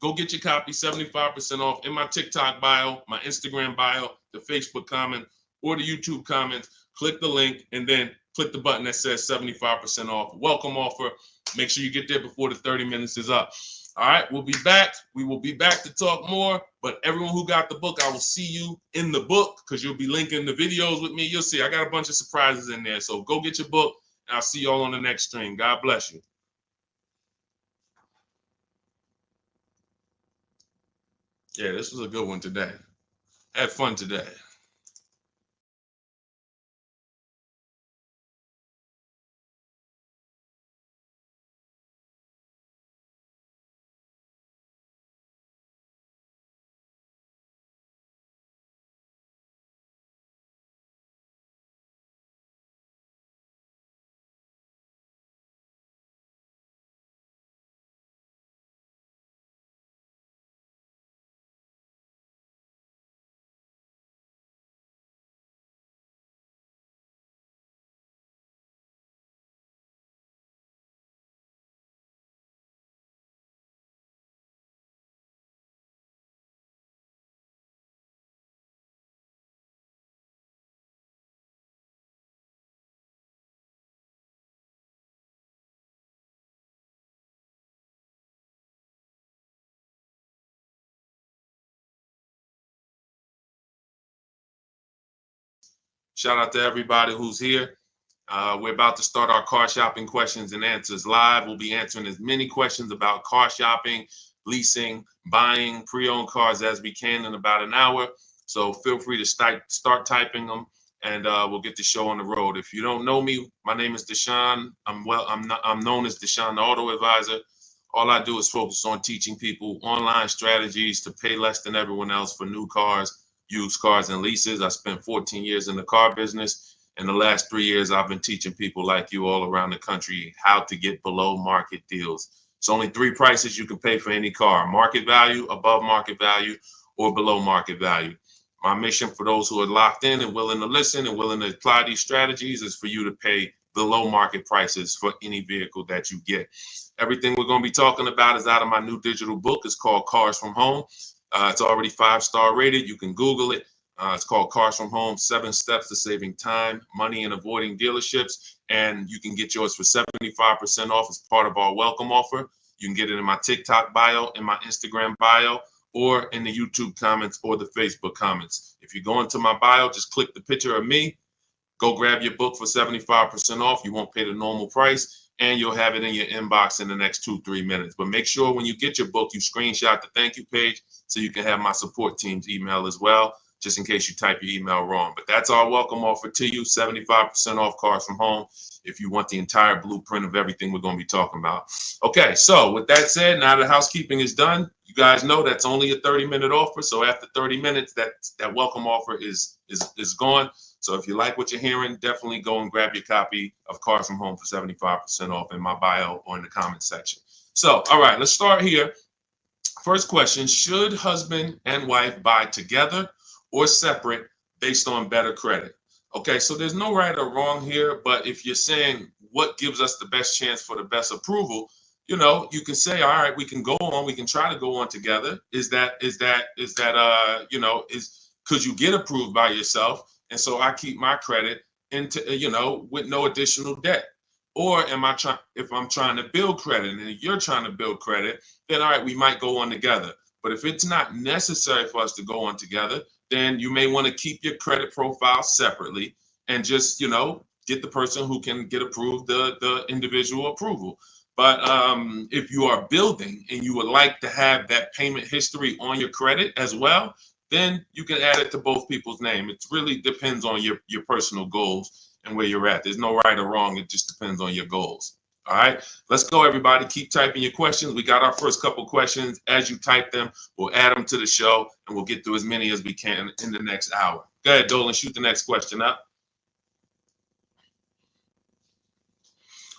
Speaker 1: Go get your copy, 75% off in my TikTok bio, my Instagram bio, the Facebook comment, or the YouTube comments. Click the link and then click the button that says 75% off. Welcome offer. Make sure you get there before the 30 minutes is up. All right, we'll be back. We will be back to talk more. But everyone who got the book, I will see you in the book because you'll be linking the videos with me. You'll see I got a bunch of surprises in there. So go get your book, and I'll see you all on the next stream. God bless you. Yeah, this was a good one today. Had fun today. Shout out to everybody who's here. We're about to start our car shopping questions and answers live. We'll be answering as many questions about car shopping, leasing, buying, pre-owned cars as we can in about an hour. So feel free to start typing them, and we'll get the show on the road. If you don't know me, my name is Deshone. I'm known as Deshone the Auto Advisor. All I do is focus on teaching people online strategies to pay less than everyone else for new cars, used cars, and leases. I spent 14 years in the car business. In the last 3 years, I've been teaching people like you all around the country how to get below market deals. It's only 3 prices you can pay for any car: market value, above market value, or below market value. My mission for those who are locked in and willing to listen and willing to apply these strategies is for you to pay below market prices for any vehicle that you get. Everything we're going to be talking about is out of my new digital book. It's called Cars from Home. It's already 5-star rated. You can Google it. It's called Cars from Home, 7 Steps to Saving Time, Money, and Avoiding Dealerships. And you can get yours for 75% off as part of our welcome offer. You can get it in my TikTok bio, in my Instagram bio, or in the YouTube comments or the Facebook comments. If you go into my bio, just click the picture of me, go grab your book for 75% off. You won't pay the normal price, and you'll have it in your inbox in the next 2-3 minutes. But make sure when you get your book, you screenshot the thank you page so you can have my support team's email as well, just in case you type your email wrong. But that's our welcome offer to you, 75% off Cars from Home, if you want the entire blueprint of everything we're going to be talking about. Okay, so with that said, now the housekeeping is done. You guys know that's only a 30-minute offer. So after 30 minutes, that welcome offer is gone. So if you like what you're hearing, definitely go and grab your copy of Cars from Home for 75% off in my bio or in the comment section. So, all right, let's start here. First question, should husband and wife buy together or separate based on better credit? Okay, so there's no right or wrong here, but if you're saying what gives us the best chance for the best approval, you know, you can say, all right, we can go on, we can try to go on together. Could you get approved by yourself? And so I keep my credit into, with no additional debt. Or if I'm trying to build credit and you're trying to build credit, then all right, we might go on together. But if it's not necessary for us to go on together, then you may want to keep your credit profile separately and just, get the person who can get approved the individual approval. But if you are building and you would like to have that payment history on your credit as well, then you can add it to both people's name. It really depends on your personal goals and where you're at. There's no right or wrong. It just depends on your goals. All right, let's go, everybody. Keep typing your questions. We got our first couple questions. As you type them, we'll add them to the show, and we'll get through as many as we can in the next hour. Go ahead, Dolan, shoot the next question up.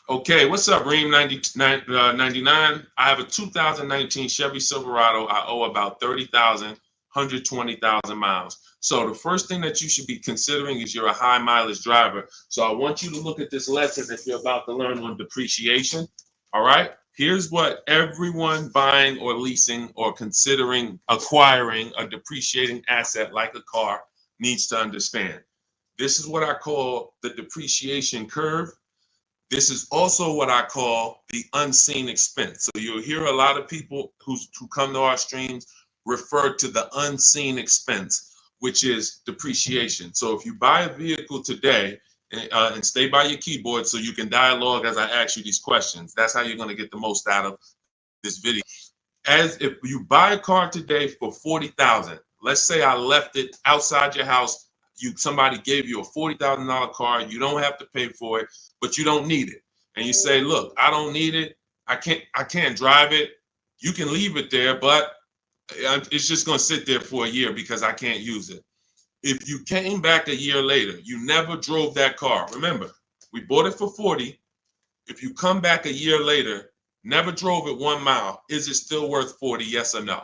Speaker 1: Okay, what's up, Reem 99? I have a 2019 Chevy Silverado. I owe about 30,000, 120,000 miles. So the first thing that you should be considering is you're a high mileage driver. So I want you to look at this lesson that you're about to learn on depreciation. All right, here's what everyone buying or leasing or considering acquiring a depreciating asset like a car needs to understand. This is what I call the depreciation curve. This is also what I call the unseen expense. So you'll hear a lot of people who come to our streams refer to the unseen expense, which is depreciation. So if you buy a vehicle today, and stay by your keyboard so you can dialogue as I ask you these questions. That's how you're going to get the most out of this video. As if you buy a car today for 40,000, let's say I left it outside your house. Somebody gave you a $40,000 car. You don't have to pay for it, but you don't need it. And you say, look, I don't need it. I can't drive it. You can leave it there, but it's just going to sit there for a year because I can't use it. If you came back a year later, you never drove that car. Remember, we bought it for 40. If you come back a year later, never drove it 1 mile, is it still worth 40? Yes or no?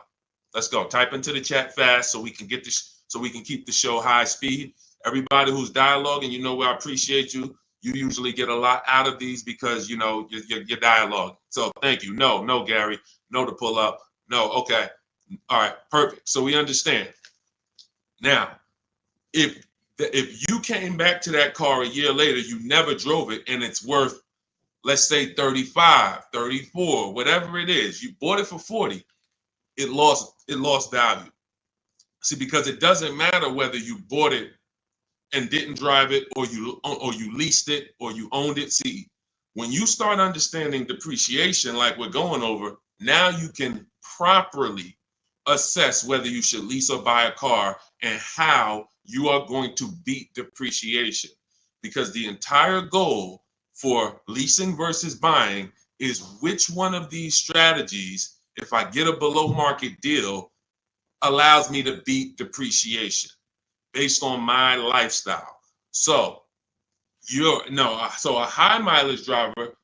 Speaker 1: Let's go. Type into the chat fast so we can get this, so we can keep the show high speed. Everybody who's dialoguing, I appreciate you. You usually get a lot out of these because your dialogue. So thank you. No, Gary. No to pull up. No. Okay. All right. Perfect. So we understand. Now, if you came back to that car a year later, you never drove it, and it's worth, let's say 35, 34, whatever it is, you bought it for 40, it lost value. See, because it doesn't matter whether you bought it and didn't drive it, or you leased it, or you owned it. See, when you start understanding depreciation like we're going over, now you can properly assess whether you should lease or buy a car and how you are going to beat depreciation. Because the entire goal for leasing versus buying is which one of these strategies, if I get a below market deal, allows me to beat depreciation based on my lifestyle. So so a high mileage driver,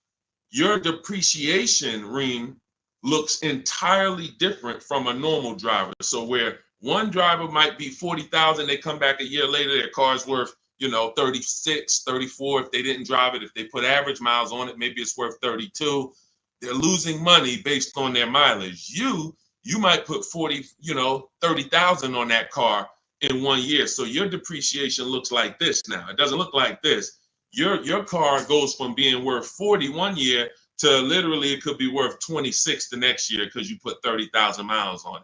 Speaker 1: your depreciation ring looks entirely different from a normal driver. So where one driver might be 40,000, they come back a year later, their car's worth, 36, 34 if they didn't drive it. If they put average miles on it, maybe it's worth 32. They're losing money based on their mileage. You might put 30,000 on that car in 1 year. So your depreciation looks like this now. It doesn't look like this. Your car goes from being worth 40 1 year to literally it could be worth 26 the next year because you put 30,000 miles on it.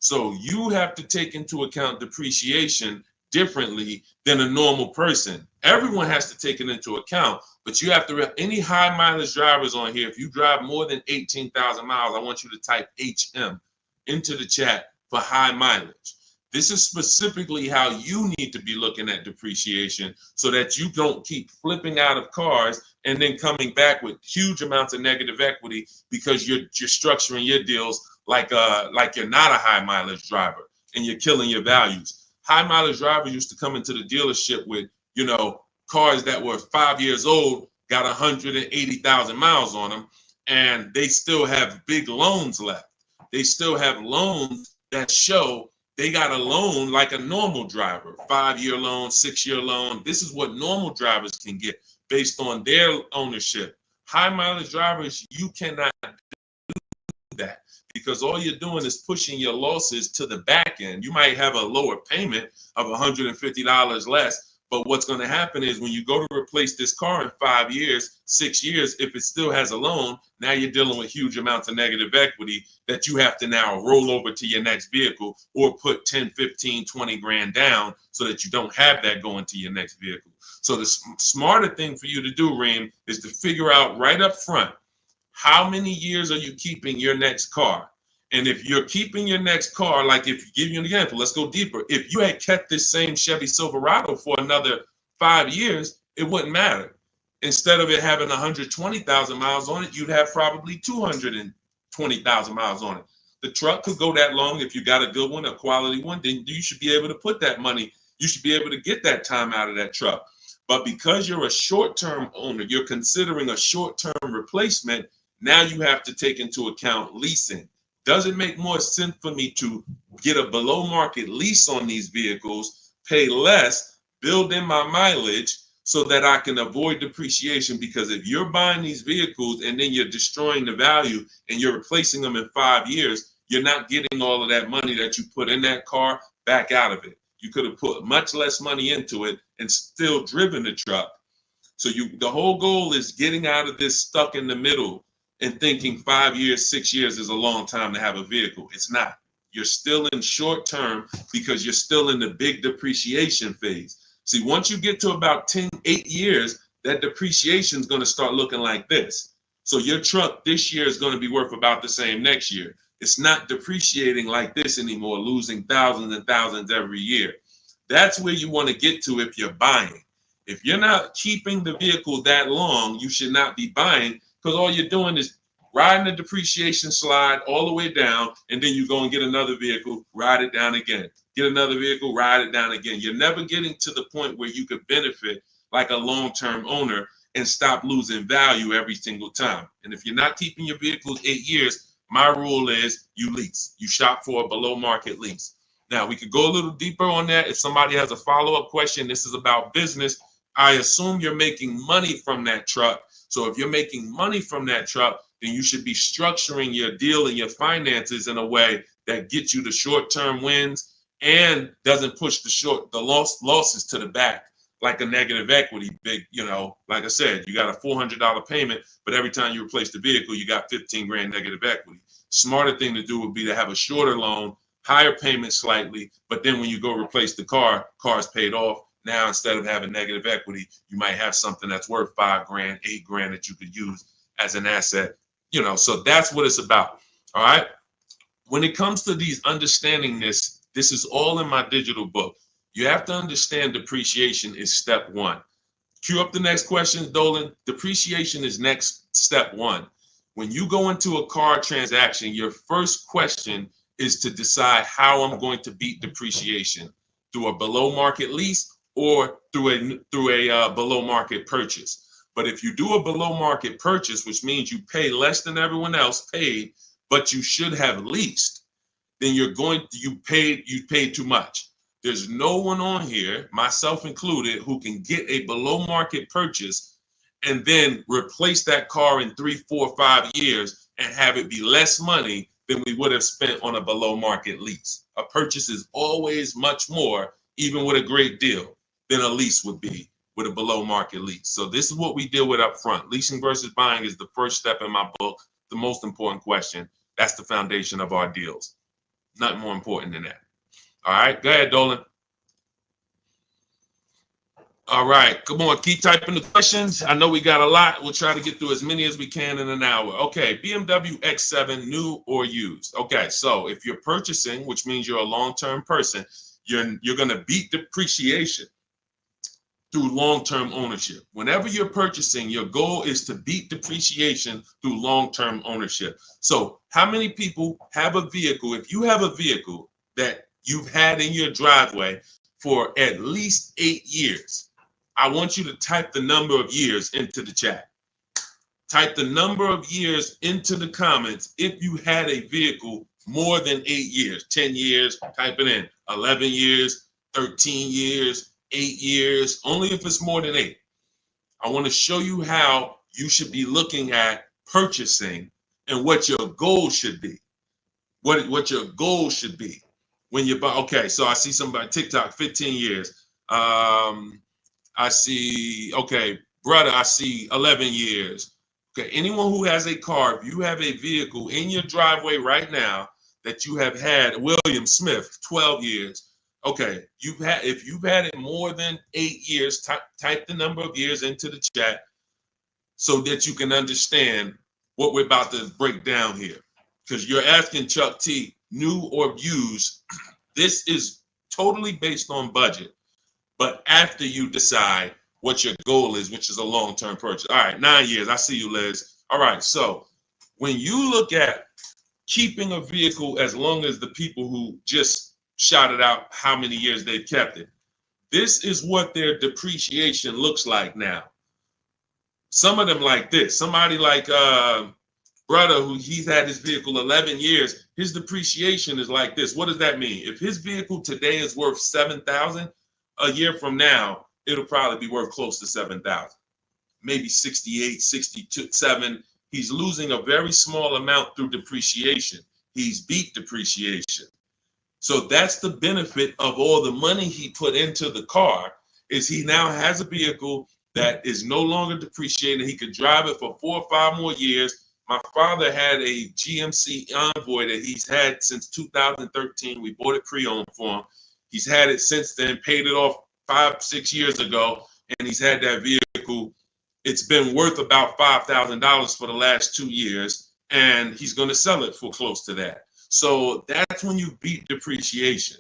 Speaker 1: So you have to take into account depreciation differently than a normal person. Everyone has to take it into account, but you have to, any high mileage drivers on here, if you drive more than 18,000 miles, I want you to type HM into the chat for high mileage. This is specifically how you need to be looking at depreciation so that you don't keep flipping out of cars and then coming back with huge amounts of negative equity because you're structuring your deals like you're not a high mileage driver and you're killing your values. High mileage drivers used to come into the dealership with, cars that were 5 years old, got 180,000 miles on them, and they still have big loans left. They still have loans that show they got a loan like a normal driver, 5-year loan, 6-year loan. This is what normal drivers can get based on their ownership. High mileage drivers, you cannot do that because all you're doing is pushing your losses to the back end. You might have a lower payment of $150 less, but what's going to happen is when you go to replace this car in 5 years, 6 years, if it still has a loan, now you're dealing with huge amounts of negative equity that you have to now roll over to your next vehicle or put 10, 15, 20 grand down so that you don't have that going to your next vehicle. So the smarter thing for you to do, Reem, is to figure out right up front, how many years are you keeping your next car? And if you're keeping your next car, like if you give you an example, let's go deeper. If you had kept this same Chevy Silverado for another 5 years, it wouldn't matter. Instead of it having 120,000 miles on it, you'd have probably 220,000 miles on it. The truck could go that long. If you got a good one, a quality one, then you should be able to put that money. You should be able to get that time out of that truck. But because you're a short-term owner, you're considering a short-term replacement. Now you have to take into account leasing. Does it make more sense for me to get a below market lease on these vehicles, pay less, build in my mileage so that I can avoid depreciation? Because if you're buying these vehicles and then you're destroying the value and you're replacing them in 5 years, you're not getting all of that money that you put in that car back out of it. You could have put much less money into it and still driven the truck. So the whole goal is getting out of this stuck in the middle and thinking 5 years, 6 years is a long time to have a vehicle. It's not. You're still in short term because you're still in the big depreciation phase. See, once you get to about 8 years, that depreciation is going to start looking like this. So your truck this year is going to be worth about the same next year. It's not depreciating like this anymore, losing thousands and thousands every year. That's where you want to get to if you're buying. If you're not keeping the vehicle that long, you should not be buying, because all you're doing is riding the depreciation slide all the way down, and then you go and get another vehicle, ride it down again. Get another vehicle, ride it down again. You're never getting to the point where you could benefit like a long-term owner and stop losing value every single time. And if you're not keeping your vehicles 8 years, my rule is you lease. You shop for a below-market lease. Now, we could go a little deeper on that. If somebody has a follow-up question, this is about business. I assume you're making money from that truck. So if you're making money from that truck, then you should be structuring your deal and your finances in a way that gets you the short-term wins and doesn't push the losses to the back like a negative equity. Like I said, you got a $400 payment, but every time you replace the vehicle, you got 15 grand negative equity. Smarter thing to do would be to have a shorter loan, higher payment slightly, but then when you go replace the car's paid off. Now, instead of having negative equity, you might have something that's worth 5 grand, 8 grand that you could use as an asset. So that's what it's about. All right. When it comes to these understanding this is all in my digital book. You have to understand depreciation is step one. Cue up the next question, Dolan. Depreciation is next step one. When you go into a car transaction, your first question is to decide how I'm going to beat depreciation, through a below market lease or through a below market purchase. But if you do a below market purchase, which means you pay less than everyone else paid, but you should have leased, then you paid too much. There's no one on here, myself included, who can get a below market purchase and then replace that car in 3, 4, 5 years and have it be less money than we would have spent on a below market lease. A purchase is always much more, even with a great deal, than a lease would be with a below market lease. So this is what we deal with up front. Leasing versus buying is the first step in my book, the most important question. That's the foundation of our deals. Nothing more important than that. All right, go ahead, Dolan. All right, come on, keep typing the questions. I know we got a lot. We'll try to get through as many as we can in an hour. Okay, BMW X7, new or used. Okay, so if you're purchasing, which means you're a long-term person, you're going to beat depreciation through long-term ownership. Whenever you're purchasing, your goal is to beat depreciation through long-term ownership. So how many people have a vehicle? If you have a vehicle that you've had in your driveway for at least 8 years, I want you to type the number of years into the chat. Type the number of years into the comments if you had a vehicle more than 8 years, 10 years, type it in, 11 years, 13 years, 8 years, only if it's more than 8. I want to show you how you should be looking at purchasing and what your goal should be. What your goal should be when you buy. Okay, so I see somebody TikTok 15 years. I see, okay, brother, I see 11 years. Okay, anyone who has a car, if you have a vehicle in your driveway right now that you have had, William Smith, 12 years. Okay, if you've had it more than 8 years, type the number of years into the chat so that you can understand what we're about to break down here. Because you're asking Chuck T, new or used. This is totally based on budget. But after you decide what your goal is, which is a long-term purchase. All right, 9 years. I see you, Liz. All right, so when you look at keeping a vehicle as long as the people who just shouted out how many years they've kept it, this is what their depreciation looks like now. Some of them like this. Somebody like brother who he's had his vehicle 11 years, his depreciation is like this. What does that mean? If his vehicle today is worth $7,000, a year from now, it'll probably be worth close to 7,000, maybe 68, 62, 7. He's losing a very small amount through depreciation. He's beat depreciation. So that's the benefit of all the money he put into the car, is he now has a vehicle that is no longer depreciated. He could drive it for 4 or 5 more years. My father had a GMC Envoy that he's had since 2013. We bought it pre-owned for him. He's had it since then, paid it off 5, 6 years ago, and he's had that vehicle. It's been worth about $5,000 for the last 2 years, and he's going to sell it for close to that. So that's when you beat depreciation.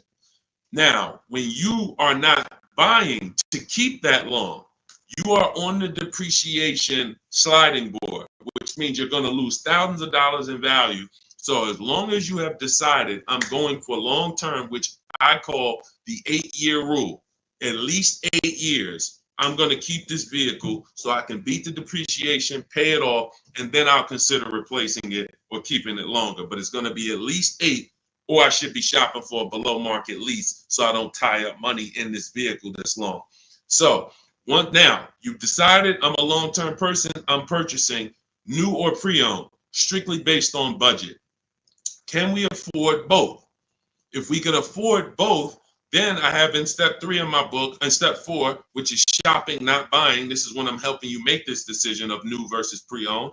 Speaker 1: Now, when you are not buying to keep that long, you are on the depreciation sliding board, which means you're going to lose thousands of dollars in value. So as long as you have decided I'm going for long term, which I call the 8-year rule, at least 8 years, I'm going to keep this vehicle so I can beat the depreciation, pay it off, and then I'll consider replacing it or keeping it longer. But it's going to be at least 8, or I should be shopping for a below market lease so I don't tie up money in this vehicle this long. So now you've decided I'm a long-term person, I'm purchasing new or pre-owned, strictly based on budget. Can we afford both? If we can afford both, then I have in step 3 in my book, and step 4, which is shopping, not buying. This is when I'm helping you make this decision of new versus pre-owned.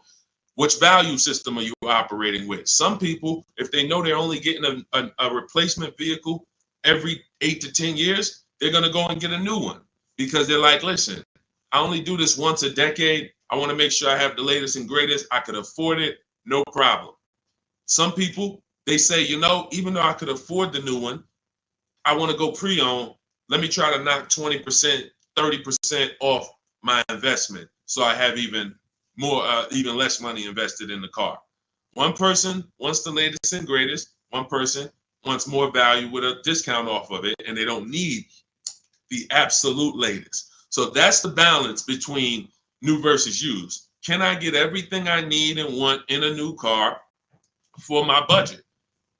Speaker 1: Which value system are you operating with? Some people, if they know they're only getting a replacement vehicle every 8 to 10 years, they're going to go and get a new one because they're like, listen, I only do this once a decade. I want to make sure I have the latest and greatest. I could afford it, no problem. Some people, they say, you know, even though I could afford the new one, I want to go pre-owned. Let me try to knock 20%, 30% off my investment so I have even less money invested in the car. One person wants the latest and greatest. One person wants more value with a discount off of it, and they don't need the absolute latest. So that's the balance between new versus used. Can I get everything I need and want in a new car for my budget?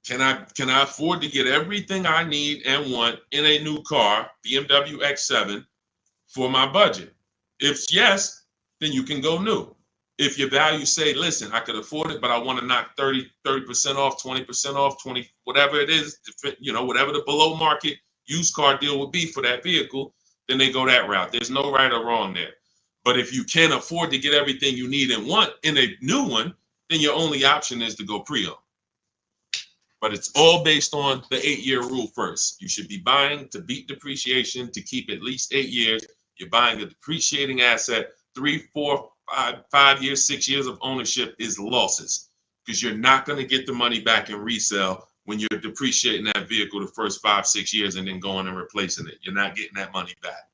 Speaker 1: Can I afford to get everything I need and want in a new car, BMW X7, for my budget? If yes, then you can go new. If your value say, listen, I could afford it, but I want to knock 30% off, 20% off, 20, whatever it is, whatever the below market used car deal would be for that vehicle, then they go that route. There's no right or wrong there. But if you can't afford to get everything you need and want in a new one, then your only option is to go pre-owned. But it's all based on the 8-year rule first. You should be buying to beat depreciation to keep at least 8 years. You're buying a depreciating asset. 3, 4, 5 years, 6 years of ownership is losses because you're not going to get the money back in resale when you're depreciating that vehicle the first 5, 6 years and then going and replacing it. You're not getting that money back.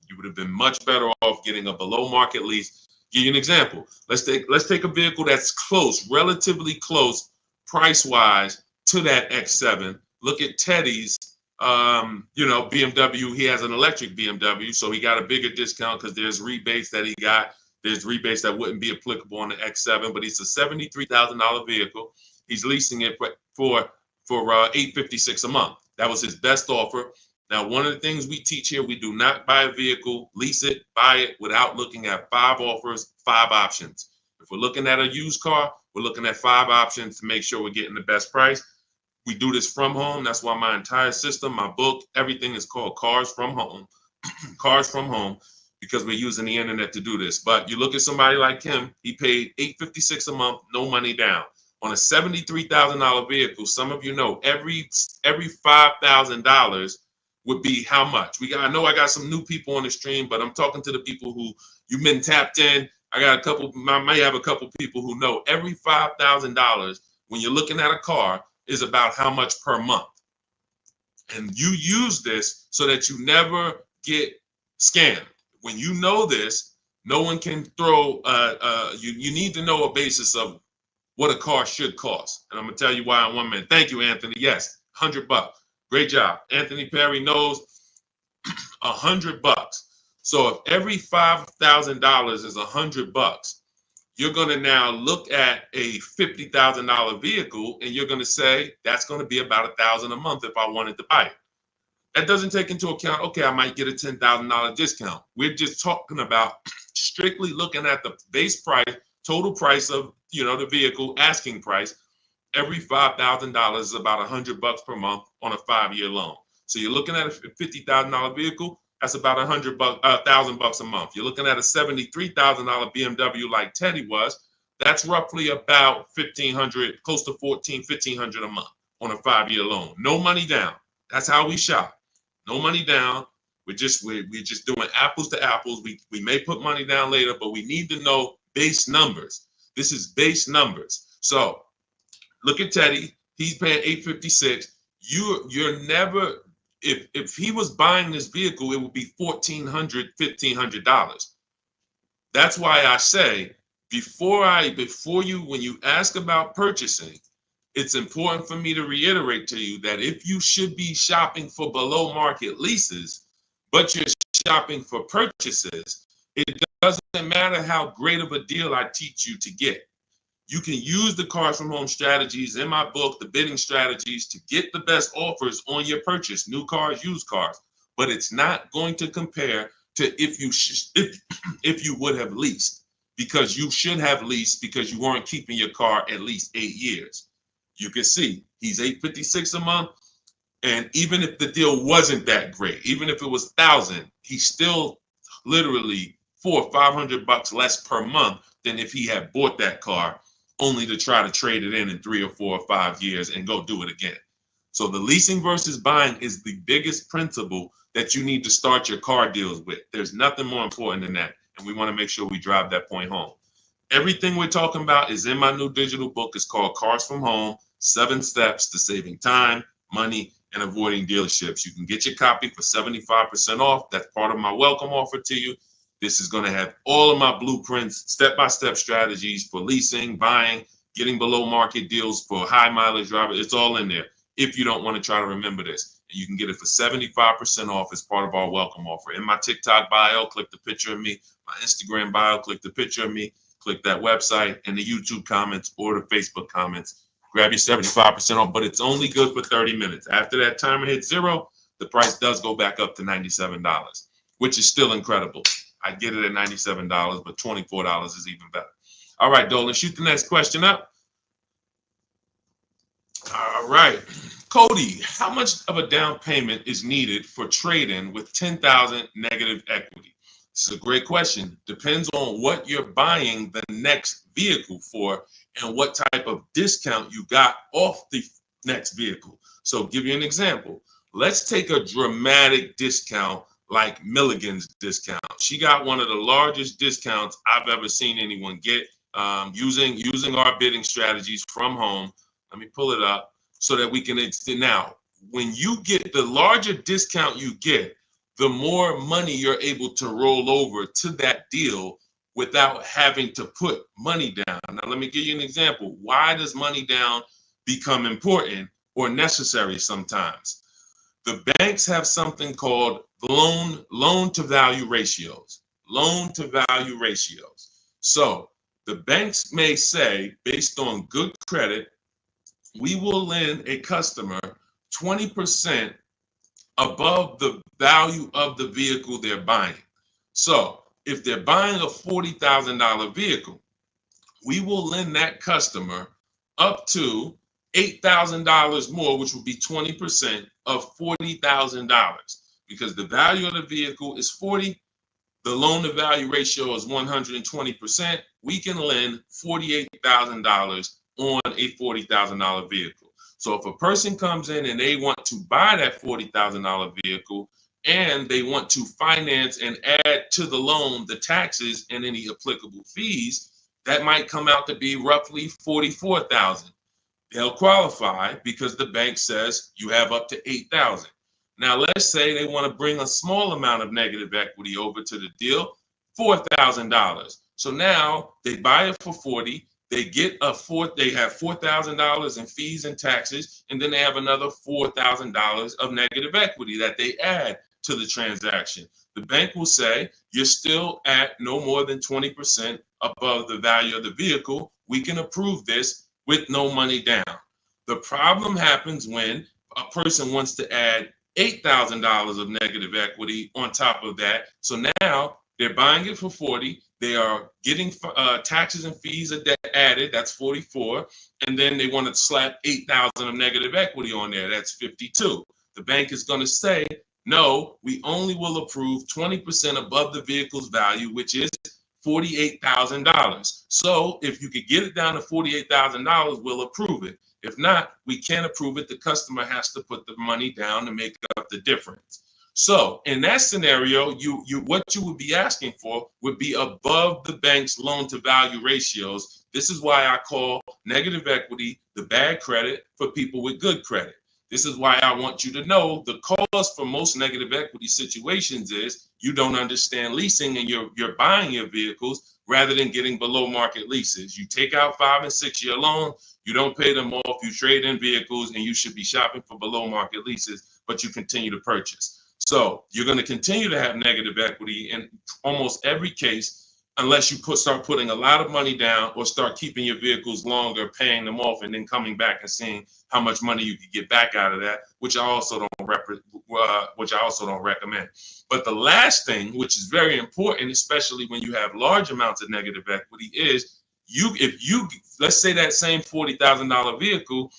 Speaker 1: You would have been much better off getting a below market lease. Give you an example. Let's take a vehicle that's close, relatively close, price wise to that X7. Look at Teddy's, BMW. He has an electric BMW, so he got a bigger discount because there's rebates that he got. There's rebates that wouldn't be applicable on the X7, but it's a $73,000 vehicle. He's leasing it for $856 a month. That was his best offer. Now, one of the things we teach here, we do not buy a vehicle, lease it, buy it without looking at 5 offers, 5 options. If we're looking at a used car, we're looking at 5 options to make sure we're getting the best price. We do this from home. That's why my entire system, my book, everything is called Cars from Home. Cars from Home, because we're using the internet to do this. But you look at somebody like him, he paid $856 a month, no money down. On a $73,000 vehicle, some of you know every $5,000 would be how much? I know I got some new people on the stream, but I'm talking to the people who you've been tapped in. I may have a couple people who know every $5,000 when you're looking at a car is about how much per month. And you use this so that you never get scammed. When you know this, no one can throw, you need to know a basis of what a car should cost. And I'm gonna tell you why in 1 minute. Thank you, Anthony. Yes, $100. Great job. Anthony Perry knows $100. So if every $5,000 is $100, you're going to now look at a $50,000 vehicle and you're going to say that's going to be about $1,000 a month if I wanted to buy it. That doesn't take into account, okay, I might get a $10,000 discount. We're just talking about strictly looking at the base price, total price of the vehicle, asking price. Every $5,000 is about $100 per month on a 5-year loan. So you're looking at a $50,000 vehicle, that's about $1,000 a month. You're looking at a $73,000 BMW like Teddy was, that's roughly about $1,500, close to $1,500 a month on a 5-year loan. No money down. That's how we shop. No money down. We're just doing apples to apples. We may put money down later, but we need to know base numbers. This is base numbers. So look at Teddy. He's paying $856. You're never, if he was buying this vehicle, it would be $1,400, $1,500. That's why I say when you ask about purchasing, it's important for me to reiterate to you that if you should be shopping for below market leases, but you're shopping for purchases, it doesn't matter how great of a deal I teach you to get. You can use the Cars from Home strategies in my book, the bidding strategies, to get the best offers on your purchase, new cars, used cars. But it's not going to compare to if you would have leased, because you should have leased because you weren't keeping your car at least 8 years. You can see he's $856 a month, and even if the deal wasn't that great, even if it was $1,000, he's still literally $400 or $500 less per month than if he had bought that car only to try to trade it in 3 or 4 or 5 years and go do it again. So the leasing versus buying is the biggest principle that you need to start your car deals with. There's nothing more important than that, and we want to make sure we drive that point home. Everything we're talking about is in my new digital book. It's called Cars from Home, 7 Steps to Saving Time, Money, and Avoiding Dealerships. You can get your copy for 75% off. That's part of my welcome offer to you. This is going to have all of my blueprints, step-by-step strategies for leasing, buying, getting below market deals for high mileage drivers. It's all in there if you don't want to try to remember this. And you can get it for 75% off as part of our welcome offer. In my TikTok bio, click the picture of me. My Instagram bio, click the picture of me. Click that website, and the YouTube comments or the Facebook comments. Grab your 75% off, but it's only good for 30 minutes. After that timer hits 0, the price does go back up to $97, which is still incredible. I get it at $97, but $24 is even better. All right, Dolan, shoot the next question up. All right. Cody, how much of a down payment is needed for trade-in with $10,000 negative equity? This is a great question. Depends on what you're buying the next vehicle for and what type of discount you got off the next vehicle. So give you an example. Let's take a dramatic discount like Milligan's discount. She got one of the largest discounts I've ever seen anyone get using our bidding strategies from home. Let me pull it up so that we can now. When you get the larger discount you get, the more money you're able to roll over to that deal without having to put money down. Now, let me give you an example. Why does money down become important or necessary sometimes? The banks have something called loan to value ratios. Loan to value ratios. So the banks may say, based on good credit, we will lend a customer 20% above the value of the vehicle they're buying. So if they're buying a $40,000 vehicle, we will lend that customer up to $8,000 more, which would be 20% of $40,000. Because the value of the vehicle is 40, the loan to value ratio is 120%. We can lend $48,000 on a $40,000 vehicle. So if a person comes in and they want to buy that $40,000 vehicle and they want to finance and add to the loan the taxes and any applicable fees, that might come out to be roughly $44,000. They'll qualify because the bank says you have up to $8,000. Now, let's say they want to bring a small amount of negative equity over to the deal, $4,000. So now they buy it for 40. They get they have $4,000 in fees and taxes, and then they have another $4,000 of negative equity that they add to the transaction. The bank will say you're still at no more than 20% above the value of the vehicle. We can approve this with no money down. The problem happens when a person wants to add $8,000 of negative equity on top of that. So now they're buying it for 40. They are getting taxes and fees added. That's 44. And then they want to slap 8,000 of negative equity on there. That's 52. The bank is going to say, no, we only will approve 20% above the vehicle's value, which is $48,000. So if you could get it down to $48,000, we'll approve it. If not, we can't approve it. The customer has to put the money down to make up the difference. So in that scenario, what you would be asking for would be above the bank's loan to value ratios. This is why I call negative equity the bad credit for people with good credit. This is why I want you to know the cause for most negative equity situations is you don't understand leasing and you're buying your vehicles rather than getting below market leases. You take out 5 and 6 year loans, you don't pay them off, you trade in vehicles, and you should be shopping for below market leases, but you continue to purchase. So you're going to continue to have negative equity in almost every case unless you start putting a lot of money down or start keeping your vehicles longer, paying them off, and then coming back and seeing how much money you could get back out of that, which I also don't recommend. But the last thing, which is very important, especially when you have large amounts of negative equity, is let's say that same $40,000 vehicle,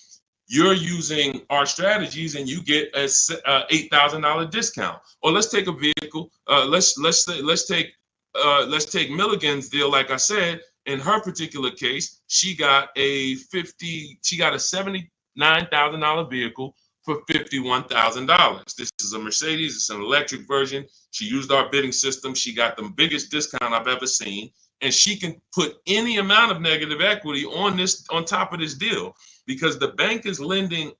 Speaker 1: you're using our strategies and you get a $8,000 discount. Or let's take a vehicle. Let's take Milligan's deal. Like I said, in her particular case, she got a $79,000 vehicle for $51,000. This is a Mercedes. It's an electric version. She used our bidding system. She got the biggest discount I've ever seen, and she can put any amount of negative equity on top of this deal because the bank is lending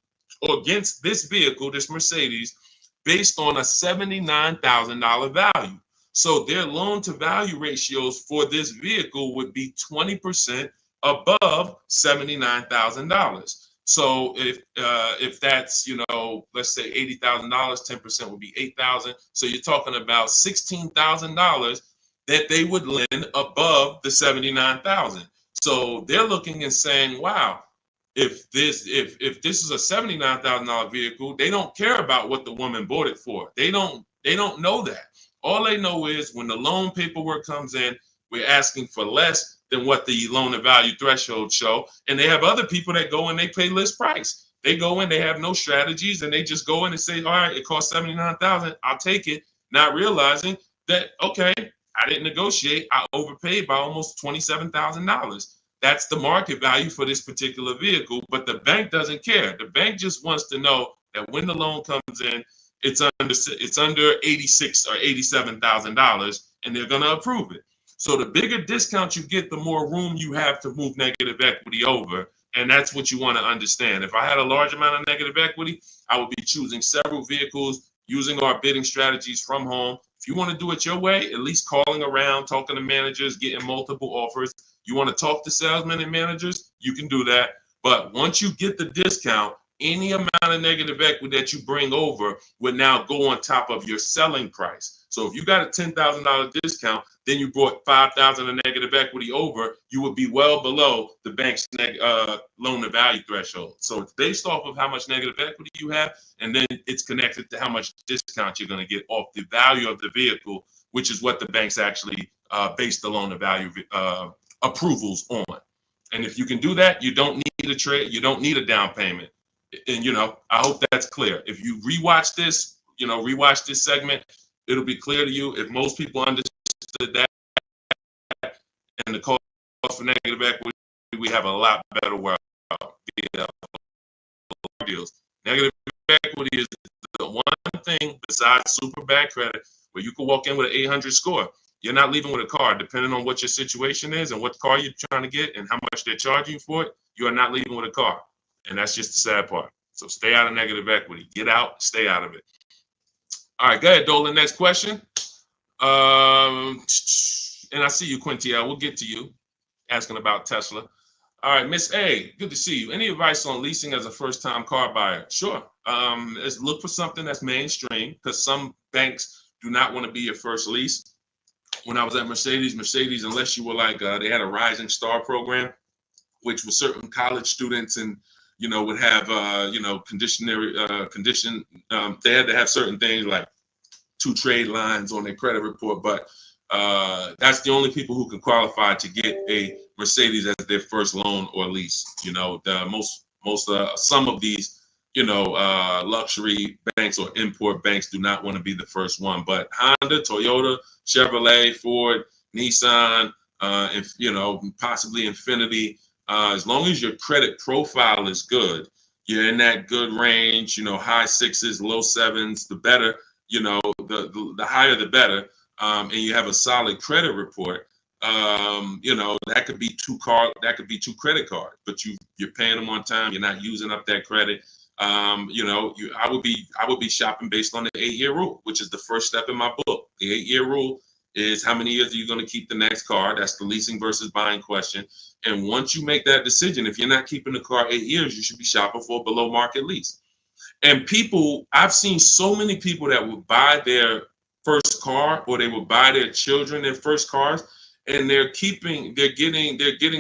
Speaker 1: against this vehicle, this Mercedes, based on a $79,000 value. So their loan to value ratios for this vehicle would be 20% above $79,000. So if that's, let's say $80,000, 10% would be $8,000. So you're talking about $16,000 that they would lend above the $79,000. So they're looking and saying, wow, if this is a $79,000 vehicle, they don't care about what the woman bought it for. They don't know that. All they know is when the loan paperwork comes in, we're asking for less than what the loan to value threshold show. And they have other people that go and they pay list price. They go in, they have no strategies, and they just go in and say, all right, it costs $79,000, I'll take it, not realizing that, okay, I didn't negotiate, I overpaid by almost $27,000. That's the market value for this particular vehicle, but the bank doesn't care. The bank just wants to know that when the loan comes in, it's under 86 or $87,000, and they're going to approve it. So the bigger discount you get, the more room you have to move negative equity over, and that's what you want to understand. If I had a large amount of negative equity, I would be choosing several vehicles, using our bidding strategies from home. If you want to do it your way, at least calling around, talking to managers, getting multiple offers. You want to talk to salesmen and managers, you can do that. But once you get the discount, any amount of negative equity that you bring over would now go on top of your selling price. So if you got a $10,000 discount, then you brought $5,000 of negative equity over, you would be well below the bank's loan to value threshold. So it's based off of how much negative equity you have, and then it's connected to how much discount you're going to get off the value of the vehicle, which is what the banks actually base the loan to value approvals on. And if you can do that, you don't need a trade, you don't need a down payment. And I hope that's clear. If you rewatch this, rewatch this segment, it'll be clear to you. If most people understood that and the cost for negative equity, we have a lot better world. Deals. Negative equity is the one thing besides super bad credit where you can walk in with an 800 score. You're not leaving with a car, depending on what your situation is and what car you're trying to get and how much they're charging you for it. You are not leaving with a car. And that's just the sad part. So stay out of negative equity. Get out, stay out of it. All right, go ahead, Dolan. Next question. And I see you, Quintia. We'll get to you asking about Tesla. All right, Miss A, good to see you. Any advice on leasing as a first-time car buyer? Sure. Let's look for something that's mainstream because some banks do not want to be your first lease. When I was at Mercedes, unless you were like, they had a Rising Star program, which was certain college students and, would have, condition. They had to have certain things like 2 trade lines on their credit report, but that's the only people who can qualify to get a Mercedes as their first loan or lease. Some of these, luxury banks or import banks do not want to be the first one, but Honda, Toyota, Chevrolet, Ford, Nissan, and possibly Infiniti, as long as your credit profile is good, you're in that good range, high 6s, low 7s, the better, the higher the better, and you have a solid credit report, that could be 2 credit cards, but you're paying them on time, you're not using up that credit. I would be shopping based on the 8-year rule, which is the first step in my book. The 8-year rule is how many years are you going to keep the next car? That's the leasing versus buying question. And once you make that decision, if you're not keeping the car 8 years, you should be shopping for a below market lease. And I've seen so many people that would buy their first car or they would buy their children their first cars, and they're getting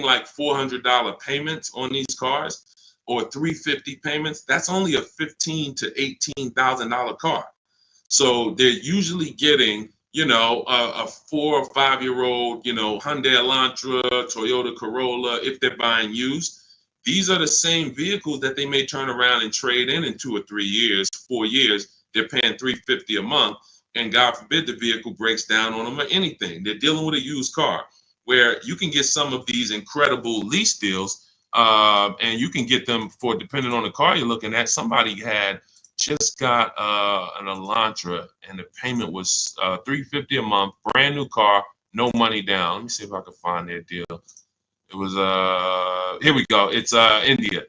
Speaker 1: like $400 payments on these cars or $350 payments. That's only a $15,000 to $18,000 car. So they're usually getting, a 4 or 5 year old, Hyundai Elantra, Toyota Corolla, if they're buying used. These are the same vehicles that they may turn around and trade in 2 or 3 years, 4 years. They're paying $350 a month, and God forbid the vehicle breaks down on them or anything. They're dealing with a used car, where you can get some of these incredible lease deals, and you can get them for, depending on the car you're looking at. Somebody had just got an Elantra, and the payment was $350 a month, brand new car, no money down. Let me see if I can find their deal. It was here we go. It's India.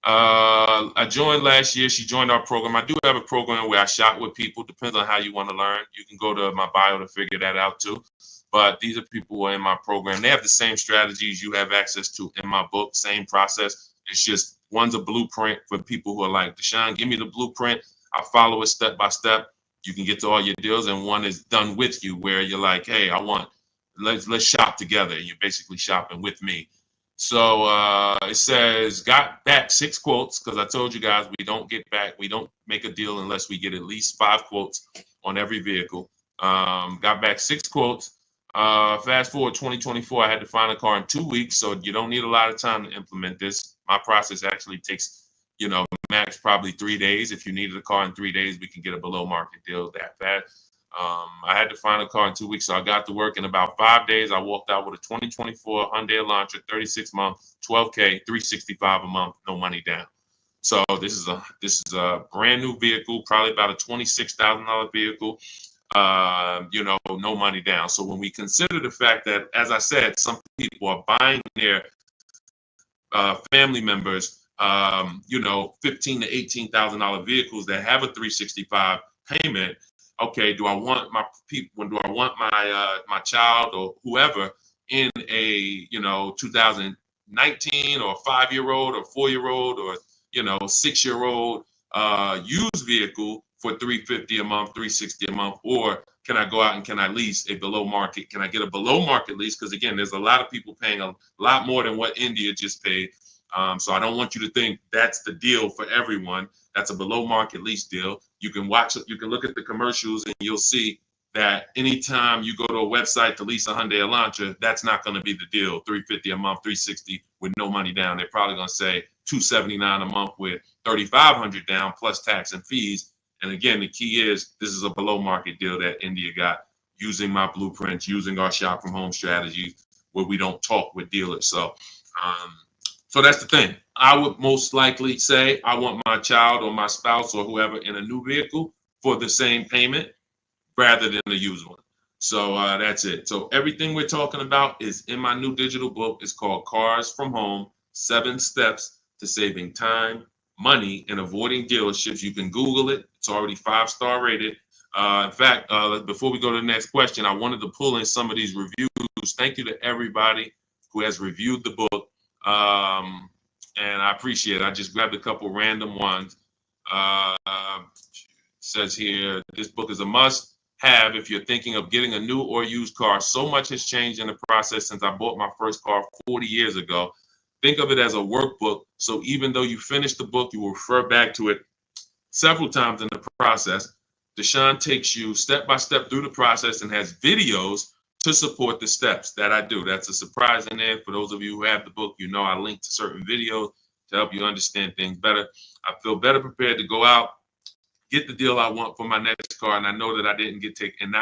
Speaker 1: I joined last year. She joined our program. I do have a program where I shop with people. Depends on how you want to learn. You can go to my bio to figure that out too. But these are people who are in my program. They have the same strategies you have access to in my book, same process. It's just one's a blueprint for people who are like, Deshone, give me the blueprint. I'll follow it step by step. You can get to all your deals. And one is done with you, where you're like, hey, let's shop together. You're basically shopping with me. So it says, got back 6 quotes, because I told you guys we don't make a deal unless we get at least 5 quotes on every vehicle. Got back 6 quotes. Fast forward 2024, I had to find a car in 2 weeks, so you don't need a lot of time to implement this. My process actually takes, max probably 3 days. If you needed a car in 3 days, we can get a below market deal that fast. I had to find a car in 2 weeks, so I got to work in about 5 days. I walked out with a 2024 Hyundai Elantra, 36 month, 12K, 365 a month, no money down. So this is a brand new vehicle, probably about a $26,000 vehicle. You know, no money down. So when we consider the fact that, as I said, some people are buying their family members, you know, $15,000 to $18,000 vehicles that have a 365 payment. Okay, do I want my people? Do I want my my child or whoever in a, you know, 2019 or 5-year-old or 4-year-old or, you know, 6-year-old used vehicle for $350 a month, $360 a month, or can I go out and can I lease a below market? Can I get a below market lease? Because again, there's a lot of people paying a lot more than what India just paid. So I don't want you to think that's the deal for everyone. That's a below market lease deal. You can look at the commercials and you'll see that anytime you go to a website to lease a Hyundai Elantra, that's not going to be the deal. $350 a month, $360 with no money down. They're probably going to say $279 a month with $3,500 down plus tax and fees. And again, the key is this is a below market deal that India got using my blueprints, using our shop from home strategies where we don't talk with dealers. So that's the thing. I would most likely say I want my child or my spouse or whoever in a new vehicle for the same payment rather than a used one. So that's it. So everything we're talking about is in my new digital book. It's called Cars from Home, 7 Steps to Saving Time, Money, and Avoiding Dealerships. You can Google it. It's already 5-star rated. In fact, before we go to the next question, I wanted to pull in some of these reviews. Thank you to everybody who has reviewed the book. And I appreciate it. I just grabbed a couple random ones. Says here, this book is a must have if you're thinking of getting a new or used car. So much has changed in the process since I bought my first car 40 years ago. Think of it as a workbook. So even though you finish the book, you will refer back to it several times in the process. Deshone takes you step by step through the process and has videos to support the steps that I do. That's a surprise in there. For those of you who have the book, you know I link to certain videos to help you understand things better. I feel better prepared to go out, get the deal I want for my next car, and I know that I didn't get taken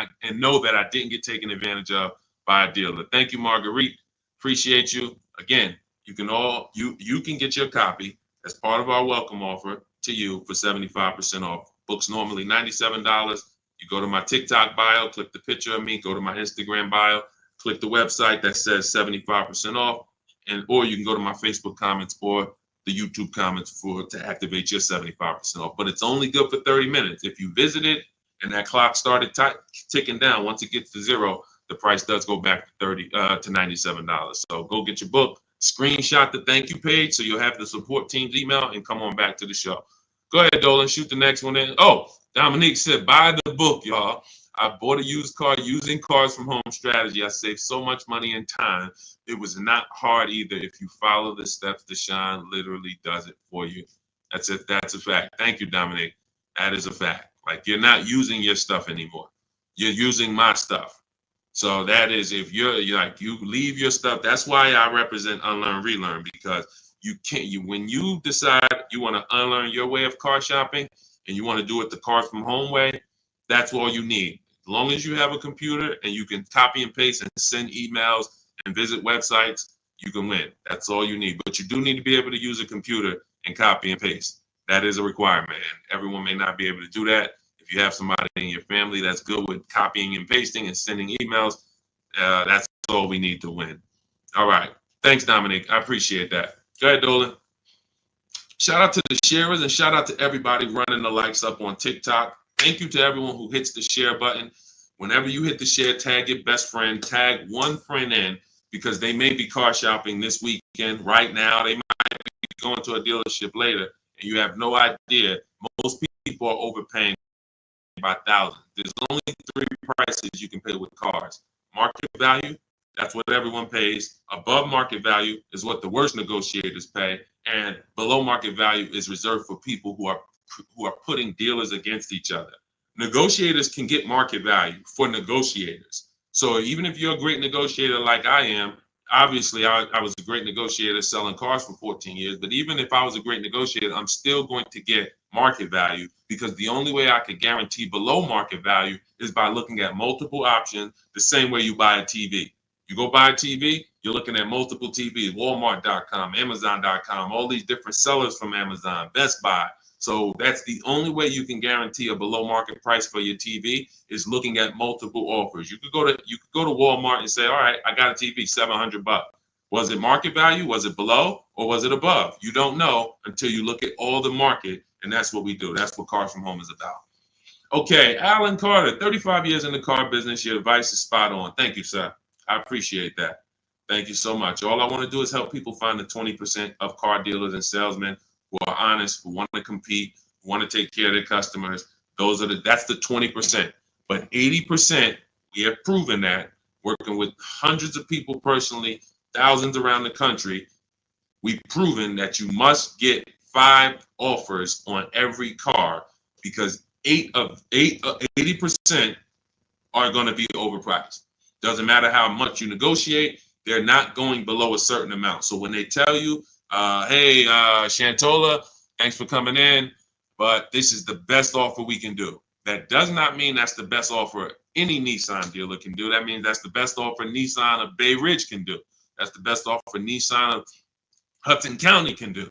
Speaker 1: advantage of by a dealer. Thank you, Marguerite. Appreciate you. Again, you can get your copy as part of our welcome offer to you for 75% off. Books normally $97. You go to my TikTok bio, click the picture of me, go to my Instagram bio, click the website that says 75% off, or you can go to my Facebook comments or the YouTube comments to activate your 75% off. But it's only good for 30 minutes. If you visited and that clock started ticking down, once it gets to 0, the price does go back to $97. So go get your book, screenshot the thank you page so you'll have the support team's email and come on back to the show. Go ahead, Dolan, shoot the next one in. Oh, Dominique said, buy the book, y'all. I bought a used car using Cars from Home strategy. I saved so much money and time. It was not hard either. If you follow the steps, Deshone literally does it for you. That's it. That's a fact. Thank you, Dominique. That is a fact. Like, you're not using your stuff anymore. You're using my stuff. So that is, if you leave your stuff. That's why I represent Unlearn, Relearn, because when you decide you want to unlearn your way of car shopping and you want to do it the Cars from Home way, that's all you need. As long as you have a computer and you can copy and paste and send emails and visit websites, you can win. That's all you need. But you do need to be able to use a computer and copy and paste. That is a requirement. And everyone may not be able to do that. If you have somebody in your family that's good with copying and pasting and sending emails, that's all we need to win. All right. Thanks, Dominic. I appreciate that. Go ahead, Dolan. Shout out to the sharers and shout out to everybody running the likes up on TikTok. Thank you to everyone who hits the share button. Whenever you hit the share, tag your best friend, tag one friend in, because they may be car shopping this weekend. Right now, they might be going to a dealership later, and you have no idea. Most people are overpaying by thousands. There's only 3 prices you can pay with cars. Market value, that's what everyone pays. Above market value is what the worst negotiators pay. And below market value is reserved for people who are putting dealers against each other. Negotiators can get market value for negotiators. So even if you're a great negotiator like I am, obviously I was a great negotiator selling cars for 14 years, but even if I was a great negotiator, I'm still going to get market value, because the only way I could guarantee below market value is by looking at multiple options, the same way you buy a TV. You go buy a TV, you're looking at multiple TVs, Walmart.com, Amazon.com, all these different sellers from Amazon, Best Buy. So that's the only way you can guarantee a below market price for your TV, is looking at multiple offers. You could go to Walmart and say, all right, I got a TV, $700. Was it market value? Was it below? Or was it above? You don't know until you look at all the market, and that's what we do. That's what Cars from Home is about. Okay, Alan Carter, 35 years in the car business. Your advice is spot on. Thank you, sir. I appreciate that. Thank you so much. All I want to do is help people find the 20% of car dealers and salesmen who are honest, who want to compete, who want to take care of their customers. That's the 20%. But 80%, we have proven that, working with hundreds of people personally, thousands around the country, we've proven that you must get 5 offers on every car, because 80% are going to be overpriced. Doesn't matter how much you negotiate, they're not going below a certain amount. So when they tell you, hey, Shantola, thanks for coming in, but this is the best offer we can do, that does not mean that's the best offer any Nissan dealer can do. That means that's the best offer Nissan of Bay Ridge can do. That's the best offer Nissan of Hudson County can do.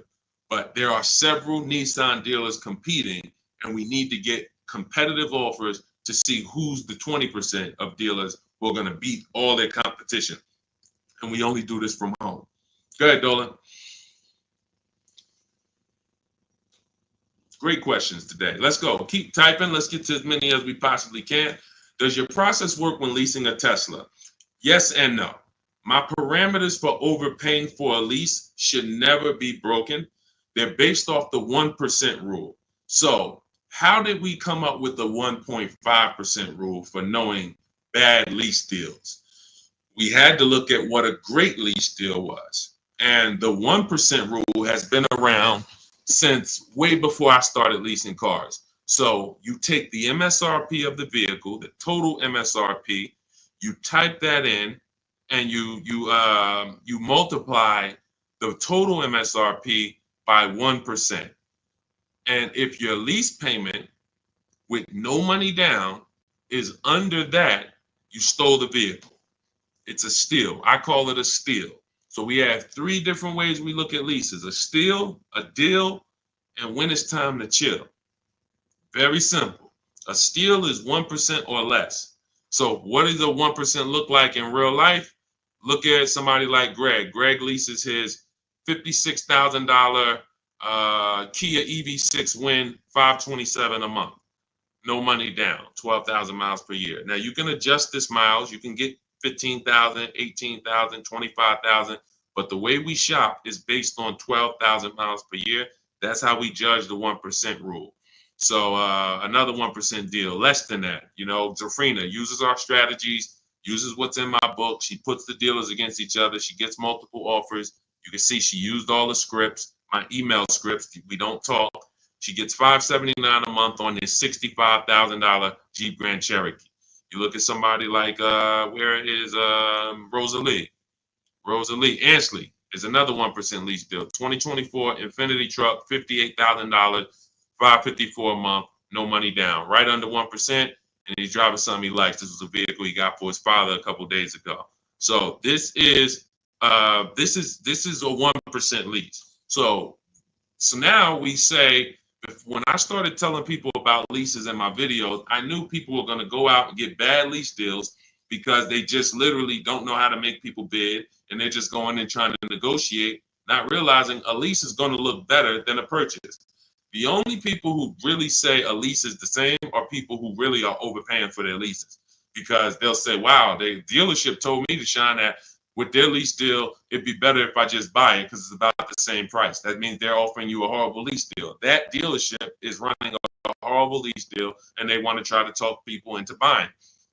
Speaker 1: But there are several Nissan dealers competing, and we need to get competitive offers to see who's the 20% of dealers who are going to beat all their competition. And we only do this from home. Go ahead, Dolan. Great questions today. Let's go. Keep typing. Let's get to as many as we possibly can. Does your process work when leasing a Tesla? Yes and no. My parameters for overpaying for a lease should never be broken. They're based off the 1% rule. So how did we come up with the 1.5% rule for knowing bad lease deals? We had to look at what a great lease deal was. And the 1% rule has been around since way before I started leasing cars. So you take the MSRP of the vehicle, the total MSRP, you type that in, and you multiply the total MSRP by 1%. And if your lease payment with no money down is under that, you stole the vehicle. It's a steal. I call it a steal. So we have 3 different ways we look at leases: a steal, a deal, and when it's time to chill. Very simple. A steal is 1% or less. So what does a 1% look like in real life? Look at somebody like Greg. Greg leases his $56,000 Kia EV6 Win, $527 a month. No money down, 12,000 miles per year. Now you can adjust this miles. You can get 15,000, 18,000, 25,000. But the way we shop is based on 12,000 miles per year. That's how we judge the 1% rule. So another 1% deal, less than that. You know, Zafrina uses our strategies, uses what's in my book. She puts the dealers against each other. She gets multiple offers. You can see she used all the scripts, my email scripts. We don't talk. She gets $579 a month on this $65,000 Jeep Grand Cherokee. You look at somebody like, where is Rosalie? Rosalie Ansley is another 1% lease deal. 2024 Infinity truck, $58,000, $554 a month, no money down, right under 1%. And he's driving something he likes. This was a vehicle he got for his father a couple days ago. So this is a 1% lease. So now we say, when I started telling people about leases in my videos, I knew people were going to go out and get bad lease deals because they just literally don't know how to make people bid, and they're just going in trying to negotiate, not realizing a lease is going to look better than a purchase. The only people who really say a lease is the same are people who really are overpaying for their leases, because they'll say, wow, the dealership told me to shine that with their lease deal, it'd be better if I just buy it because it's about the same price. That means they're offering you a horrible lease deal. That dealership is running a horrible lease deal, and they want to try to talk people into buying.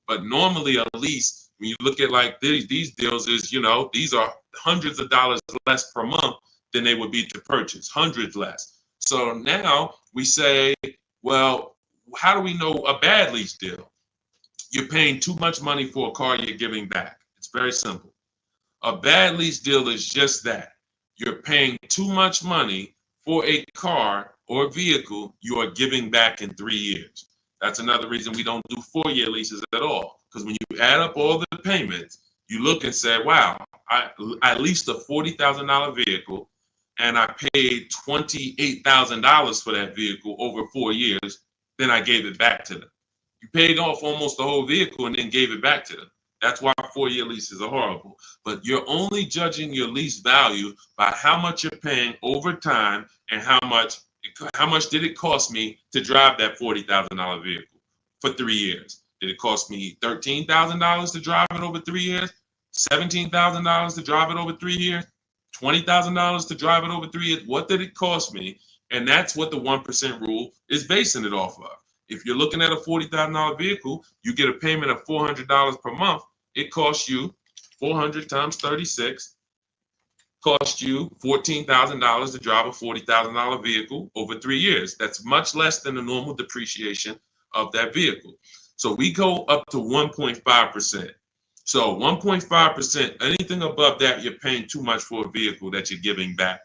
Speaker 1: But normally a lease, when you look at like these deals, is, you know, these are hundreds of dollars less per month than they would be to purchase, hundreds less. So now we say, well, how do we know a bad lease deal? You're paying too much money for a car you're giving back. It's very simple. A bad lease deal is just that. You're paying too much money for a car or vehicle you are giving back in 3 years. That's another reason we don't do 4-year leases at all. Because when you add up all the payments, you look and say, wow, I leased a $40,000 vehicle and I paid $28,000 for that vehicle over 4 years. Then I gave it back to them. You paid off almost the whole vehicle and then gave it back to them. That's why 4-year leases are horrible. But you're only judging your lease value by how much you're paying over time and how much did it cost me to drive that $40,000 vehicle for 3 years. Did it cost me $13,000 to drive it over 3 years? $17,000 to drive it over 3 years? $20,000 to drive it over 3 years? What did it cost me? And that's what the 1% rule is basing it off of. If you're looking at a $40,000 vehicle, you get a payment of $400 per month. It costs you 400 times 36, cost you $14,000 to drive a $40,000 vehicle over 3 years. That's much less than the normal depreciation of that vehicle. So we go up to 1.5%. So 1.5%, anything above that, you're paying too much for a vehicle that you're giving back.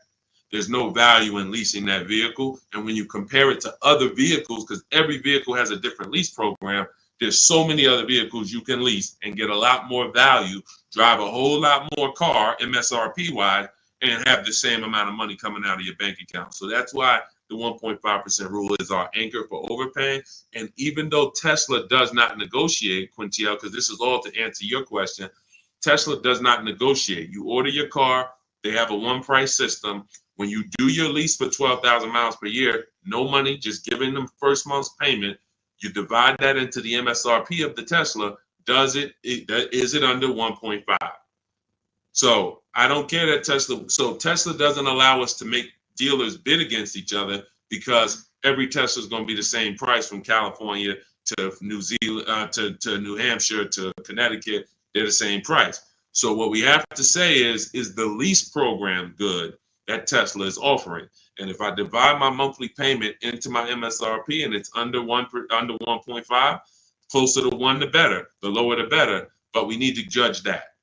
Speaker 1: There's no value in leasing that vehicle. And when you compare it to other vehicles, because every vehicle has a different lease program, there's so many other vehicles you can lease and get a lot more value, drive a whole lot more car MSRP wise, and have the same amount of money coming out of your bank account. So that's why the 1.5% rule is our anchor for overpaying. And even though Tesla does not negotiate, Quintiel, because this is all to answer your question, Tesla does not negotiate. You order your car, they have a one price system. When you do your lease for 12,000 miles per year, no money, just giving them first month's payment. You divide that into the MSRP of the Tesla. Is it under 1.5? So I don't care that Tesla. So Tesla doesn't allow us to make dealers bid against each other because every Tesla is going to be the same price from California to New Zealand to New Hampshire to Connecticut. They're the same price. So what we have to say is the lease program good that Tesla is offering? And if I divide my monthly payment into my MSRP and it's under 1.5, closer to 1 the better, the lower the better. But we need to judge that.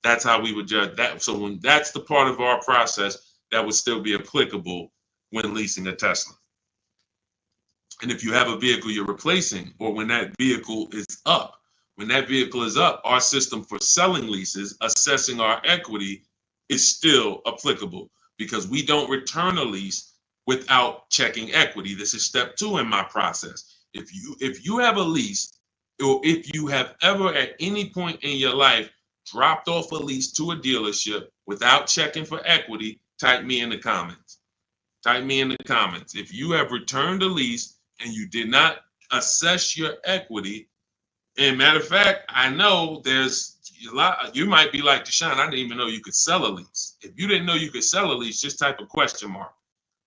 Speaker 1: That's how we would judge that. So when that's the part of our process that would still be applicable when leasing a Tesla. And if you have a vehicle you're replacing, or when that vehicle is up, our system for selling leases, assessing our equity is still applicable because we don't return a lease without checking equity. This is step 2 in my process. If you have a lease, or if you have ever at any point in your life dropped off a lease to a dealership without checking for equity, type me in the comments. Type me in the comments. If you have returned a lease and you did not assess your equity, and matter of fact, I know there's a lot, you might be like, Deshone, I didn't even know you could sell a lease. If you didn't know you could sell a lease, just type a question mark.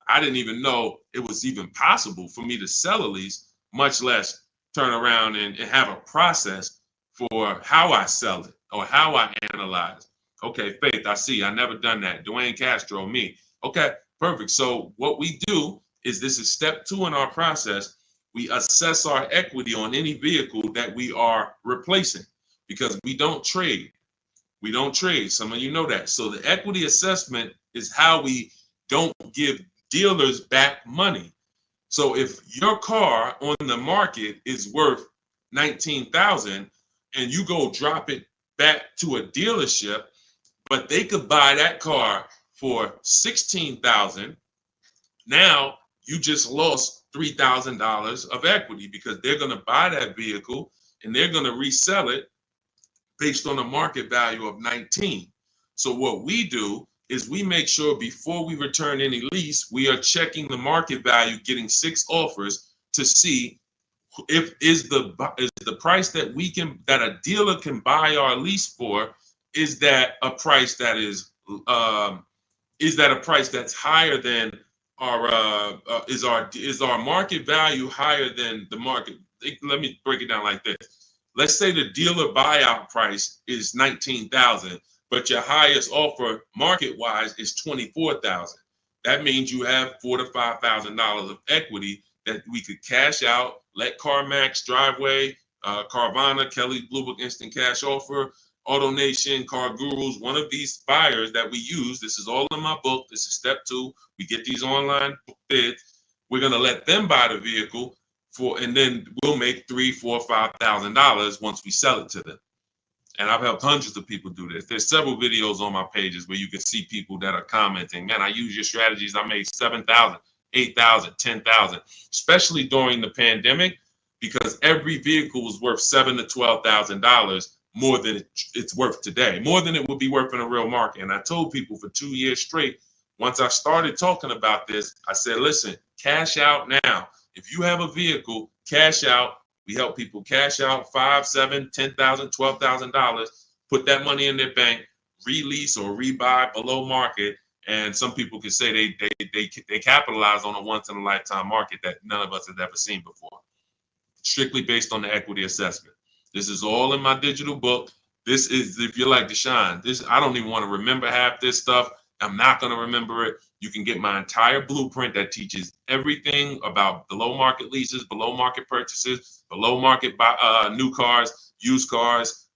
Speaker 1: I didn't even know it was even possible for me to sell a lease, much less turn around and have a process for how I sell it or how I analyze. Okay, Faith, I see. I never done that. Dwayne Castro, me. Okay, perfect. So what we do is, this is step 2 in our process. We assess our equity on any vehicle that we are replacing because we don't trade. We don't trade. Some of you know that. So the equity assessment is how we don't give dealers back money. So if your car on the market is worth $19,000 and you go drop it back to a dealership, but they could buy that car for $16,000, now you just lost $3,000 of equity because they're going to buy that vehicle and they're going to resell it based on a market value of 19. So what we do is we make sure before we return any lease, we are checking the market value, getting 6 offers to see if is the price that a dealer can buy our lease for, is that a price that is that a price that's higher than our is our market value higher than the market? Let me break it down like this. Let's say the dealer buyout price is $19,000, but your highest offer market-wise is $24,000. That means you have $4,000 to $5,000 of equity that we could cash out, let CarMax, Driveway, Carvana, Kelly Blue Book Instant Cash Offer, Auto Nation, Car Gurus, one of these buyers that we use, this is all in my book. This is step 2. We get these online bids. We're going to let them buy the vehicle and then we'll make $3,000, $4,000, $5,000 once we sell it to them. And I've helped hundreds of people do this. There's several videos on my pages where you can see people that are commenting, man, I use your strategies. I made 7,000, 8,000, 10,000, especially during the pandemic, because every vehicle was worth $7,000 to $12,000 more than it's worth today, more than it would be worth in a real market. And I told people for 2 years straight, once I started talking about this, I said, listen, cash out now. If you have a vehicle, cash out. We help people cash out $5,000, $7,000, $10,000, $12,000, put that money in their bank, release or rebuy below market. And some people can say they capitalize on a once in a lifetime market that none of us have ever seen before. Strictly based on the equity assessment. This is all in my digital book. This is, if you're like Deshone, I don't even want to remember half this stuff. I'm not going to remember it. You can get my entire blueprint that teaches everything about below market leases, below market purchases, below market new cars, used cars,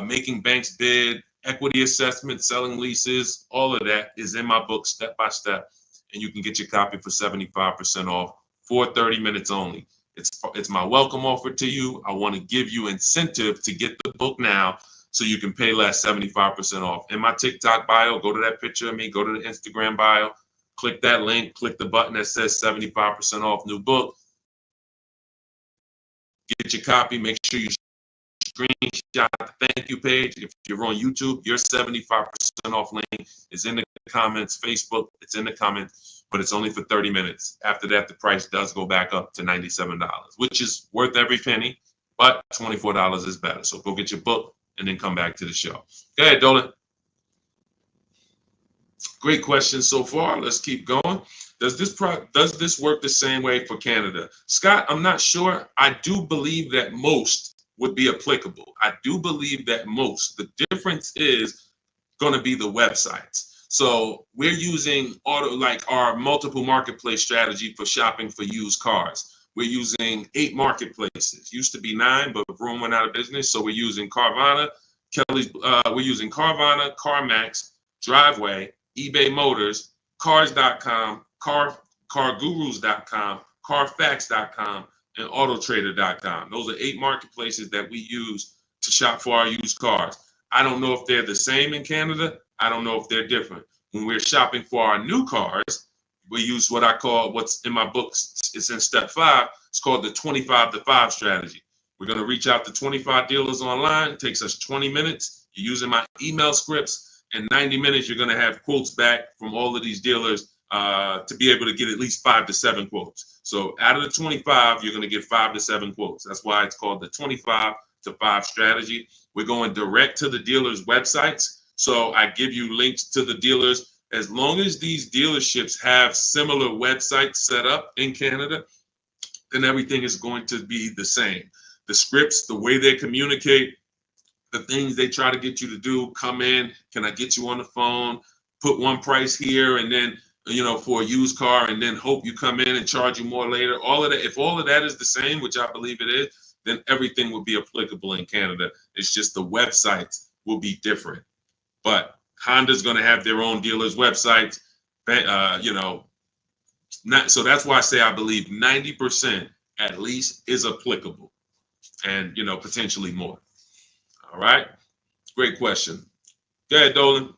Speaker 1: making banks bid, equity assessment, selling leases. All of that is in my book step by step. And you can get your copy for 75% off for 30 minutes only. It's my welcome offer to you. I want to give you incentive to get the book now so you can pay less, 75% off. In my TikTok bio, go to that picture of me, go to the Instagram bio, click that link, click the button that says 75% off new book. Get your copy. Make sure you screenshot the thank you page. If you're on YouTube, your 75% off link is in the comments. Facebook, it's in the comments, but it's only for 30 minutes. After that, the price does go back up to $97, which is worth every penny, but $24 is better. So go get your book and then come back to the show. Go ahead, Dolan. Great question so far. Let's keep going. Does this work the same way for Canada? Scott, I'm not sure. I do believe that most would be applicable. I do believe that most. The difference is going to be the websites. So we're using our multiple marketplace strategy for shopping for used cars. We're using 8 marketplaces. Used to be 9, but Vroom went out of business. So we're using Carvana, we're using Carvana, CarMax, Driveway, eBay Motors, Cars.com, CarGurus.com, Carfax.com, and Autotrader.com. Those are 8 marketplaces that we use to shop for our used cars. I don't know if they're the same in Canada. I don't know if they're different. When we're shopping for our new cars, we use what I call, what's in my books, it's in step 5, it's called the 25 to 5 strategy. We're going to reach out to 25 dealers online. It takes us 20 minutes. You're using my email scripts. In 90 minutes, you're going to have quotes back from all of these dealers to be able to get at least 5 to 7 quotes. So out of the 25, you're going to get 5 to 7 quotes. That's why it's called the 25 to 5 strategy. We're going direct to the dealers' websites. So I give you links to the dealers. As long as these dealerships have similar websites set up in Canada, then everything is going to be the same. The scripts, the way they communicate, the things they try to get you to do, come in, can I get you on the phone, put one price here, and then, for a used car, and then hope you come in and charge you more later. All of that, if all of that is the same, which I believe it is, then everything will be applicable in Canada. It's just the websites will be different. But Honda's going to have their own dealers' websites, so that's why I say I believe 90% at least is applicable, and potentially more. All right, great question. Go ahead, Dolan.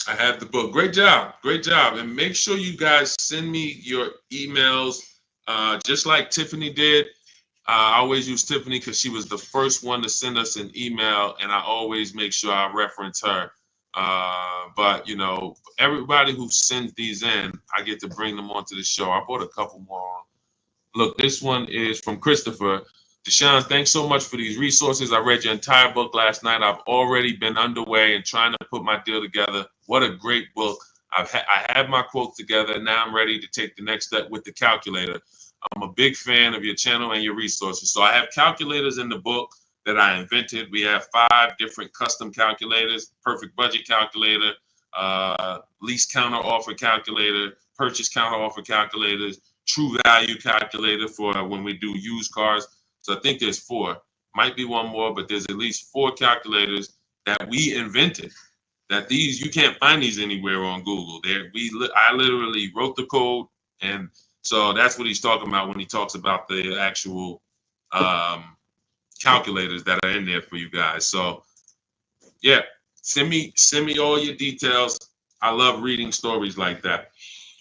Speaker 1: I have the book. Great job, and make sure you guys send me your emails, just like Tiffany did. I always use Tiffany because she was the first one to send us an email, and I always make sure I reference her. But everybody who sends these in, I get to bring them onto the show. I brought a couple more. Look, this one is from Christopher. Deshone, thanks so much for these resources. I read your entire book last night. I've already been underway and trying to put my deal together. What a great book. I have my quotes together. Now I'm ready to take the next step with the calculator. I'm a big fan of your channel and your resources. So I have calculators in the book that I invented. We have 5 different custom calculators: perfect budget calculator, lease counter offer calculator, purchase counter offer calculators, true value calculator for when we do used cars. So I think there's 4, might be one more, but there's at least 4 calculators that we invented. That these, you can't find these anywhere on Google. I literally wrote the code, and so that's what he's talking about when he talks about the actual calculators that are in there for you guys. So yeah, send me all your details. I love reading stories like that.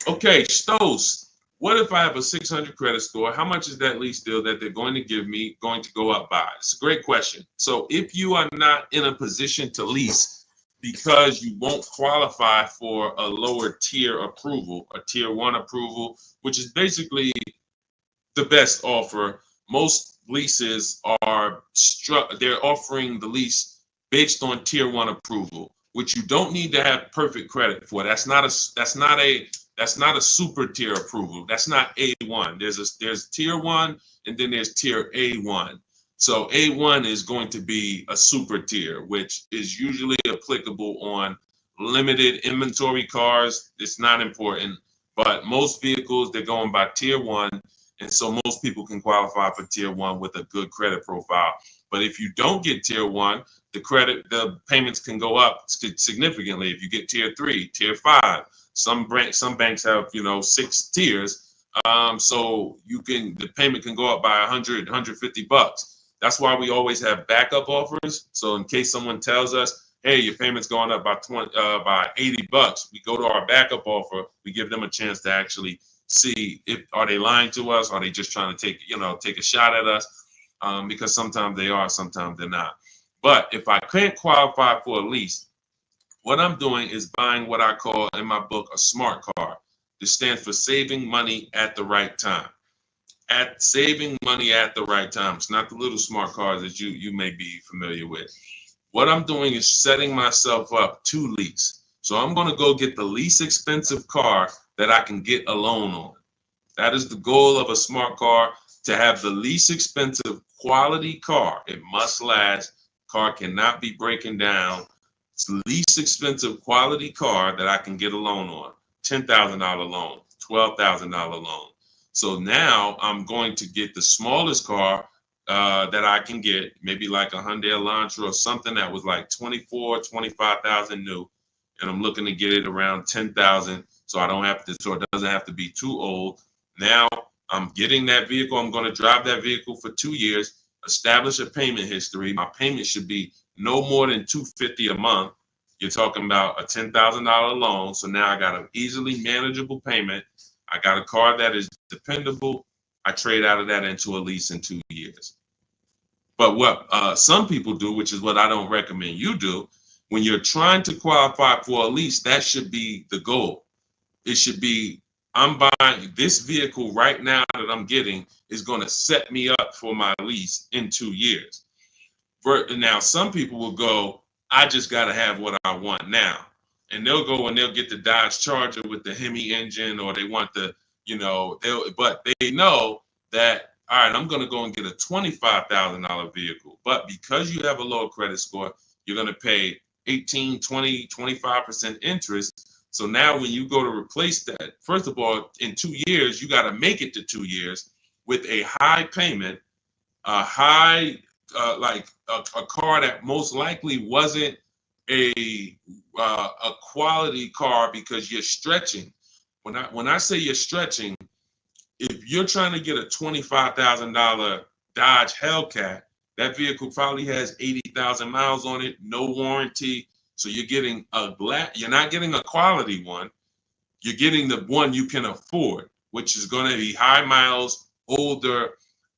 Speaker 1: Okay, Stos, what if I have a 600 credit score? How much is that lease deal that they're going to give me going to go up by? It's a great question. So if you are not in a position to lease because you won't qualify for a lower tier approval, a tier 1 approval, which is basically the best offer. Most leases are they're offering the lease based on tier 1 approval, which you don't need to have perfect credit for. That's not a super tier approval. That's not A1. There's tier 1 and then there's tier A1. So A1 is going to be a super tier, which is usually applicable on limited inventory cars. It's not important, but most vehicles, they're going by tier 1. And so most people can qualify for tier 1 with a good credit profile. But if you don't get tier 1, the payments can go up significantly. If you get tier 3, tier 5, some banks have 6 tiers. So the payment can go up by $100, $150. That's why we always have backup offers. So in case someone tells us, hey, your payment's going up by $80, we go to our backup offer. We give them a chance to actually see are they lying to us? Are they just trying to take a shot at us? Because sometimes they are, sometimes they're not. But if I can't qualify for a lease, what I'm doing is buying what I call in my book a smart card. This stands for saving money at the right time. Saving money at the right time. It's not the little smart cards that you may be familiar with. What I'm doing is setting myself up to lease. So I'm going to go get the least expensive car that I can get a loan on. That is the goal of a smart car, to have the least expensive quality car. It must last. Car cannot be breaking down. It's the least expensive quality car that I can get a loan on. $10,000 loan, $12,000 loan. So now I'm going to get the smallest car that I can get, maybe like a Hyundai Elantra or something that was like 24, 25,000 new. And I'm looking to get it around 10,000. So it doesn't have to be too old. Now I'm getting that vehicle. I'm going to drive that vehicle for 2 years, establish a payment history. My payment should be no more than $250 a month. You're talking about a $10,000 loan. So now I got an easily manageable payment. I got a car that is dependable. I trade out of that into a lease in 2 years. But what some people do, which is what I don't recommend you do, when you're trying to qualify for a lease, that should be the goal. It should be, I'm buying this vehicle right now that I'm getting is going to set me up for my lease in 2 years. Now, some people will go, I just got to have what I want now. And they'll go and they'll get the Dodge Charger with the Hemi engine, or they want but they know that, all right, I'm going to go and get a $25,000 vehicle. But because you have a low credit score, you're going to pay 18, 20, 25% interest. So now when you go to replace that, first of all, in 2 years, you got to make it to 2 years with a high payment, a car that most likely wasn't a quality car, because you're stretching. When I say you're stretching, if you're trying to get a $25,000 Dodge Hellcat, that vehicle probably has 80,000 miles on it, no warranty. So you're getting you're not getting a quality one. You're getting the one you can afford, which is going to be high miles, older,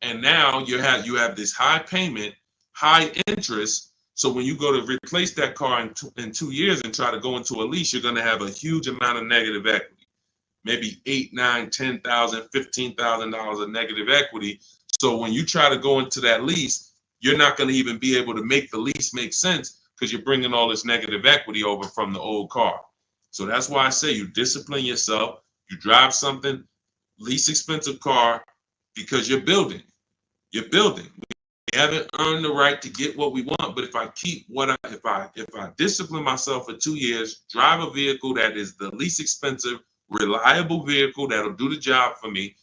Speaker 1: and now you have this high payment, high interest. So when you go to replace that car in 2 years and try to go into a lease, you're going to have a huge amount of negative equity, maybe $8,000, $9,000, $10,000, $15,000 of negative equity. So when you try to go into that lease, you're not going to even be able to make the lease make sense, because you're bringing all this negative equity over from the old car. So that's why I say you discipline yourself. You drive something, least expensive car, because you're building. You're building. We haven't earned the right to get what we want, but if I discipline myself for 2 years, drive a vehicle that is the least expensive, reliable vehicle that'll do the job for me,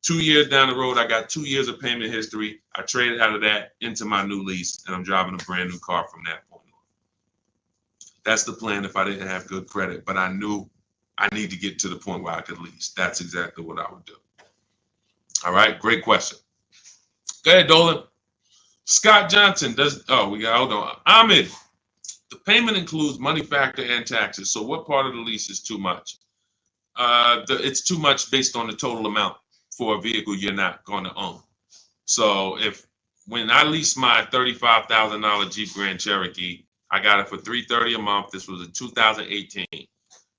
Speaker 1: 2 years down the road, I got 2 years of payment history. I traded out of that into my new lease, and I'm driving a brand new car from that point on. That's the plan if I didn't have good credit, but I knew I need to get to the point where I could lease. That's exactly what I would do. All right, great question. Go ahead, Dolan. Scott Johnson hold on. Ahmed, the payment includes money factor and taxes. So what part of the lease is too much? It's too much based on the total amount for a vehicle you're not going to own. So when I leased my $35,000 Jeep Grand Cherokee, I got it for $330 a month. This was in 2018.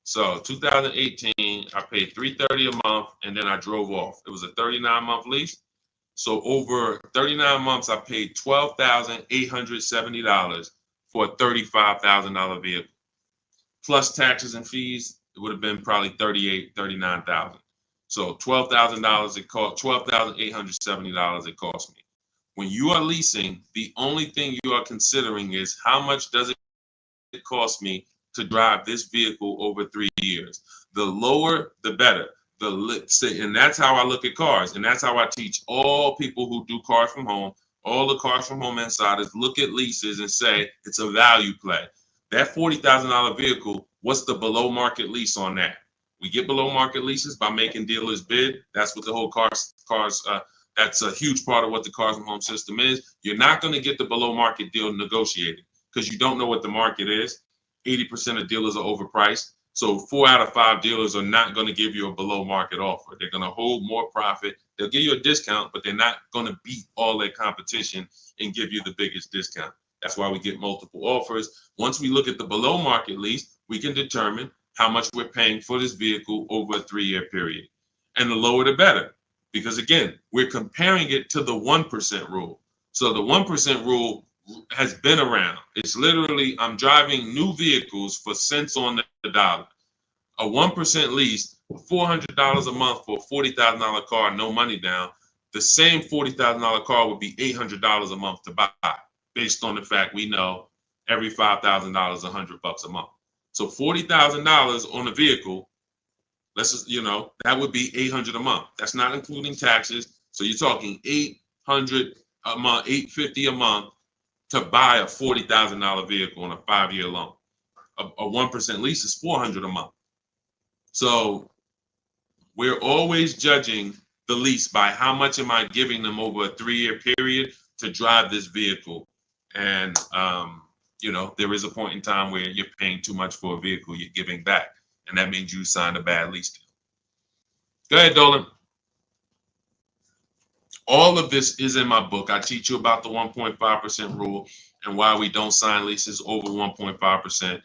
Speaker 1: So 2018, I paid $330 a month, and then I drove off. It was a 39-month lease. So over 39 months, I paid $12,870 for a $35,000 vehicle. Plus taxes and fees, it would have been probably $39,000. So $12,000 it cost, $12,870 it cost me. When you are leasing, the only thing you are considering is how much does it cost me to drive this vehicle over 3 years. The lower, the better. And that's how I look at cars, and that's how I teach all people who do cars from home, all the cars from home insiders, look at leases and say it's a value play. That $40,000 vehicle, what's the below market lease on that? We get below market leases by making dealers bid. That's what the whole cars. That's a huge part of what the cars from home system is. You're not going to get the below market deal negotiated because you don't know what the market is. 80% of dealers are overpriced. So 4 out of 5 dealers are not going to give you a below market offer. They're going to hold more profit. They'll give you a discount, but they're not going to beat all their competition and give you the biggest discount. That's why we get multiple offers. Once we look at the below market lease, we can determine how much we're paying for this vehicle over a 3-year period. And the lower the better. Because again, we're comparing it to the 1% rule. So the 1% rule has been around. It's literally, I'm driving new vehicles for cents on the dollar. A 1% lease, $400 a month for a $40,000 car, no money down. The same $40,000 car would be $800 a month to buy, based on the fact we know every $5,000 is $100 a month. So $40,000 on a vehicle, that would be $800 a month. That's not including taxes. So you're talking $800 a month, $850 a month to buy a $40,000 vehicle on a 5-year loan. A 1% lease is $400 a month. So we're always judging the lease by how much am I giving them over a 3-year period to drive this vehicle. And, there is a point in time where you're paying too much for a vehicle you're giving back. And that means you signed a bad lease deal. Go ahead, Dolan. All of this is in my book. I teach you about the 1.5% rule and why we don't sign leases over 1.5%.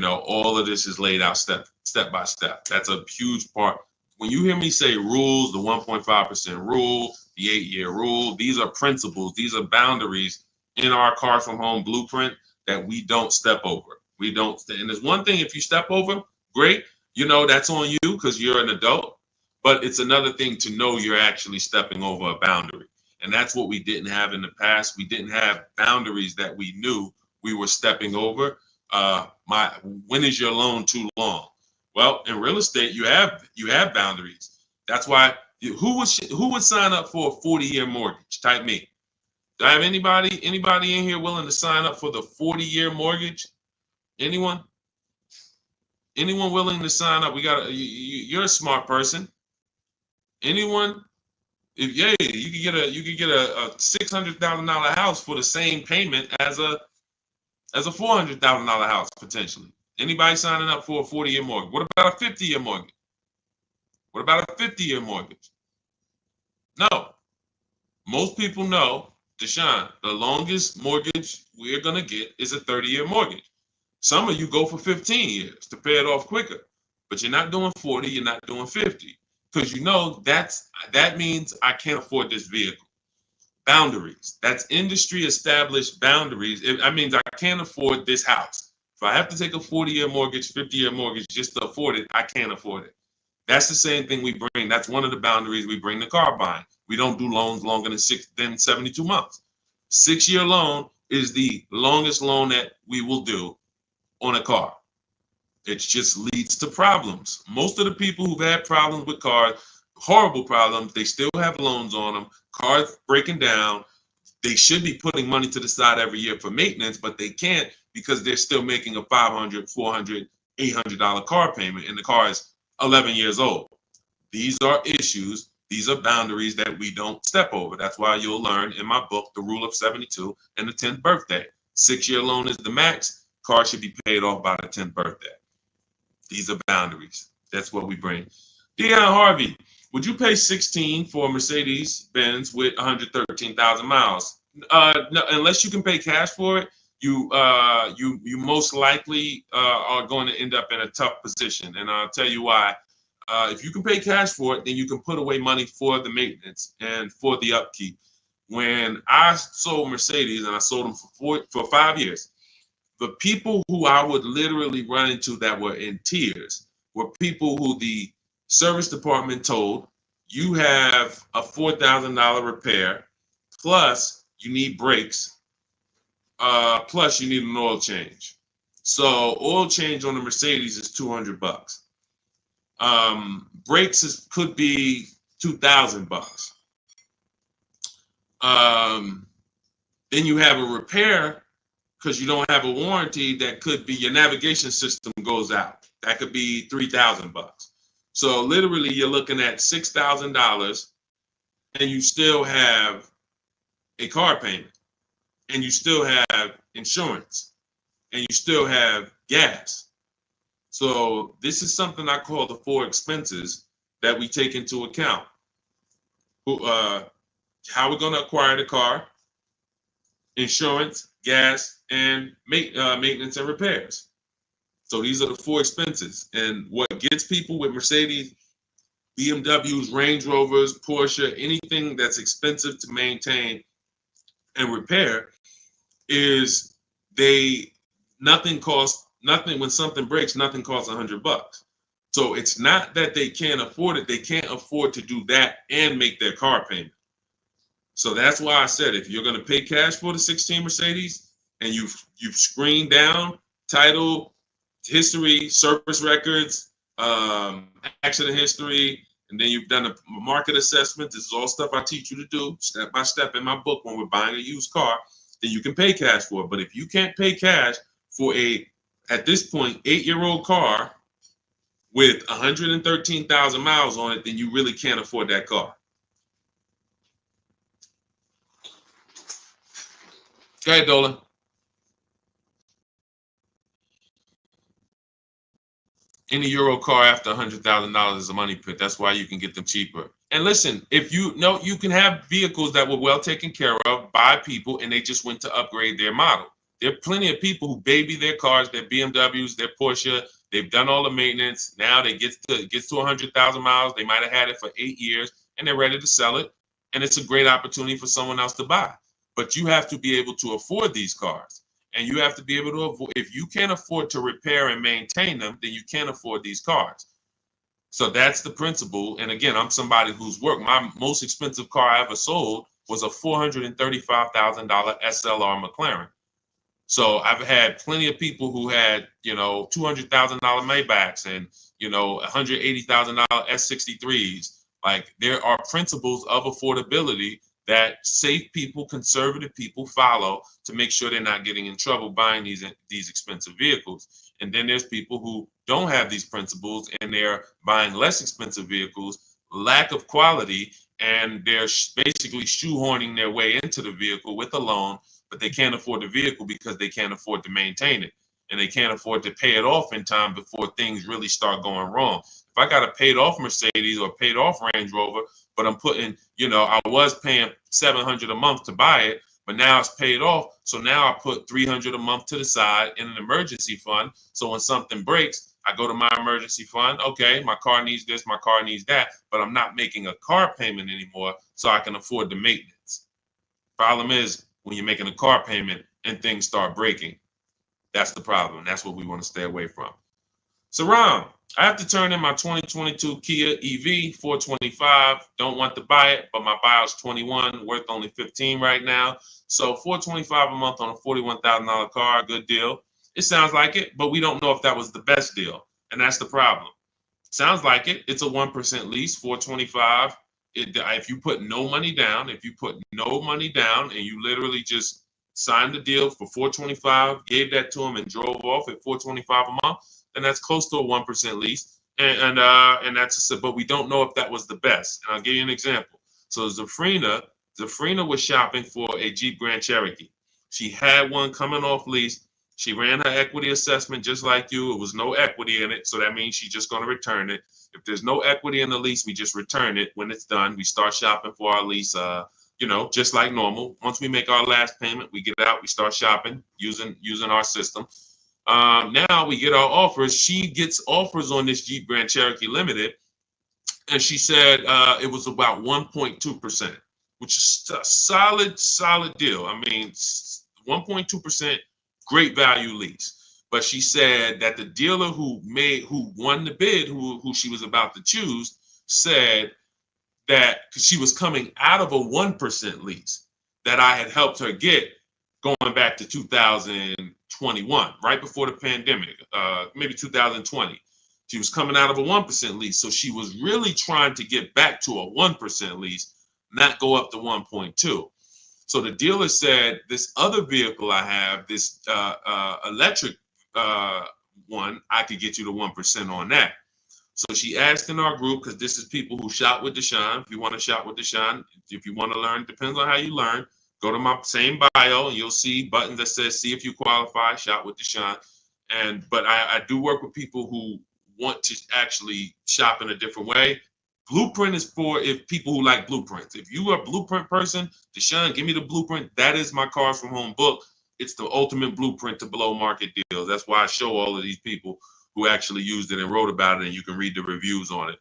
Speaker 1: All of this is laid out step by step. That's a huge part. When you hear me say rules, the 1.5% rule, the 8-year rule, these are principles. These are boundaries in our Cars from Home blueprint that we don't step over. We don't. And there's one thing, if you step over, great. That's on you because you're an adult. But it's another thing to know you're actually stepping over a boundary. And that's what we didn't have in the past. We didn't have boundaries that we knew we were stepping over. When is your loan too long? Well, in real estate, you have boundaries. That's why who would sign up for a 40-year mortgage? Type me. Do I have anybody in here willing to sign up for the 40-year mortgage? Anyone? Anyone willing to sign up? You're a smart person. Anyone? You could get a $600,000 house for the same payment as a $400,000 house potentially. Anybody signing up for a 40-year mortgage? What about a 50-year mortgage? What about a 50-year mortgage? No. Most people know, Deshone, the longest mortgage we're gonna get is a 30-year mortgage. Some of you go for 15 years to pay it off quicker, but you're not doing 40, you're not doing 50. Because that means I can't afford this vehicle. Boundaries. That's industry established boundaries. That means I can't afford this house. If I have to take a 40-year mortgage, 50-year mortgage just to afford it, I can't afford it. That's the same thing we bring. That's one of the boundaries we bring to car buying. We don't do loans longer than 72 months. 6-year loan is the longest loan that we will do on a car. It just leads to problems. Most of the people who've had problems with cars, horrible problems. They still have loans on them, cars breaking down. They should be putting money to the side every year for maintenance, but they can't because they're still making a $500, $400, $800 car payment, and the car is 11 years old. These are issues. These are boundaries that we don't step over. That's why you'll learn in my book, The Rule of 72 and the 10th birthday. 6-year loan is the max. Car should be paid off by the 10th birthday. These are boundaries. That's what we bring. Deion Harvey, would you pay 16 for a Mercedes Benz with 113,000 miles? No, unless you can pay cash for it, you most likely are going to end up in a tough position, and I'll tell you why. If you can pay cash for it, then you can put away money for the maintenance and for the upkeep. When I sold Mercedes, and I sold them for 5 years, the people who I would literally run into that were in tears were people who the service department told, you have a $4,000 repair, plus you need brakes, plus you need an oil change. So oil change on the Mercedes is $200. Brakes could be $2,000. Then you have a repair because you don't have a warranty that could be your navigation system goes out. That could be $3,000. So literally you're looking at $6,000 and you still have a car payment and you still have insurance and you still have gas. So this is something I call the 4 expenses that we take into account. How we're going to acquire the car, insurance, gas, and maintenance and repairs. So these are the 4 expenses. And what gets people with Mercedes, BMWs, Range Rovers, Porsche, anything that's expensive to maintain and repair is nothing when something breaks, nothing costs $100. So it's not that they can't afford it. They can't afford to do that and make their car payment. So that's why I said, if you're going to pay cash for the 16 Mercedes and you've screened down title, history, service records, accident history, and then you've done a market assessment, this is all stuff I teach you to do step by step in my book when we're buying a used car, then you can pay cash for it. But if you can't pay cash for at this point, 8-year-old car with 113,000 miles on it, then you really can't afford that car. Go ahead, Dolan. Any Euro car after $100,000 is a money pit. That's why you can get them cheaper. And listen, if you know, you can have vehicles that were well taken care of by people and they just went to upgrade their model. There are plenty of people who baby their cars, their BMWs, their Porsche. They've done all the maintenance. Now they get to 100,000 miles. They might have had it for 8 years and they're ready to sell it. And it's a great opportunity for someone else to buy. But you have to be able to afford these cars. And you have to be able to avoid, if you can't afford to repair and maintain them, then you can't afford these cars. So that's the principle. And again, I'm somebody who's worked. My most expensive car I ever sold was a $435,000 SLR McLaren. So I've had plenty of people who had, $200,000 Maybachs and, $180,000 S63s. Like, there are principles of affordability that safe people, conservative people follow to make sure they're not getting in trouble buying these expensive vehicles. And then there's people who don't have these principles and they're buying less expensive vehicles, lack of quality, and they're basically shoehorning their way into the vehicle with a loan, but they can't afford the vehicle because they can't afford to maintain it. And they can't afford to pay it off in time before things really start going wrong. If I got a paid off Mercedes or paid off Range Rover, but I'm putting, I was paying $700 a month to buy it, but now it's paid off. So now I put $300 a month to the side in an emergency fund. So when something breaks, I go to my emergency fund. Okay, my car needs this, my car needs that, but I'm not making a car payment anymore, so I can afford the maintenance. Problem is, when you're making a car payment and things start breaking, that's the problem. That's what we want to stay away from. So Ron, I have to turn in my 2022 Kia EV 425. Don't want to buy it, but my buyer's 21, worth only 15 right now. So 425 a month on a $41,000 car, good deal. It sounds like it, but we don't know if that was the best deal, and that's the problem. Sounds like it. It's a 1% lease, 425. If you put no money down, and you literally just signed the deal for 425, gave that to them and drove off at 425 a month, then that's close to a 1% lease. And that's but we don't know if that was the best. And I'll give you an example. So Zafrina was shopping for a Jeep Grand Cherokee. She had one coming off lease. She ran her equity assessment just like you. It was no equity in it, so that means she's just going to return it. If there's no equity in the lease, we just return it. When it's done, we start shopping for our lease, just like normal. Once we make our last payment, we get out, we start shopping using our system. Now we get our offers. She gets offers on this Jeep Grand Cherokee Limited, and she said it was about 1.2%, which is a solid deal. I mean, 1.2%. Great value lease. But she said that the dealer who won the bid, who she was about to choose, said that she was coming out of a 1% lease that I had helped her get going back to 2021, right before the pandemic, maybe 2020. She was coming out of a 1% lease. So she was really trying to get back to a 1% lease, not go up to 1.2. So the dealer said, this other vehicle I have, this electric one, I could get you to 1% on that. So she asked in our group, because this is people who shop with Deshone. If you want to shop with Deshone, if you want to learn, depends on how you learn. Go to my same bio and you'll see buttons that says, see if you qualify, shop with Deshone. But I do work with people who want to actually shop in a different way. Blueprint is for people who like blueprints. If you are a blueprint person, Deshone, give me the blueprint. That is my Cars from Home book. It's the ultimate blueprint to below market deals. That's why I show all of these people who actually used it and wrote about it, and you can read the reviews on it.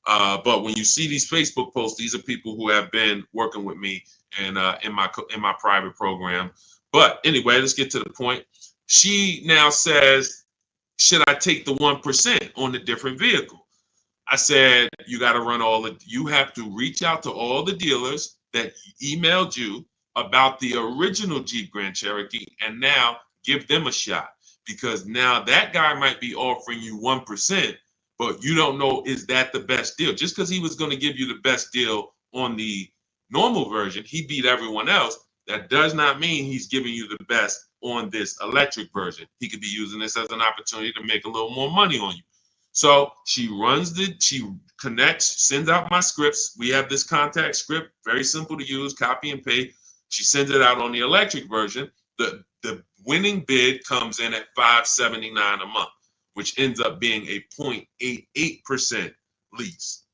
Speaker 1: But when you see these Facebook posts, these are people who have been working with me and in my private program. But anyway, let's get to the point. She now says, should I take the 1% on the different vehicle? I said, you got to you have to reach out to all the dealers that emailed you about the original Jeep Grand Cherokee and now give them a shot, because now that guy might be offering you 1%, but you don't know, is that the best deal? Just because he was going to give you the best deal on the normal version, he beat everyone else. That does not mean he's giving you the best on this electric version. He could be using this as an opportunity to make a little more money on you. So she connects, sends out my scripts. We have this contact script, very simple to use, copy and paste. She sends it out on the electric version. The winning bid comes in at $579 a month, which ends up being a 0.88% lease.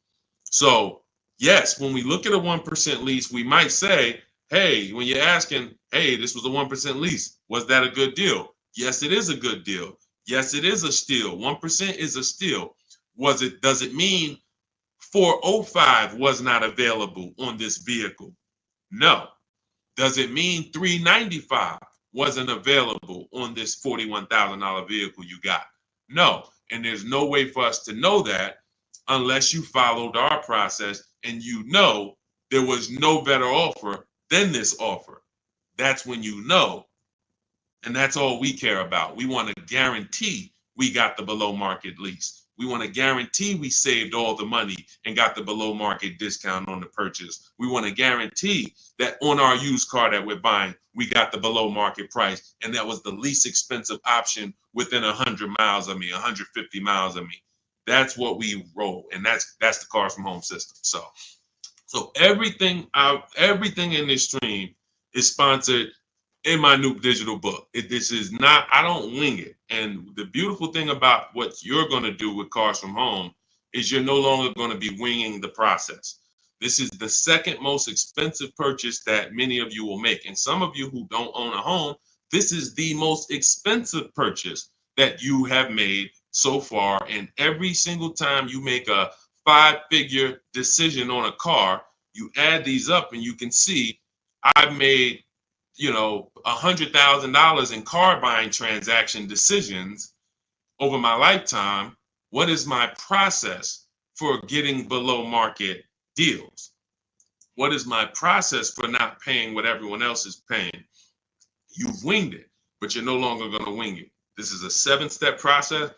Speaker 1: So yes, when we look at a 1% lease, we might say, hey, when you're asking, hey, this was a 1% lease, was that a good deal? Yes, it is a good deal. Yes, it is a steal. 1% is a steal. Does it mean 405 was not available on this vehicle? No. Does it mean 395 wasn't available on this $41,000 vehicle you got? No. And there's no way for us to know that unless you followed our process and you know there was no better offer than this offer. That's when you know. And that's all we care about. We want to guarantee we got the below market lease. We want to guarantee we saved all the money and got the below market discount on the purchase. We want to guarantee that on our used car that we're buying, we got the below market price. And that was the least expensive option within 100 miles of me, 150 miles of me. That's what we roll. And that's the Cars from Home system. So everything in this stream is sponsored in my new digital book. This is not, I don't wing it. And the beautiful thing about what you're going to do with Cars from Home is you're no longer going to be winging the process. This is the second most expensive purchase that many of you will make. And some of you who don't own a home, this is the most expensive purchase that you have made so far. And every single time you make a 5-figure decision on a car, you add these up and you can see I've made $100,000 in car buying transaction decisions over my lifetime. What is my process for getting below market deals? What is my process for not paying what everyone else is paying? You've winged it, but you're no longer going to wing it. This is a 7-step process.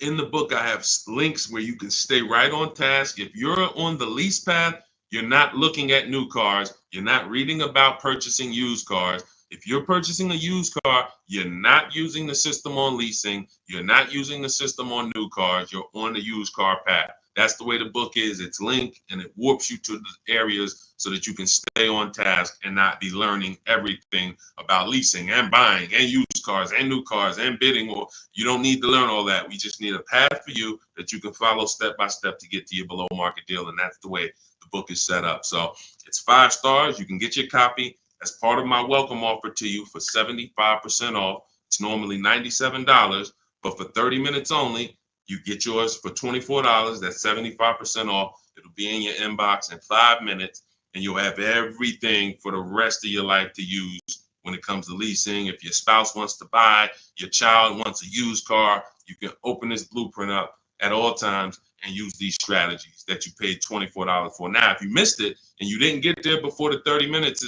Speaker 1: In the book, I have links where you can stay right on task. If you're on the lease path, you're not looking at new cars. You're not reading about purchasing used cars. If you're purchasing a used car, you're not using the system on leasing. You're not using the system on new cars. You're on the used car path. That's the way the book is. It's linked and it warps you to the areas so that you can stay on task and not be learning everything about leasing and buying and used cars and new cars and bidding. Or you don't need to learn all that. We just need a path for you that you can follow step by step to get to your below market deal. And that's the way the book is set up. So it's 5 stars. You can get your copy as part of my welcome offer to you for 75% off. It's normally $97, but for 30 minutes only, you get yours for $24. That's 75% off. It'll be in your inbox in 5 minutes, and you'll have everything for the rest of your life to use when it comes to leasing. If your spouse wants to buy, your child wants a used car, you can open this blueprint up at all times and use these strategies that you paid $24 for. Now, if you missed it and you didn't get there before the 30 minutes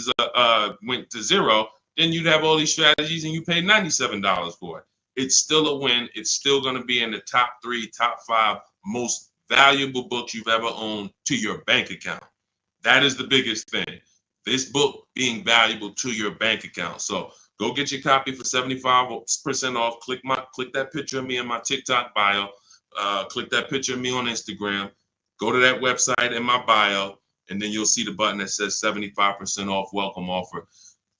Speaker 1: went to zero, then you'd have all these strategies and you paid $97 for it. It's still a win. It's still going to be in the top 3, top 5 most valuable books you've ever owned to your bank account. That is the biggest thing. This book being valuable to your bank account. So go get your copy for 75% off. Click that picture of me in my TikTok bio. Click that picture of me on Instagram. Go to that website in my bio, and then you'll see the button that says 75% off welcome offer.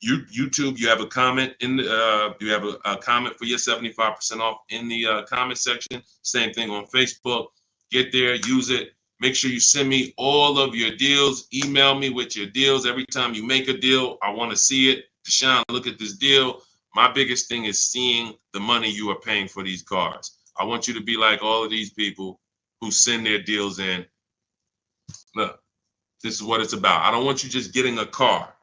Speaker 1: YouTube, you have a comment in the, you have a comment for your 75% off in the comment section. Same thing on Facebook. Get there, use it. Make sure you send me all of your deals. Email me with your deals. Every time you make a deal, I want to see it. Deshone, look at this deal. My biggest thing is seeing the money you are paying for these cars. I want you to be like all of these people who send their deals in. Look, this is what it's about. I don't want you just getting a car.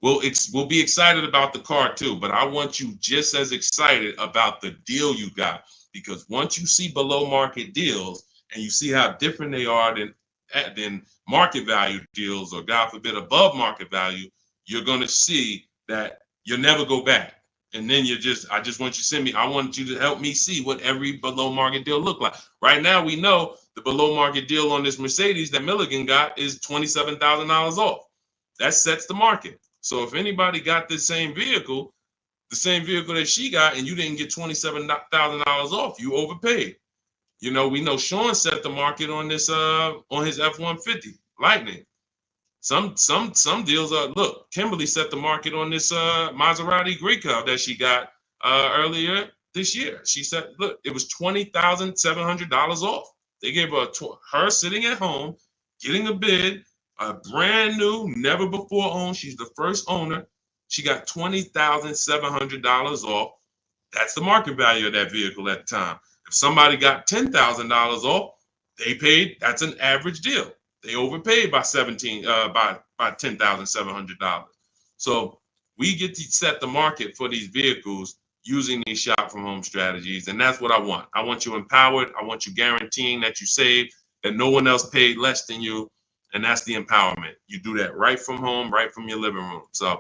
Speaker 1: We'll be excited about the car too, but I want you just as excited about the deal you got, because once you see below market deals and you see how different they are than market value deals, or God forbid above market value, you're going to see that you'll never go back. And then I just want you to send me, I want you to help me see what every below market deal look like. Right now, we know the below market deal on this Mercedes that Milligan got is $27,000 off. That sets the market. So if anybody got this same vehicle, the same vehicle that she got, and you didn't get $27,000 off, you overpaid. You know, we know Sean set the market on this on his F-150 Lightning. Some deals are, look, Kimberly set the market on this Maserati Greco that she got earlier this year. She said, look, it was $20,700 off. They gave her sitting at home, getting a bid, a brand new, never before owned. She's the first owner. She got $20,700 off. That's the market value of that vehicle at the time. If somebody got $10,000 off, they paid. That's an average deal. They overpaid by $10,700. So we get to set the market for these vehicles using these shop from home strategies, and that's what I want. I want you empowered. I want you guaranteeing that you save, that no one else paid less than you. And that's the empowerment. You do that right from home, right from your living room. So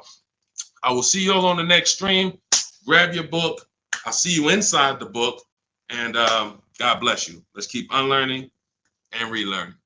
Speaker 1: I will see you all on the next stream. Grab your book. I'll see you inside the book. And God bless you. Let's keep unlearning and relearning.